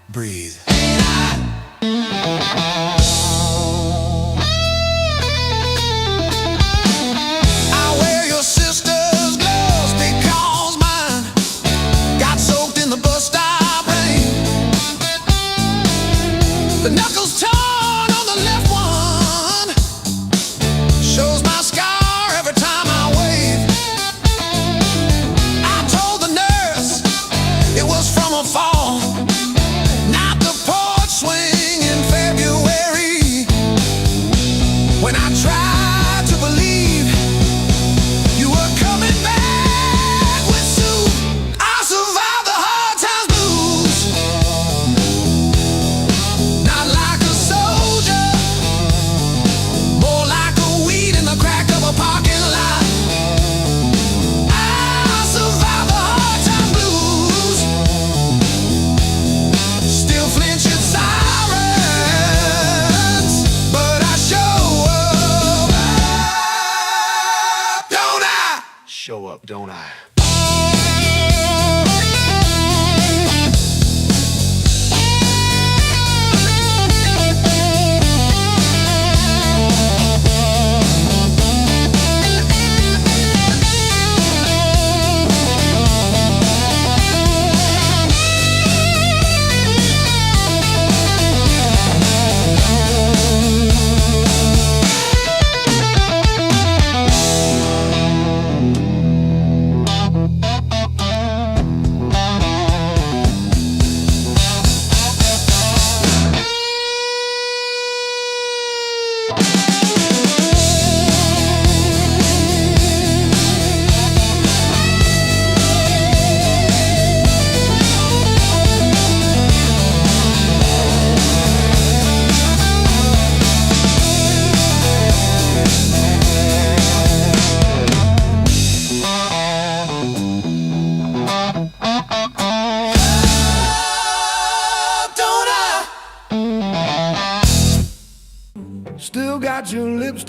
Breathe. Ain't I? I wear your sister's gloves because mine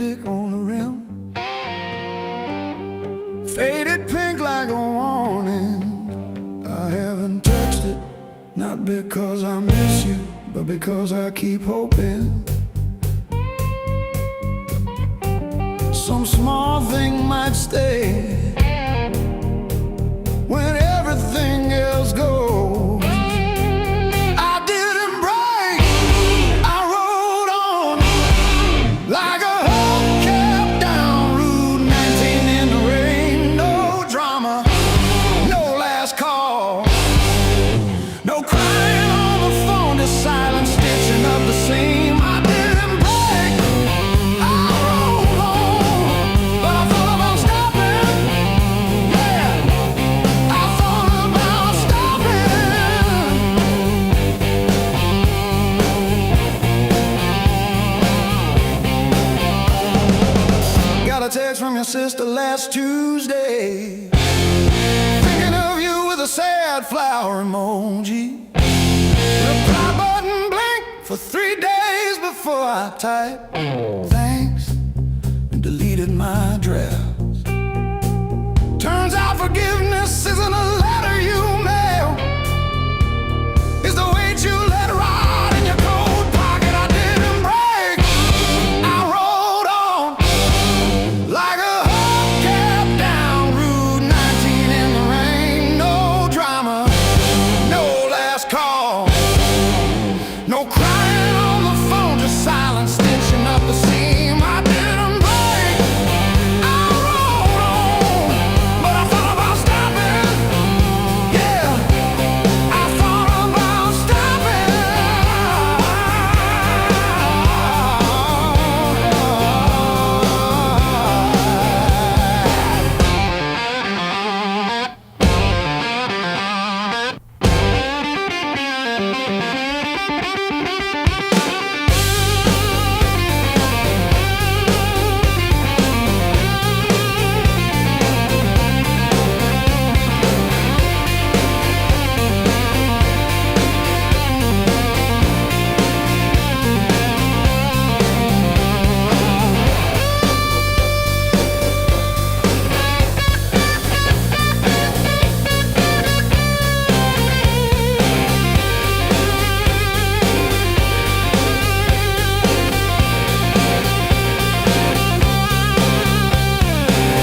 lipstick on the rim, faded pink like a warning. I haven't touched it, not because I miss you, but because I keep hoping some small thing might stay when everything else goes. I didn't break, I rode on like a hubcap down Route 19 in the rain. No drama, no last call, no crying on the phone, just silent stitching up the seam. I didn't break, I rode on, but I thought about stopping. Yeah, I thought about stopping. Got a text from your sister last Tuesday, thinking of you with a sad flower emoji. Reply button blinked for 3 days before I typed thanks and deleted my drafts. Turns out forgiveness isn't a letter you mail, it's the weight you let ride in your coat pocket. I didn't break, I rode on like a hubcap down Route 19 in the rain. No drama, no last call, no crying on the phone, just silent stitching up the seam. I didn't break, I rode on, but I thought about stopping. Yeah, I thought about stopping.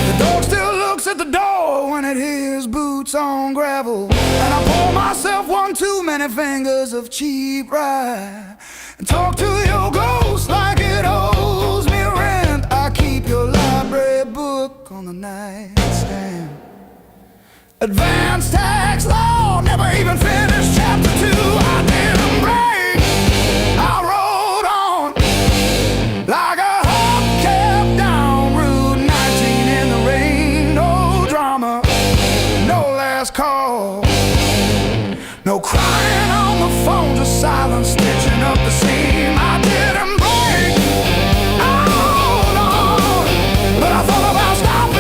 The dog still looks at the door when it hears boots on gravel, and I pour myself one too many fingers of cheap rye and talk to your ghost like it owes me rent. I keep your library book on the nightstand, advanced tax law, never even finished chapter 2. I didn't break, I rode on like a hubcap down Route 19 in the rain. No drama, no last call, no crying on the phone, just silent stitching up the seam. I didn't break, I rode on, but I thought about stopping.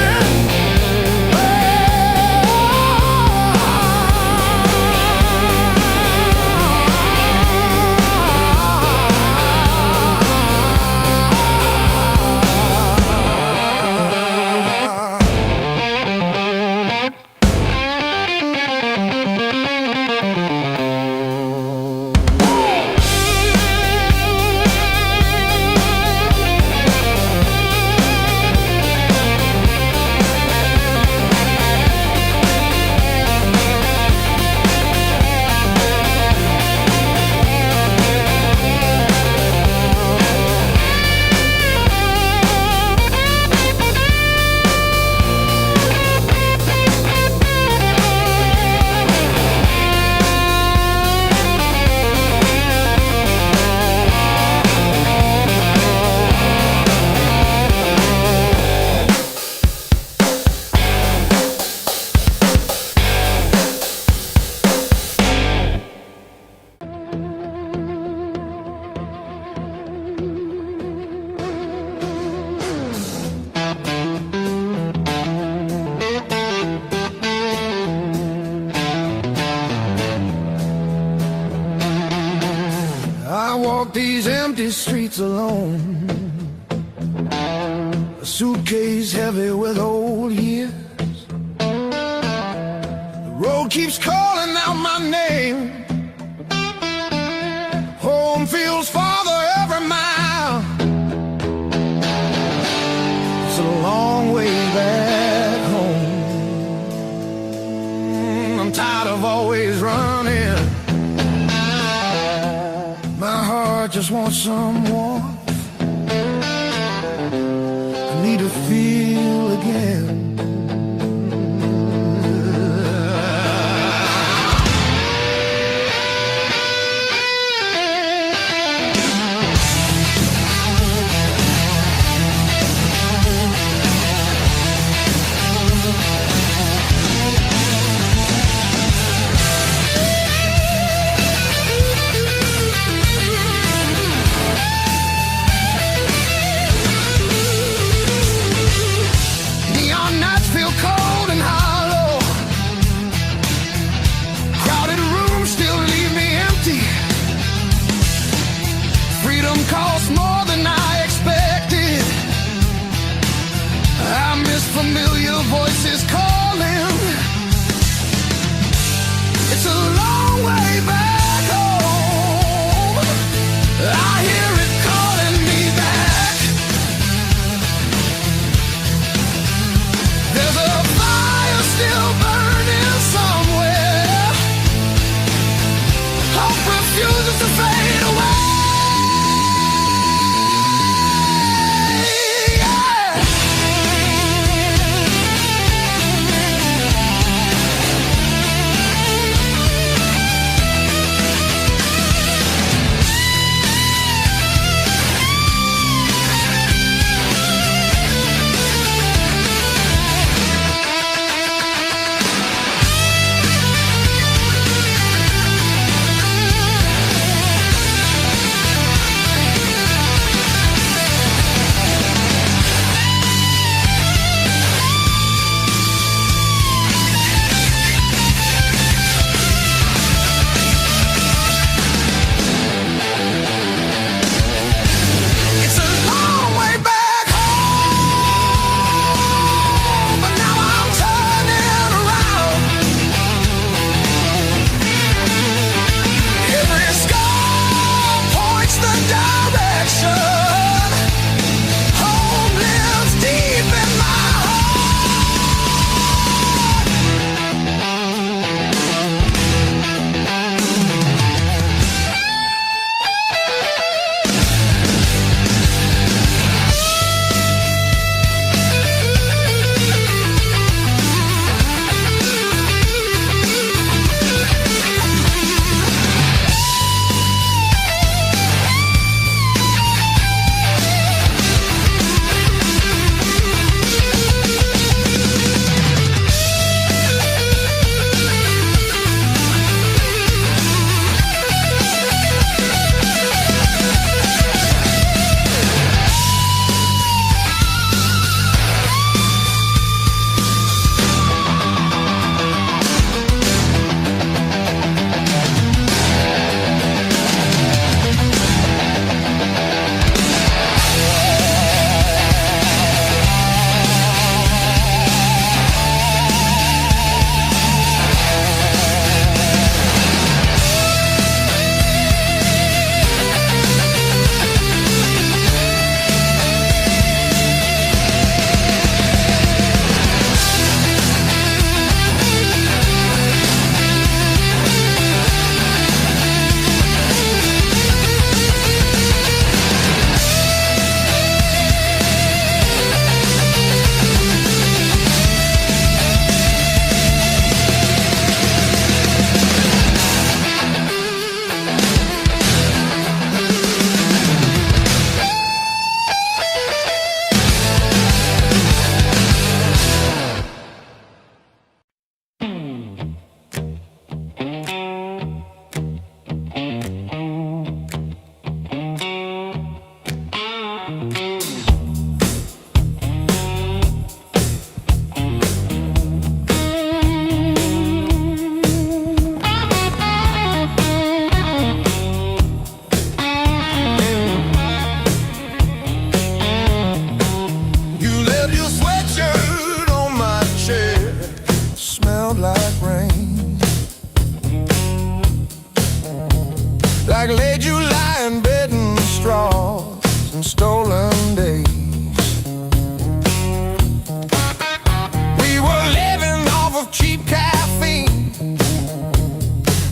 walk these empty streets alone. a suitcase heavy with old years. The road keeps calling out my name. Home feels farther every mile. It's a long way back home. I'm tired of always running. My heart just wants some warmth. I need to feel again. Cost more than I expected. I miss familiar voices calling. It's a long way back home. I hear it calling me back. There's a fire still burning somewhere. Hope refuses to fade away. like late July and bed and straws and stolen days. We were living off of cheap caffeine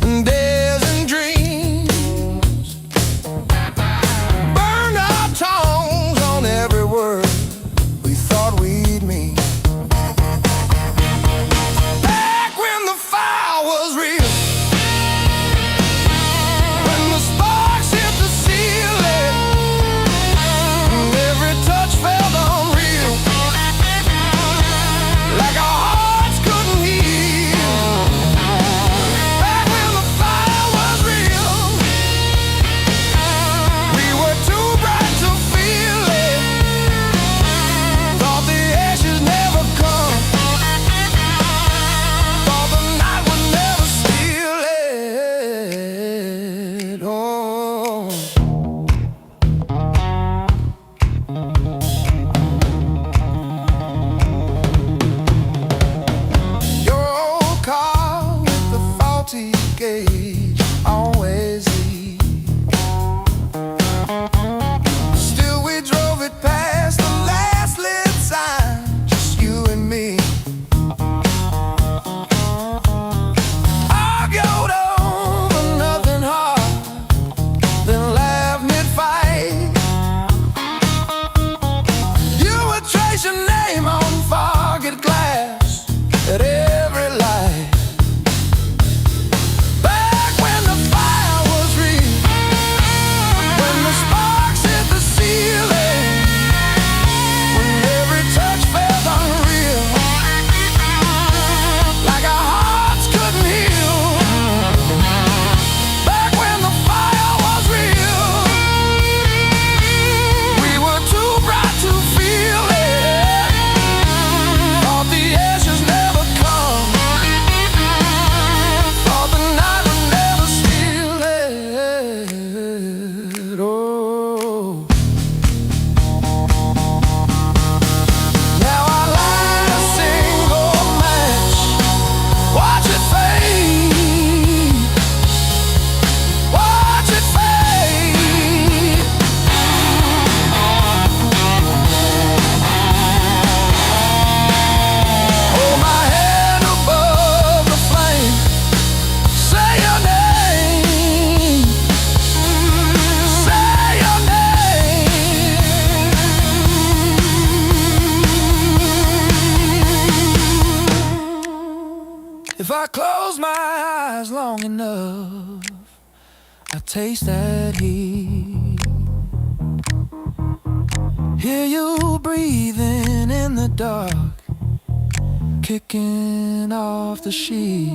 and dares and dreams. Burned our tongues on every word we thought we'd mean. Back when the fire was real, gauge always lead. Still we drove it past the last lit sign, just you and me. Argued over nothing hard, then laughed mid-fight. You would trace your name on forget glass at every light. If I close my eyes long enough, I taste that heat. Hear you breathing in the dark, kicking off the sheet.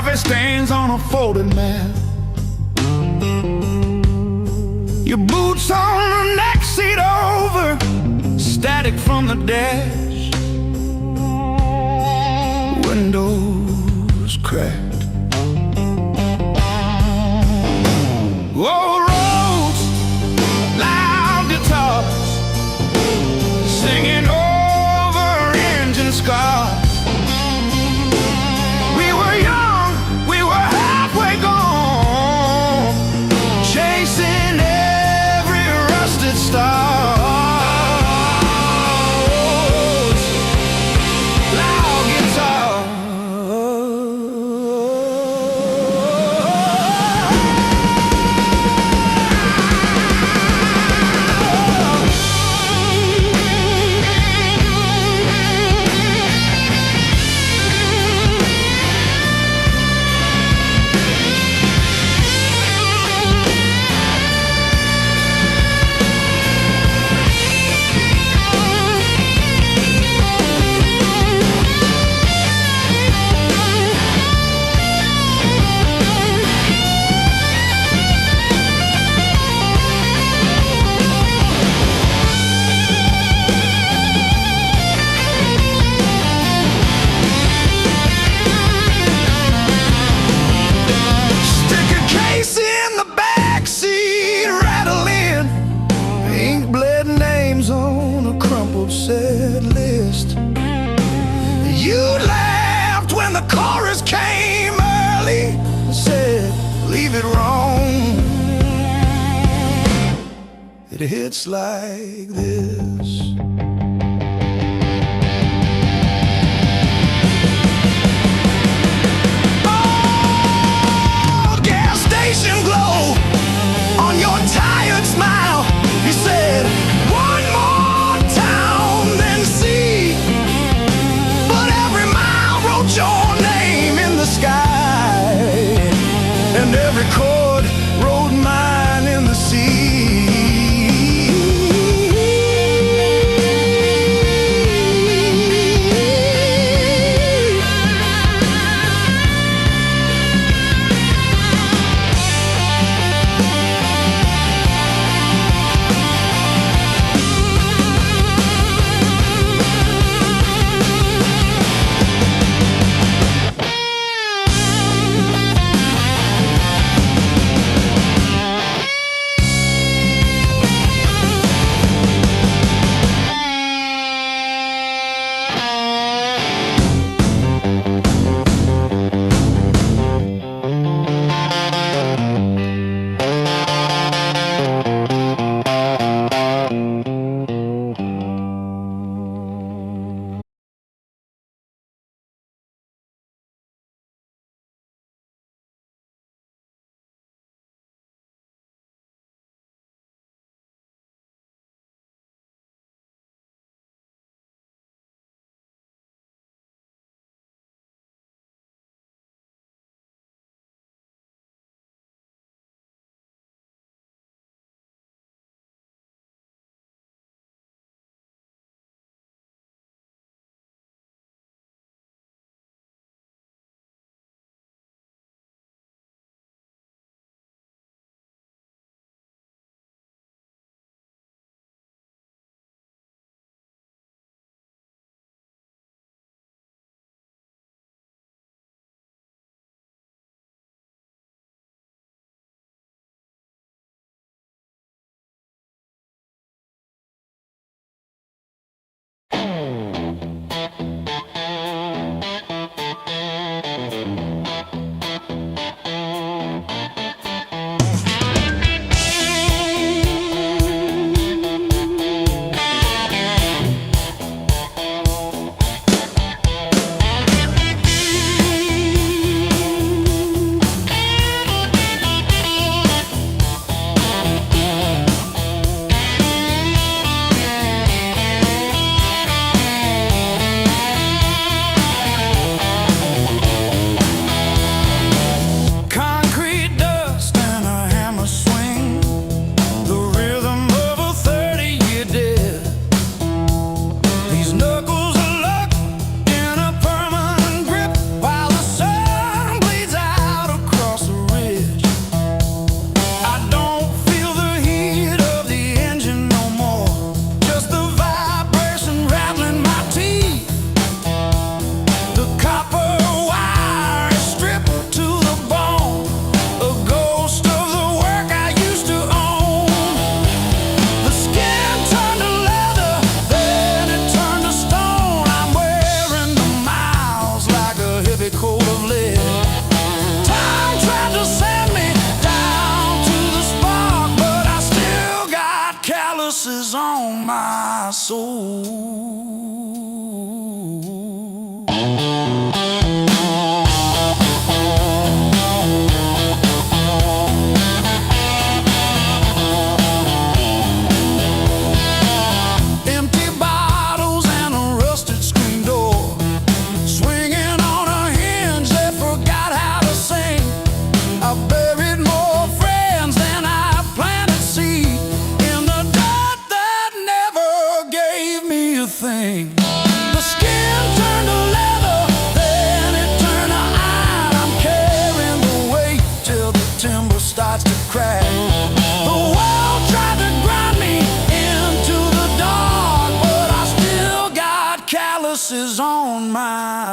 coffee stains on a folded mat. Your boots on the next seat over, static from the dash. Windows cracked. Old roads, loud guitars, singing over engine scars. We were young, we were halfway gone, chasing every rusted star. Set list. You laughed when the chorus came early and said, leave it wrong. It hits like this. Oh, gas station glow on your tired smile. You said, one more your name in the sky, and every chord wrote mine in the sea.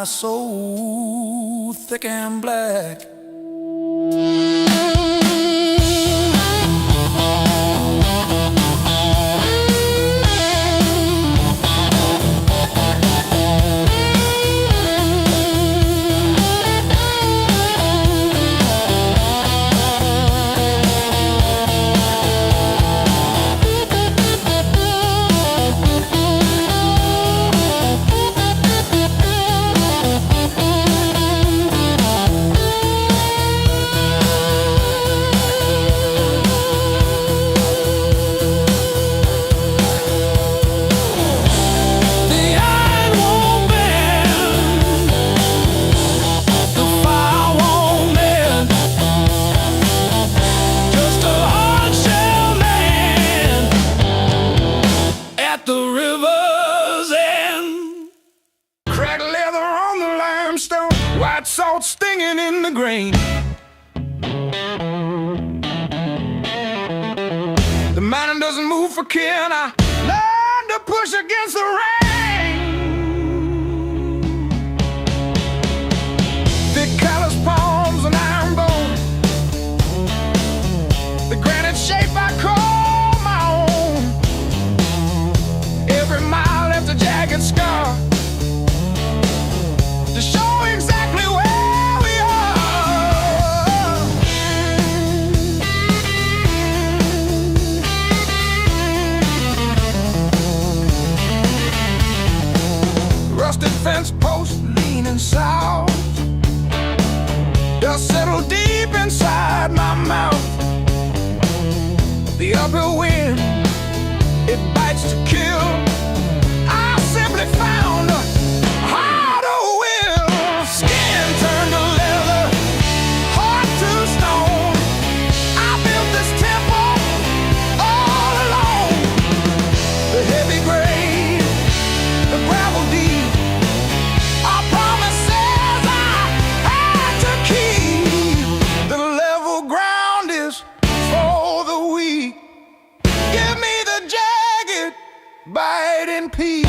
so thick and black. White salt stinging in the grain. The mountain doesn't move for kin. I learned to push against the rain. Thick callous palms and iron bones, the granite shape I call my own. Every mile left a jagged scar to show exactly where we are. Rusted fence post leaning south, dust settled deep inside my mouth. The uphill wind, it bites to kill. I simply found a harder will. Skin turned to leather, heart to stone. I built this temple all alone. The heavy grade, the gravel deep, our promises I had to keep. The level ground is for the weak. Give me the jagged, biting peak.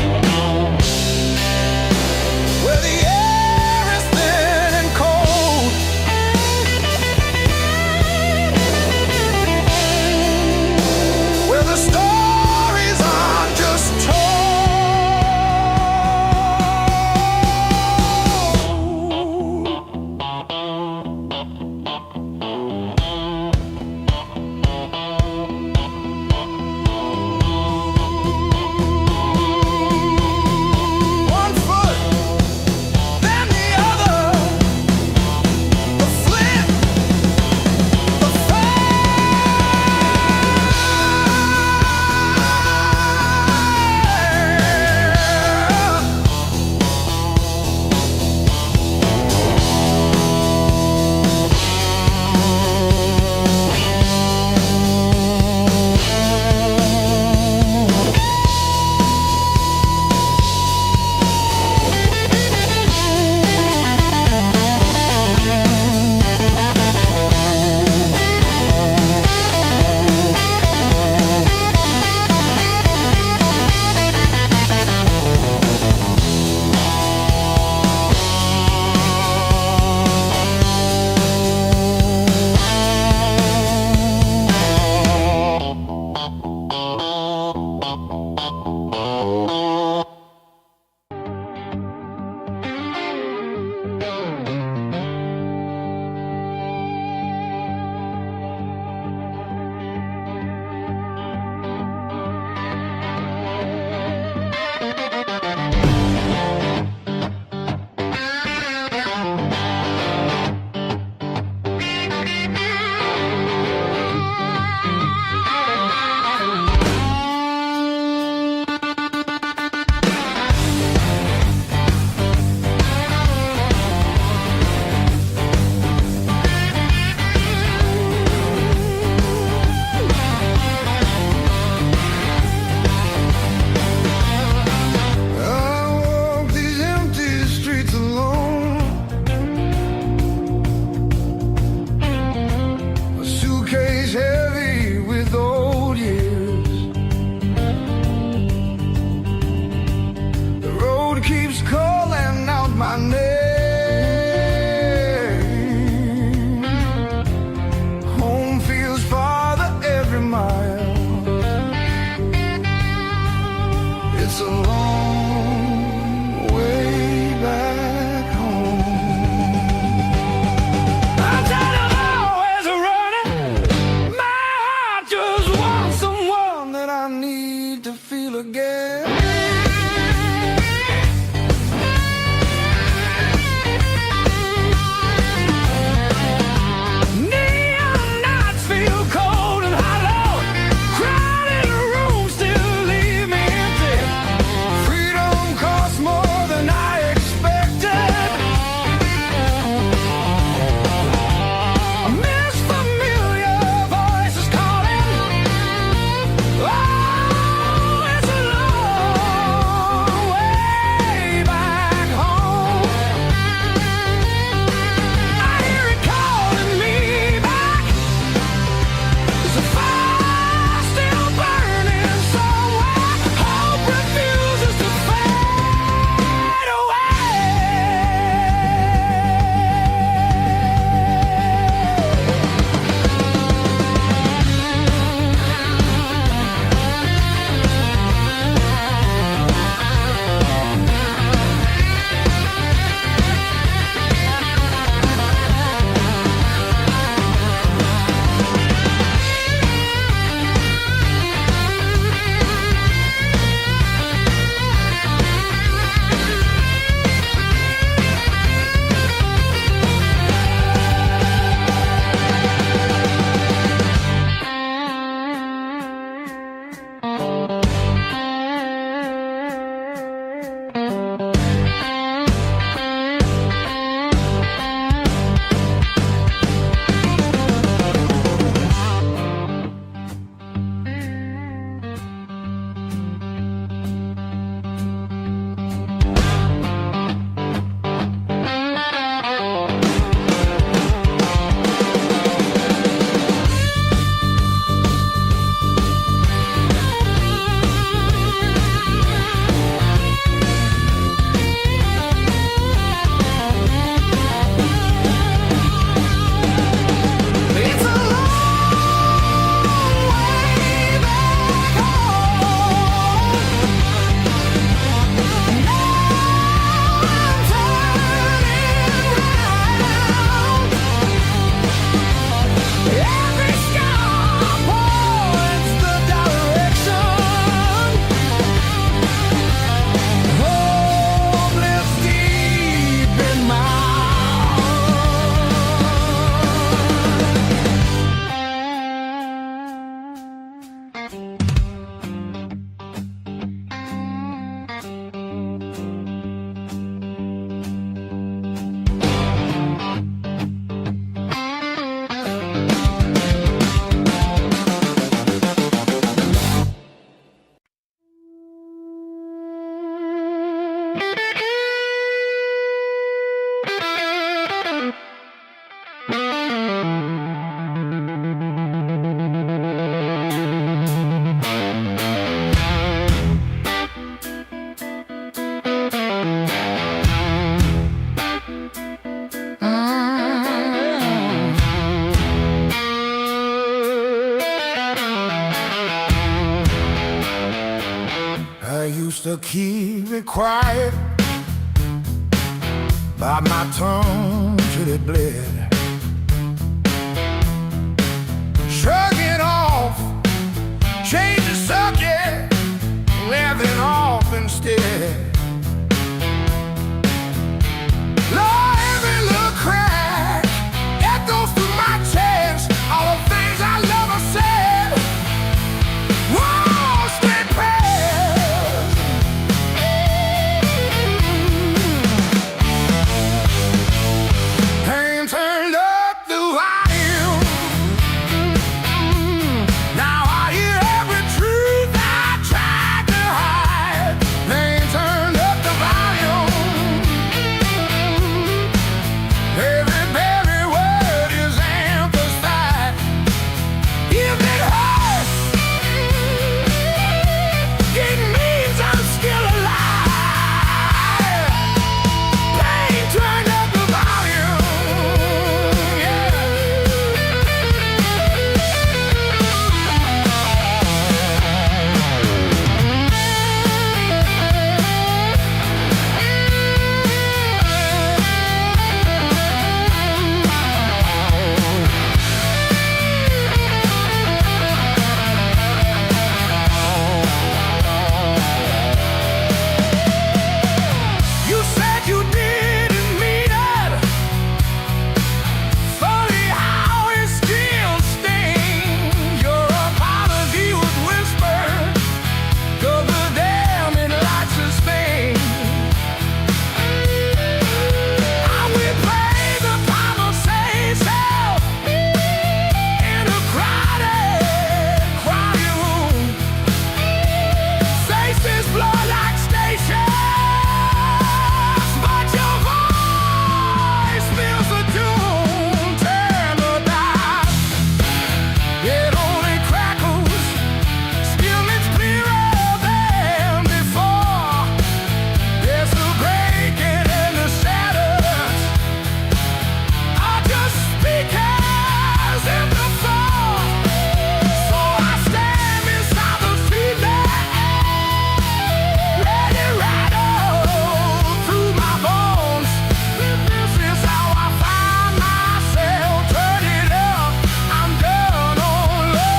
to keep it quiet. Bite my tongue till it bled. Shrug it off, change the subject, laughing off instead. Lord, every little crack echoes through my chest. All the things I love are said. Whoa, stay past. Pain turned up the volume. Now I hear every truth I tried to hide. Pain turned up the volume. Every word is amplified. If it hurts, it means I'm still alive. Pain turned up the volume. You said you didn't mean it. Funny how it still stings. Your apology was whispered, 'cause the damn it lights of Spain. I will play the conversation in a crowded room. Faces blur like stations, but your voice fills the tune. Turn the dial, it only crackles. Still it's clearer than before. There's a breaking in the shadows. I just speak as if before. So I stand beside the feedback, let it rattle through my bones. This is how I find myself. Turn it up, I'm done on low.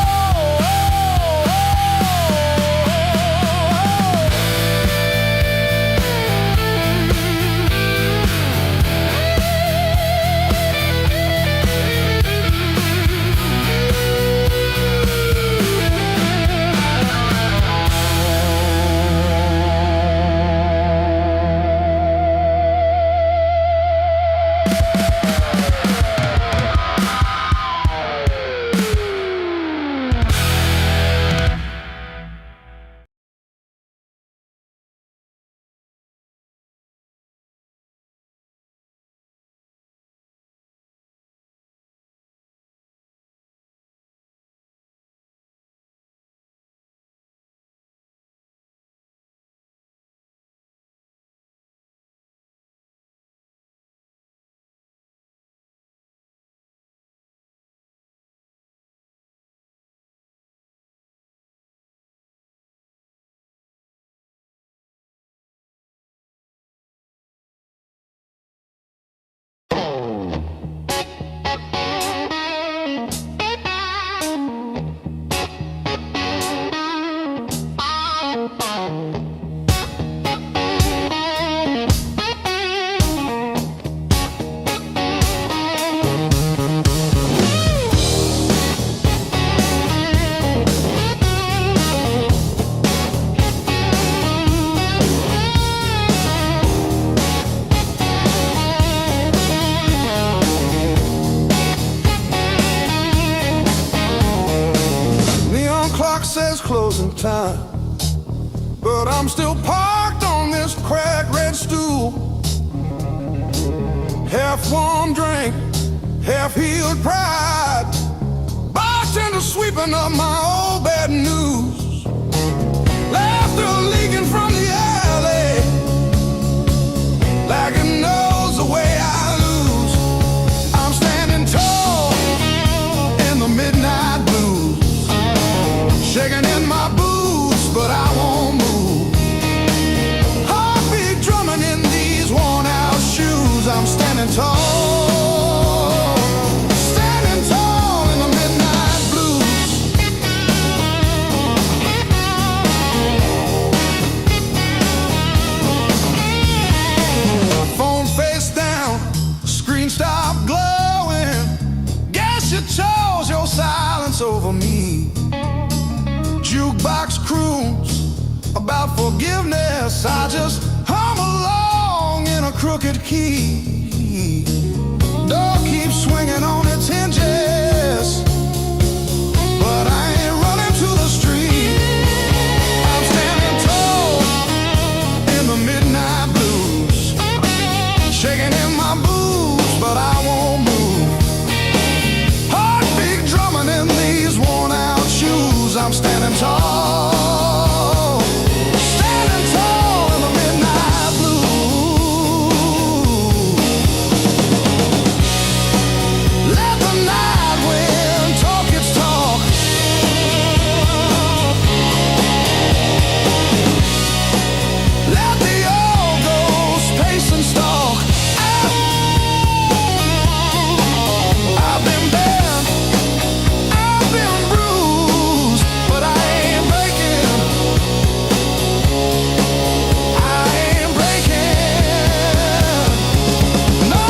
Neon clock says closing time, but I'm still parked on this cracked red stool. Half warm drink, half healed pride. Bartender sweeping up my old bad news. Laughter leaking from the alley, like it knows the way I lose. I'm standing tall in the midnight blues, shaking in my boots, but I won't move. about forgiveness. I just hum along in a crooked key. Door keeps swinging on its hinges, but I ain't running to the street. I'm standing tall in the midnight blues, shaking in my boots, but I won't move. Heartbeat drumming in these worn out shoes. I'm standing tall, standing tall in the midnight blue. Let the night wind talk its talk. Let the old ghost pace and stalk. I've been bent, I've been bruised, but I ain't breaking. I ain't breaking. No.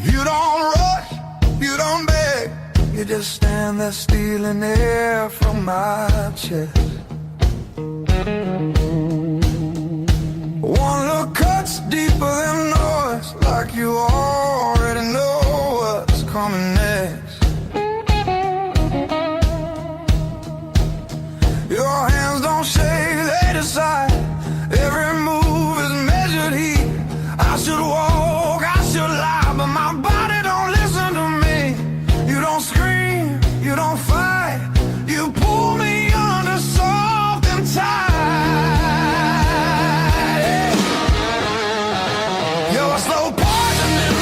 You don't rush, you don't beg, you just stand there stealing air from my chest. One look cuts deeper than noise, like you already know what's coming next. Your hands don't shake, they decide. Every move is measured heat. I should walk, I should lie, but my body don't listen to me. You don't scream, you don't fight, you pull me under soft and tight. You're a slow poison in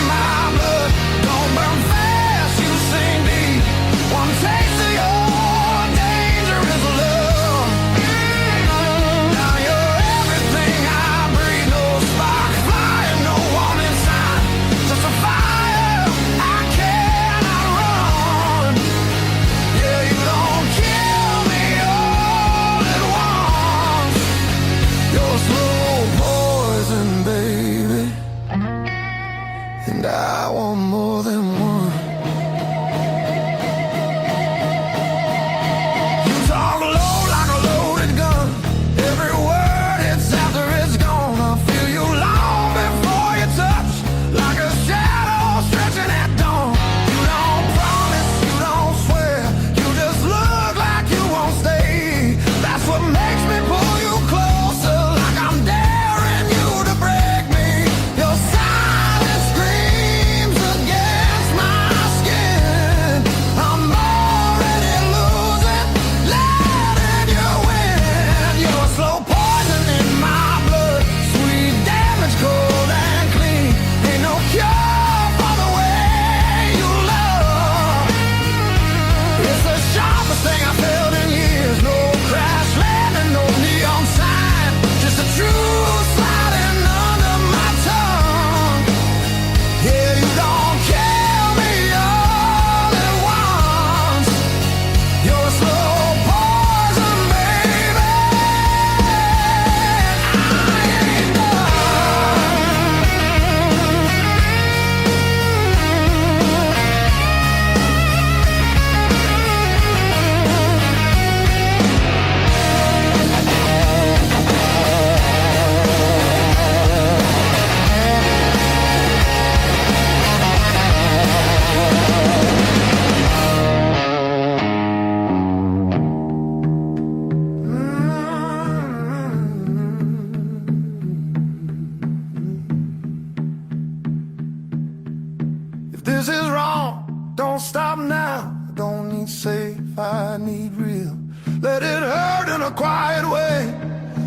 If this is wrong, don't stop now. I don't need safe, I need real. Let it hurt in a quiet way.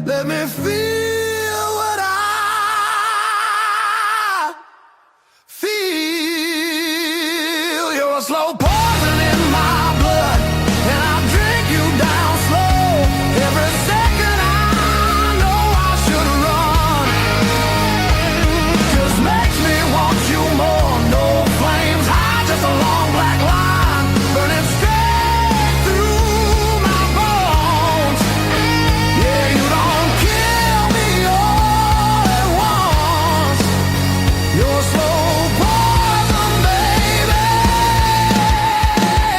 Let me feel what I feel. You're a slow poison in my blood, and I drink you down slow. Every second I know I should run. Just makes me want you more. No flames high, just a long black line burning straight through my bones. Yeah, you don't kill me all at once. You're slow poison, baby,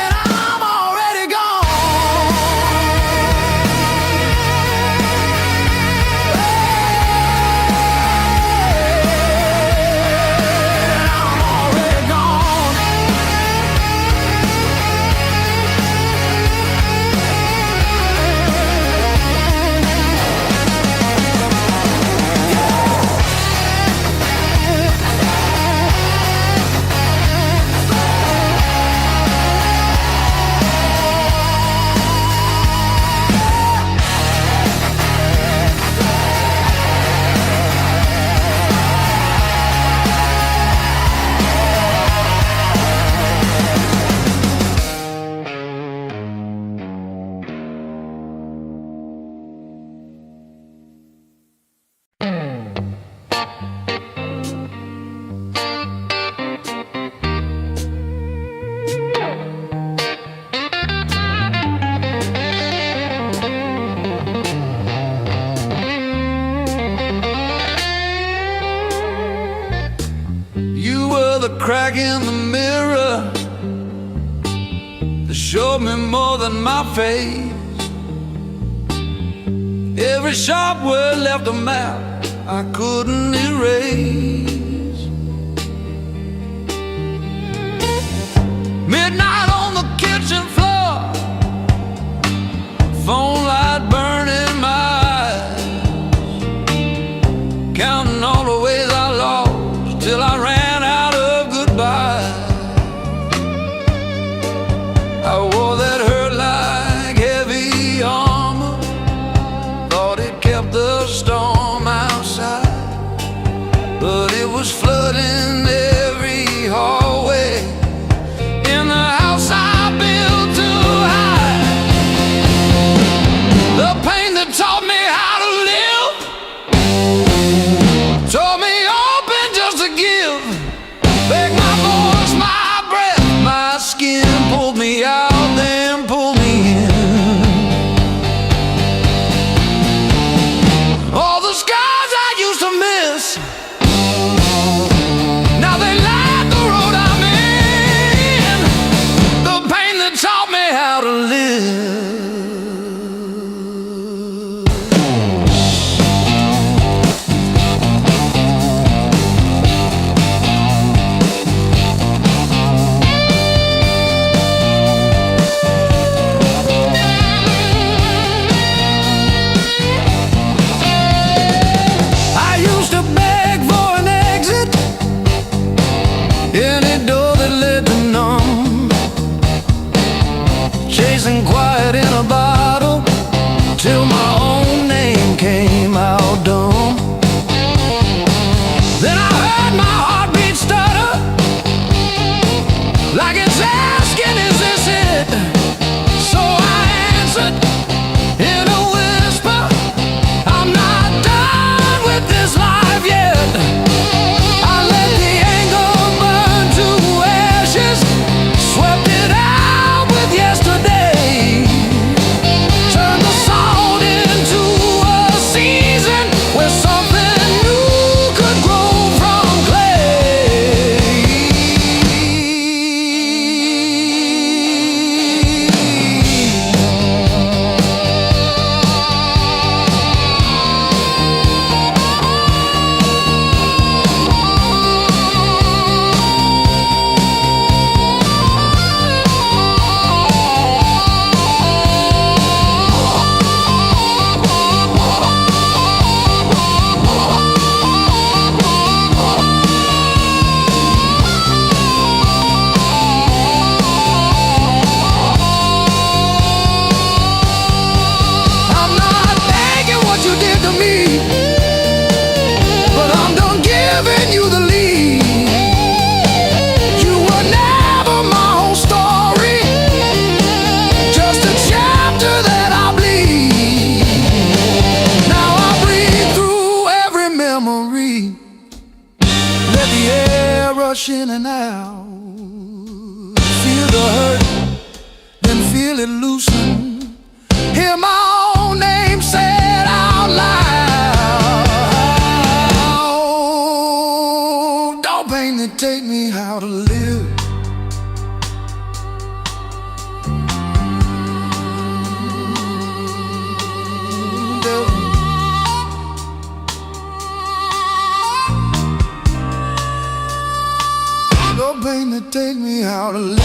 and I'm already gone. I'm already gone. You were the crack in the mirror that showed me more than my face. Every sharp word left a map I couldn't erase. Midnight on the kitchen floor, phone light burning my eyes, counting all the ways I lost till I ran out of goodbye. I wore that hurt like heavy armor, thought it kept the storm outside, but it was flooding every hallway in the house really loosen. Hear my own name said out loud. Don't pain that take me how to live. Don't pain that take me how to live.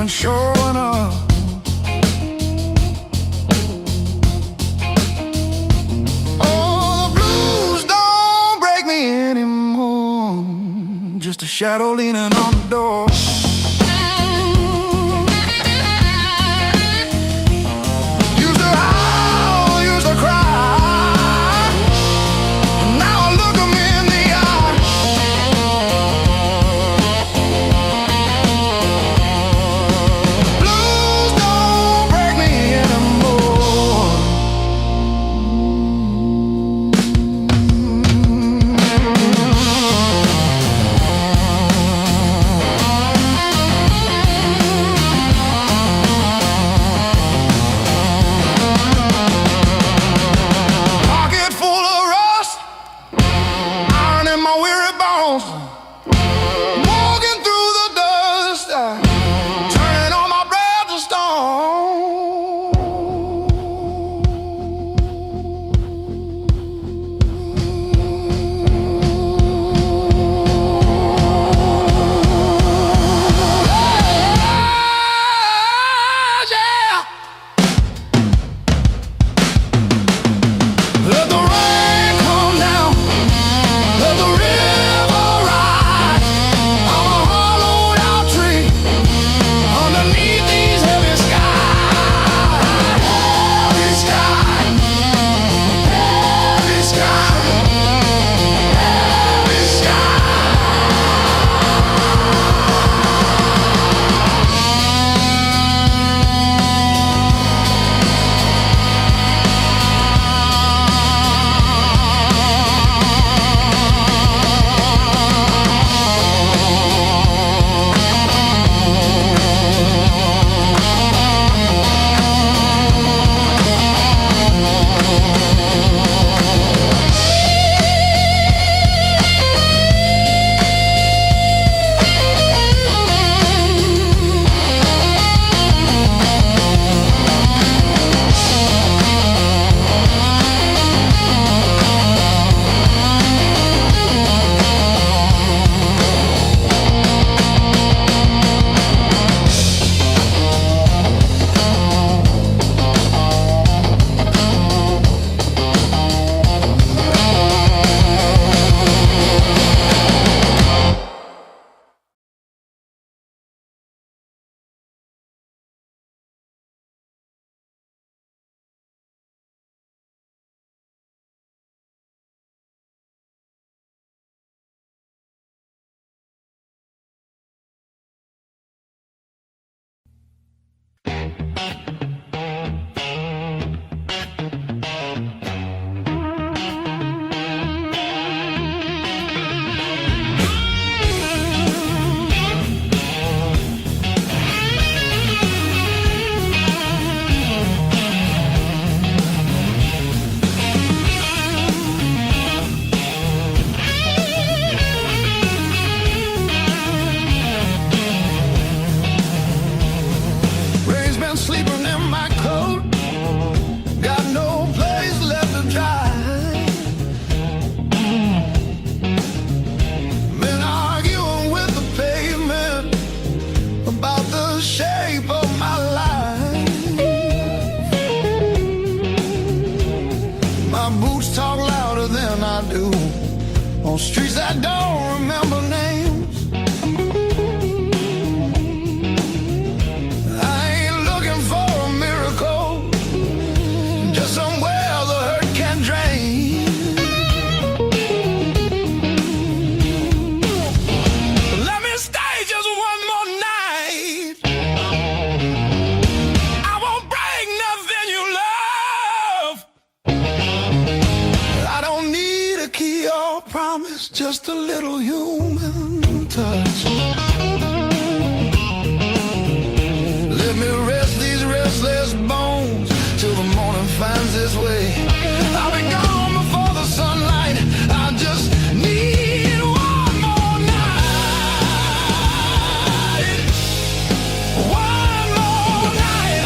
coming, showing up. Oh, the blues don't break me anymore. Just a shadow leaning on the door.
On streets I don't remember names. I ain't looking for a miracle, just somewhere the hurt can drain. Let me stay just one more night. I won't break nothing you love. I don't need a key or promise, just a little human touch. Let me rest these restless bones till the morning finds its way. I'll be gone before the sunlight. I just need one more night. One more night.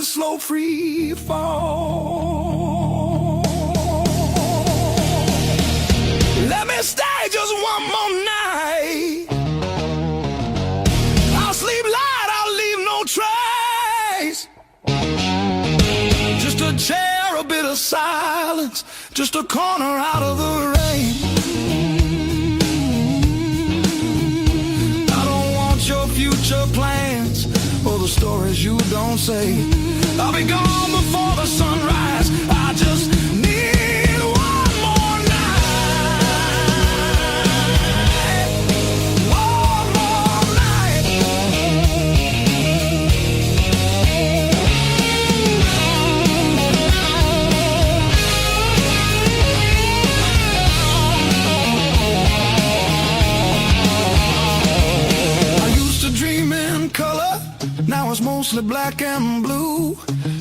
slow free fall. Let me stay just one more night. I'll sleep light, I'll leave no trace. Just a chair, a bit of silence, just a corner out of the rain. I don't want your future plans or the stories you don't say. I'll be gone before the sunrise. I just need one more night. One more night. I used to dream in color, now it's mostly black and blue.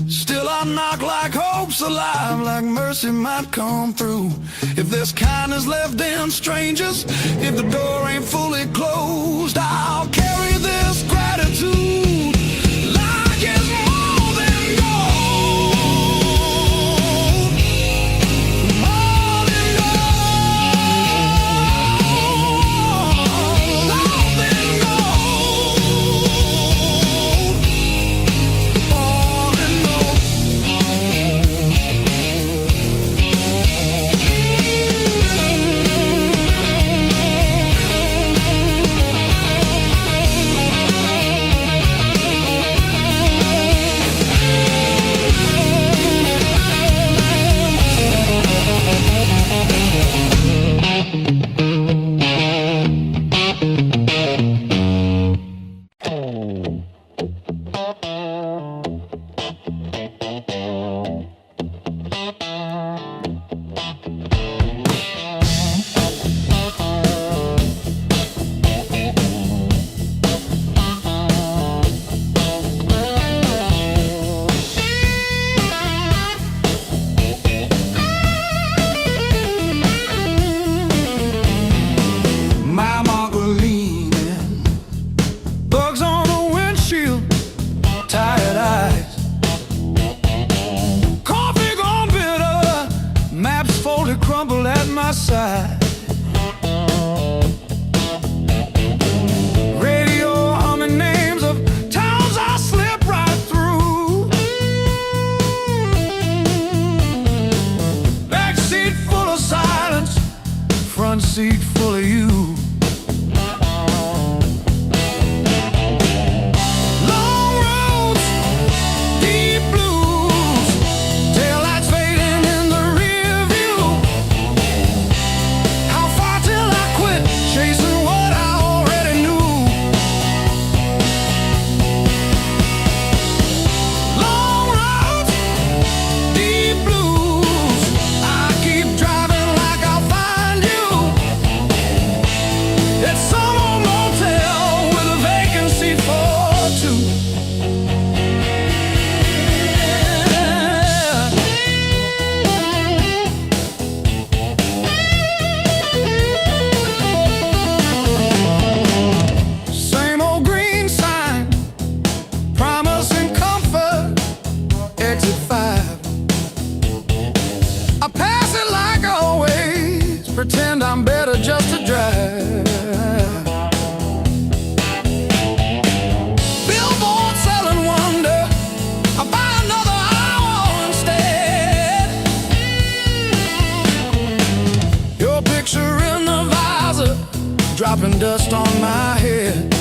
Still I knock like hope's alive, like mercy might come through. If there's kindness left in strangers, if the door ain't fully closed, I'll carry this gratitude like it's more than gold. More than gold. More than side. Radio humming names of towns I slip right through. Back seat full of silence, front seat full of you. Pretend I'm better just to drive. Billboard selling wonder, I buy another hour instead. Your picture in the visor, dropping dust on my head.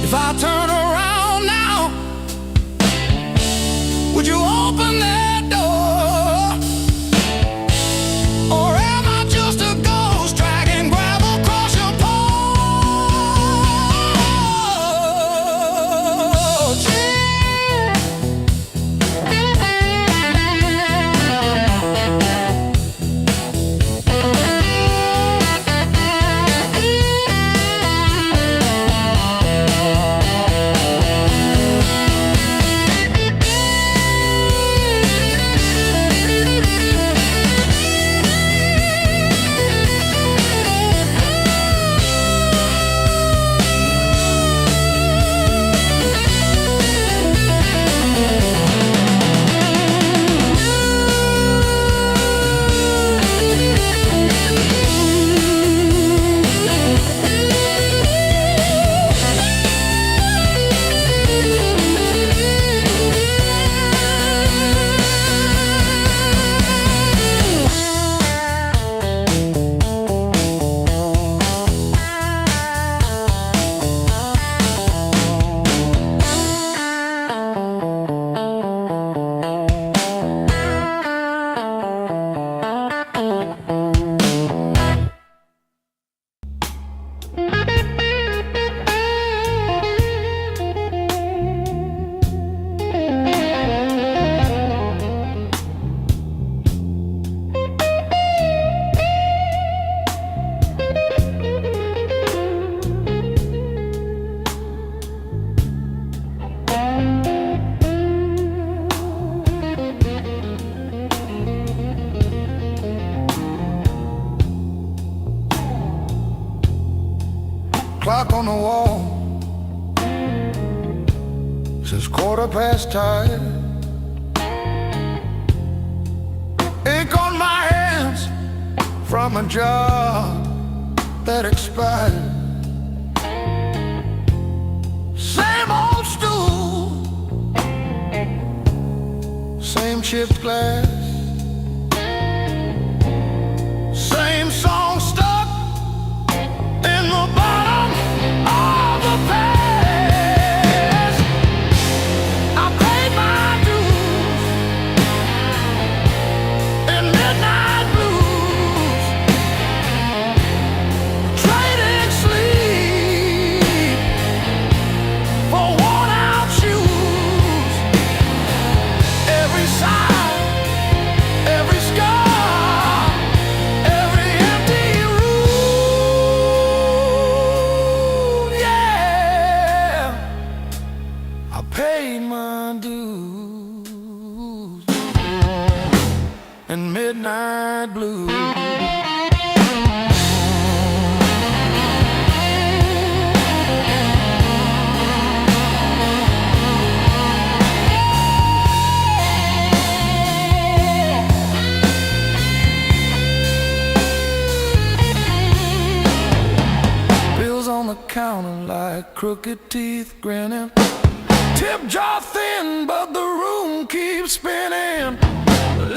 If I turn around now, would you open that door?
clock on the wall says 5:15. Ink on my hands from a job that expired. Same old stool, same chipped glass, same song stuck in the bottom of the past. I paid my dues in midnight blues, trading sleep for worn out shoes. Every sigh, every scar, every empty room, yeah. I paid my dues in midnight blues. Bills on the counter like crooked teeth grinning. Tip jar thin, but the room keeps spinning.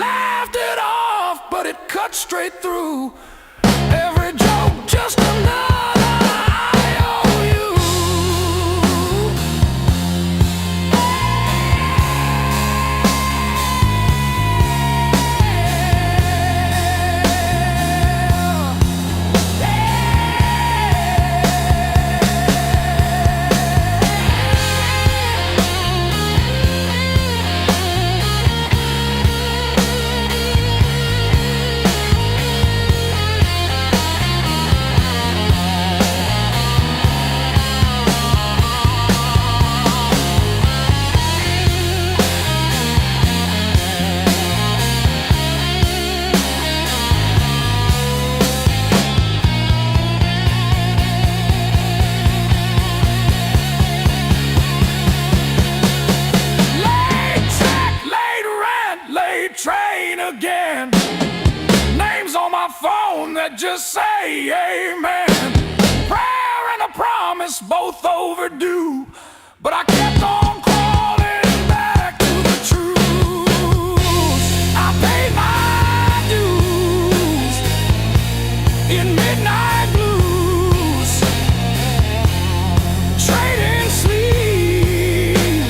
Laughed it off, but it cut straight through. Every joke just another IOU. Late check, late rent, late train again. Names on my phone that just say amen. Prayer and a promise both overdue, but I kept on crawling back to the truth. I paid my dues in midnight blues, trading sleep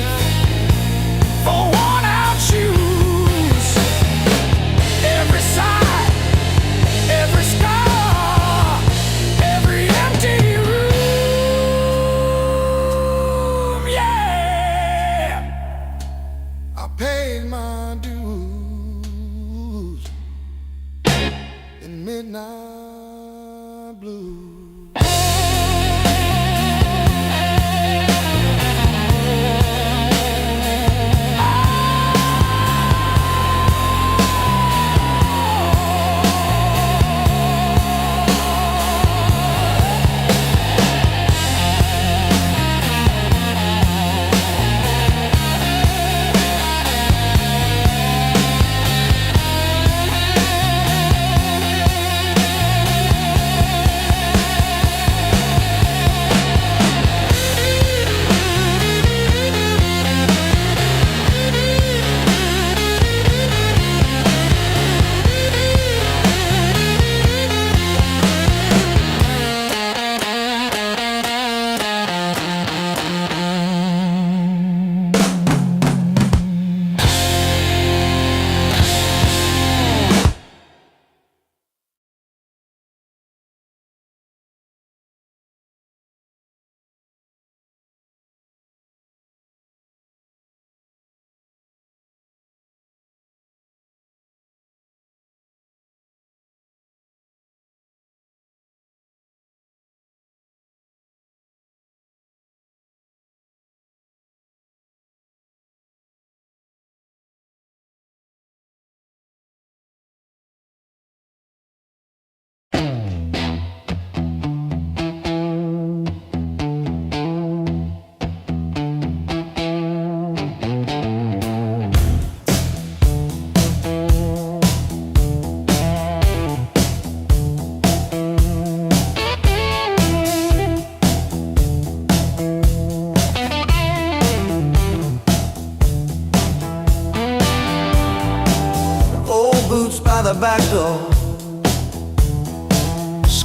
for worn out shoes. Every sigh, every scar, every empty room, yeah. I paid my dues in midnight blues.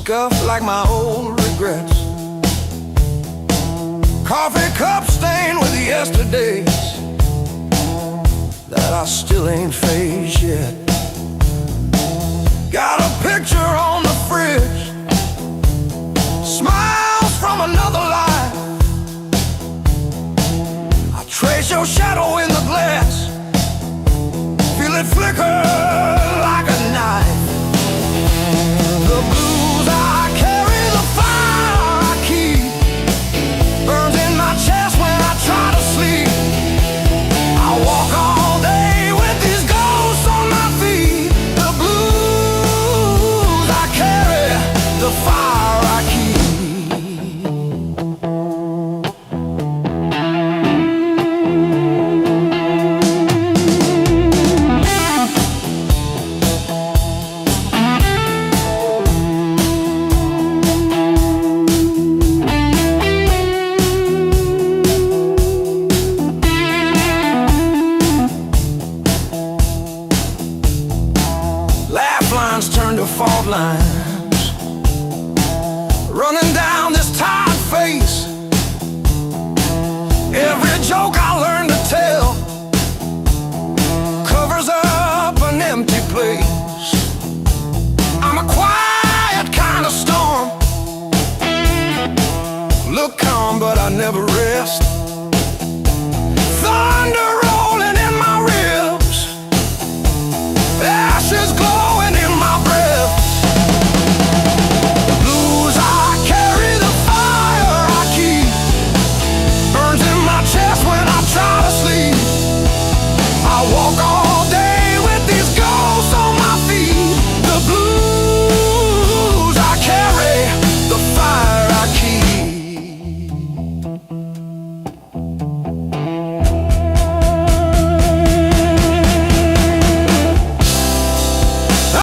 scuffed like my old regrets. Coffee cup stained with yesterdays that I still ain't faced yet. Got a picture on the fridge, smiles from another life. I trace your shadow in the glass, feel it flicker like a knife. The blues I carry, the fire I keep, burns in my chest when I try to sleep. I walk all day with these ghosts on my feet. The blues I carry, the fire I keep. Laugh lines turn to fault lines, running down